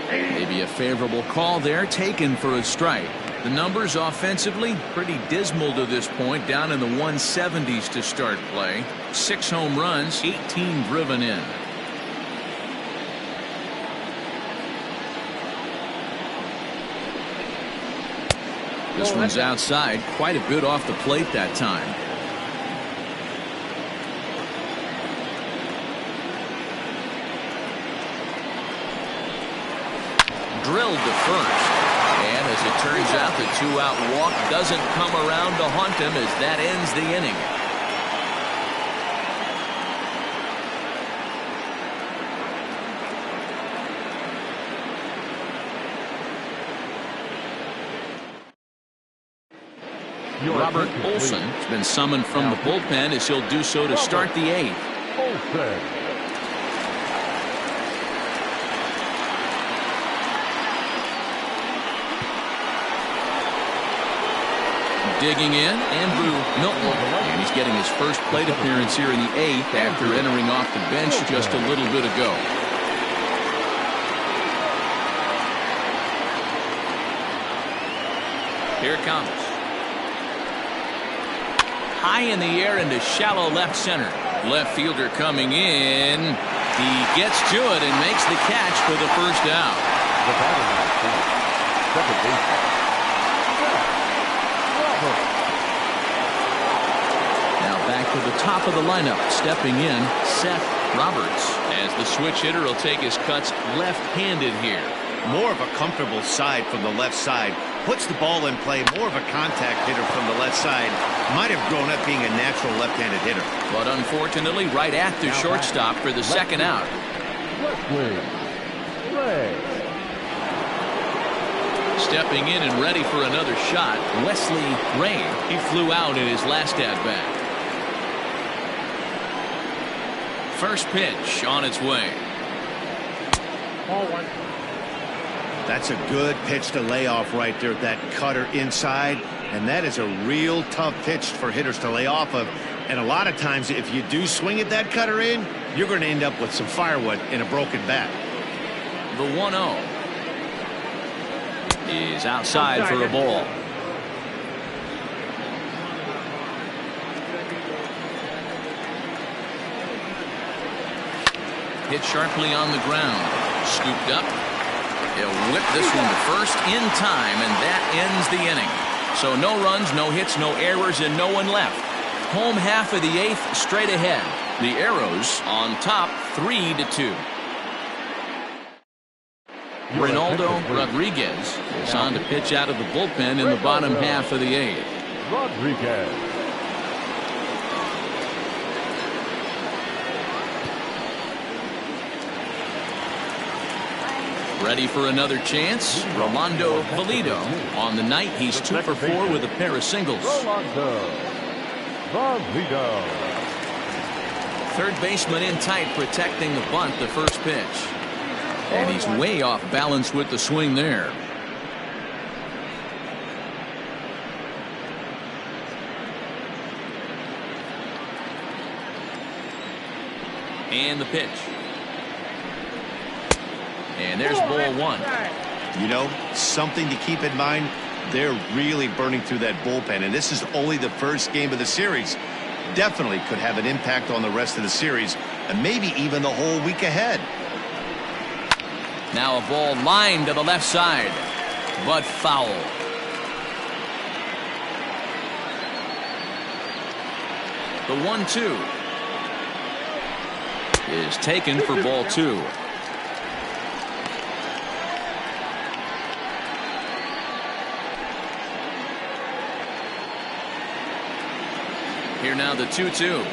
Maybe a favorable call there, taken for a strike. The numbers offensively pretty dismal to this point, down in the 170s to start play. 6 home runs, 18 driven in. This one's outside, quite a bit off the plate that time. Drilled to first, and as it turns out, the 2-out walk doesn't come around to haunt him as that ends the inning. Robert Olson has been summoned from the bullpen as he'll do so to start the 8th. Digging in, Andrew Milton, and he's getting his first plate appearance here in the 8th after entering off the bench just a little bit ago. Here it comes. High in the air into shallow left center. Left fielder coming in. He gets to it and makes the catch for the first out. The batter now, second baseman. Now back to the top of the lineup, stepping in, Seth Roberts, as the switch hitter, will take his cuts left-handed here. More of a comfortable side from the left side. Puts the ball in play. More of a contact hitter from the left side. Might have grown up being a natural left-handed hitter. But unfortunately, right at the shortstop for the second out. Stepping in and ready for another shot, Wesley Ray. He flew out in his last at-bat. First pitch on its way. Ball one. That's a good pitch to lay off right there. That cutter inside. And that is a real tough pitch for hitters to lay off of. And a lot of times, if you do swing at that cutter in, you're going to end up with some firewood in a broken bat. The 1-0 is outside for a ball. Hit sharply on the ground. Scooped up. He'll whip this one to first in time, and that ends the inning. So no runs, no hits, no errors, and no one left. Home half of the eighth, straight ahead. The Arrows on top, 3-2. Ronaldo Rodriguez is on to pitch out of the bullpen in the bottom half of the eighth. Rodriguez. Ready for another chance? Rolando Valido. On the night, he's 2 for 4 with a pair of singles. Rolando Valido. Third baseman in tight, protecting the bunt, the first pitch. And he's way off balance with the swing there. And the pitch. And there's ball one. You know, something to keep in mind, they're really burning through that bullpen, and this is only the first game of the series. Definitely could have an impact on the rest of the series, and maybe even the whole week ahead. Now a ball lined to the left side, but foul. The 1-2 is taken for ball two. Here now the 2-2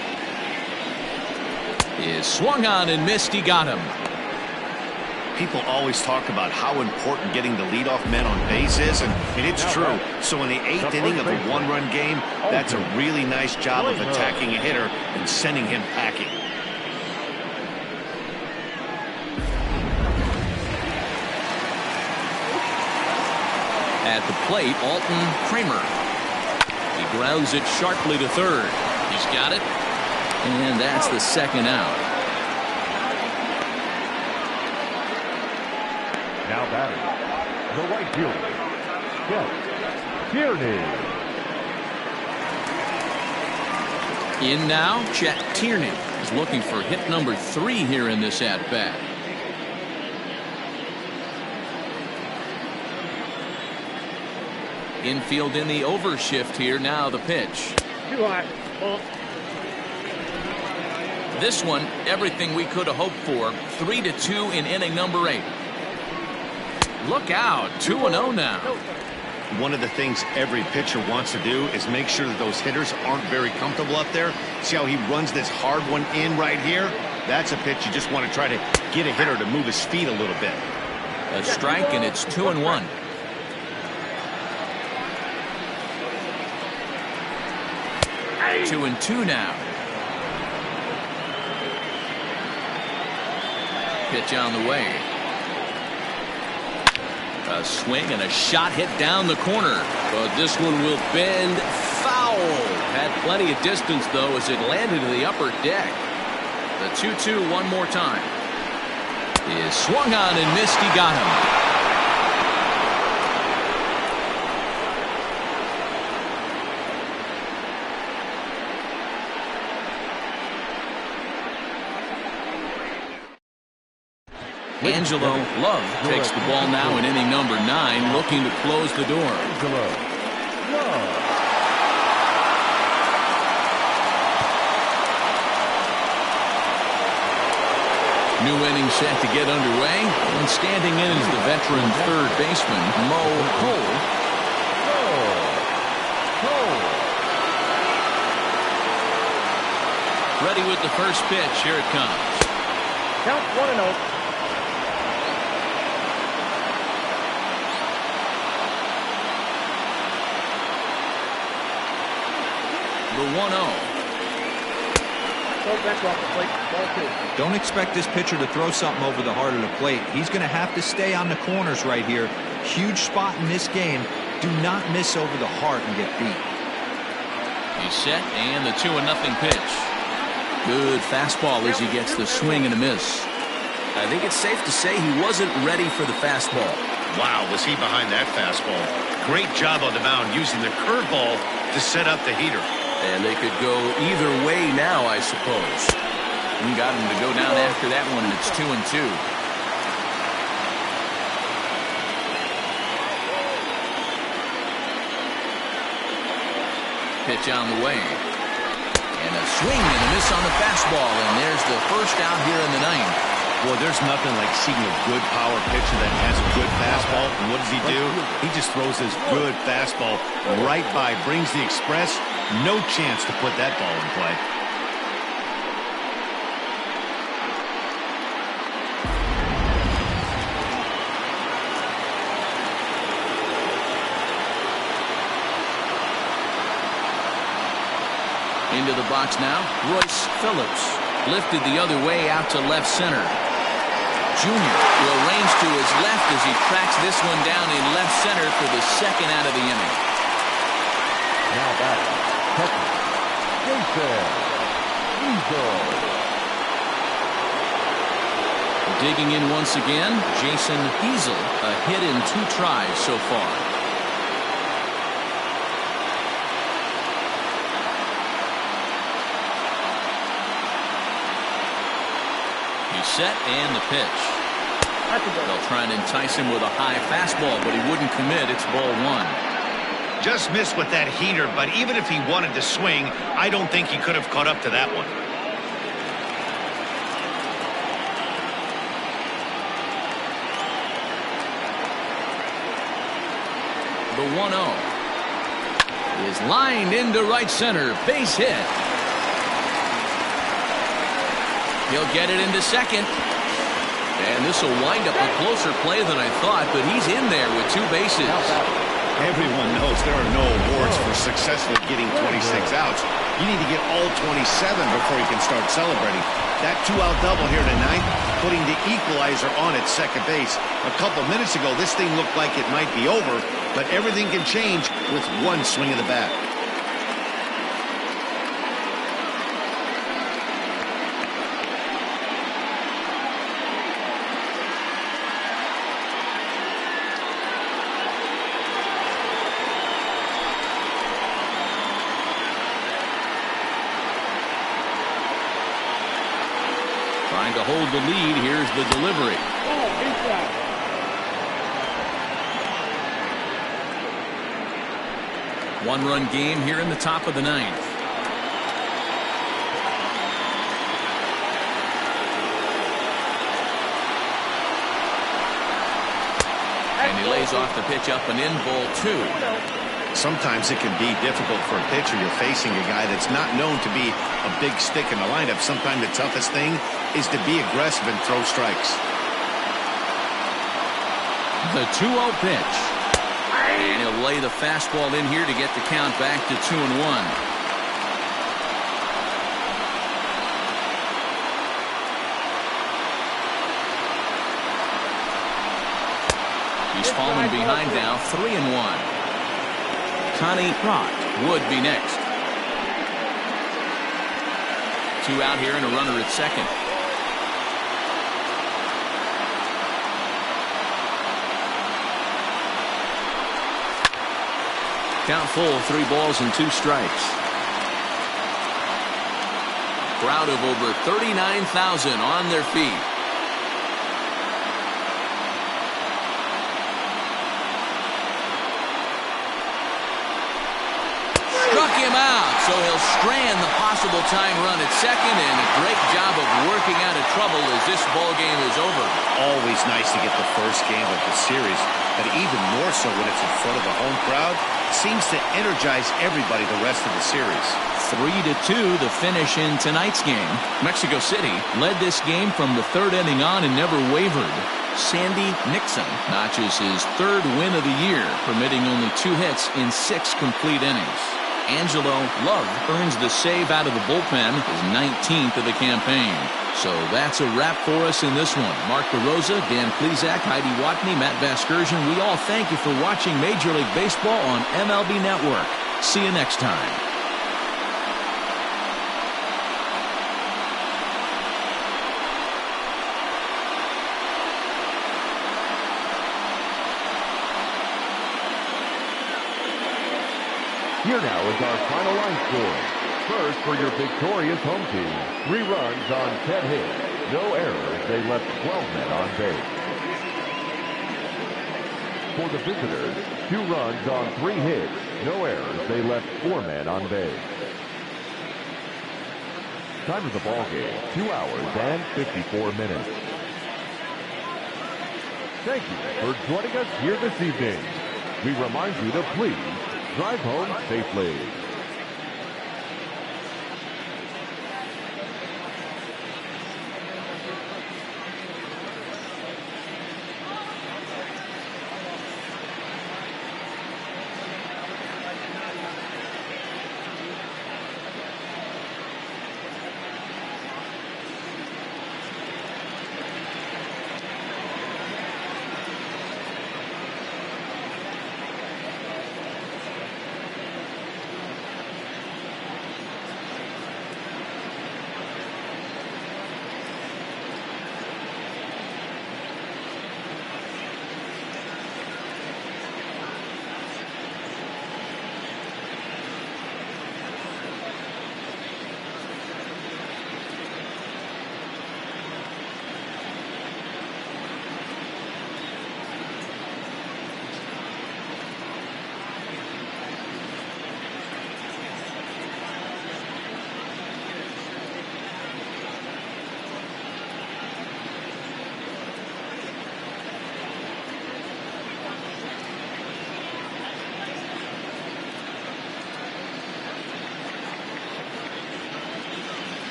is swung on and missed. He got him. People always talk about how important getting the leadoff man on base is, and it's true. So in the eighth inning of a one-run game, that's a really nice job of attacking a hitter and sending him packing. At the plate, Alton Kramer. He grounds it sharply to third. He's got it. And that's the second out. Now batting, the right fielder, Tierney. In now, Chet Tierney is looking for hit number 3 here in this at-bat. Infield in the overshift here. Now the pitch. Too high. Ball. This one, everything we could have hoped for. 3-2 in inning number 8. Look out. 2-0 now. One of the things every pitcher wants to do is make sure that those hitters aren't very comfortable up there. See how he runs this hard one in right here? That's a pitch you just want to try to get a hitter to move his feet a little bit. A strike, and it's 2-1. Hey. 2-2 now. Pitch on the way. A swing and a shot hit down the corner. But this one will bend foul. Had plenty of distance, though, as it landed in the upper deck. The 2-2 one more time. Is swung on and missed. He got him. Angelo Love takes the ball now in inning number 9, looking to close the door. Angelo Love. New inning set to get underway, and standing in is the veteran third baseman, Mo Cole. Ready with the first pitch. Here it comes. Count 1-0. The 1-0. Don't expect this pitcher to throw something over the heart of the plate. He's going to have to stay on the corners right here. Huge spot in this game. Do not miss over the heart and get beat. He's set, and the 2-0 pitch. Good fastball as he gets the swing and a miss. I think it's safe to say he wasn't ready for the fastball. Wow, was he behind that fastball. Great job on the mound using the curveball to set up the heater. And they could go either way now, I suppose. We got him to go down after that one, and it's 2-2. Pitch on the way. And a swing and a miss on the fastball, and there's the first out here in the ninth. Boy, there's nothing like seeing a good power pitcher that has a good fastball. And what does he do? He just throws his good fastball right by, brings the express. No chance to put that ball in play. Into the box now, Royce Phillips. Lifted the other way out to left center. Junior will range to his left as he tracks this one down in left center for the second out of the inning. Now back, Jason Eagle. Digging in once again, Jason Eagle. A hit in 2 tries so far. He's set, and the pitch. They'll try and entice him with a high fastball, but he wouldn't commit. It's ball 1. Just missed with that heater, but even if he wanted to swing, I don't think he could have caught up to that one. The 1-0 is lined into right center. Base hit. He'll get it into second. And this will wind up a closer play than I thought, but he's in there with 2 bases. Everyone knows there are no awards for successfully getting 26 outs. You need to get all 27 before you can start celebrating. That 2-out double here tonight, putting the equalizer on at second base. A couple minutes ago, this thing looked like it might be over, but everything can change with one swing of the bat. Trying to hold the lead. Here's the delivery. One-run game here in the top of the ninth. And he lays off the pitch up and in, ball 2. Sometimes it can be difficult for a pitcher. You're facing a guy that's not known to be a big stick in the lineup. Sometimes the toughest thing is to be aggressive and throw strikes. The 2-0 pitch. And he'll lay the fastball in here to get the count back to 2-1. He's fallen behind now, 3-1. Connie Pratt would be next. 2 out here and a runner at second. Count full, 3 balls and 2 strikes. Crowd of over 39,000 on their feet. Struck him out, so he'll strand the possible tying run at second, and a great job of working out of trouble as this ball game is over. Always nice to get the first game of the series, but even more so when it's in front of a home crowd. Seems to energize everybody the rest of the series. 3-2 the finish in tonight's game. Mexico City led this game from the third inning on and never wavered. Sandy Nixon notches his third win of the year, permitting only 2 hits in 6 complete innings. Angelo Love earns the save out of the bullpen, his 19th of the campaign. So that's a wrap for us in this one. Mark DeRosa, Dan Plezak, Heidi Watney, Matt Vasgersian, we all thank you for watching Major League Baseball on MLB Network. See you next time. Here now is our final line score. First, for your victorious home team, 3 runs on 10 hits. No errors. They left 12 men on base. For the visitors, 2 runs on 3 hits. No errors. They left 4 men on base. Time of the ball game, 2 hours and 54 minutes. Thank you for joining us here this evening. We remind you to please drive home safely.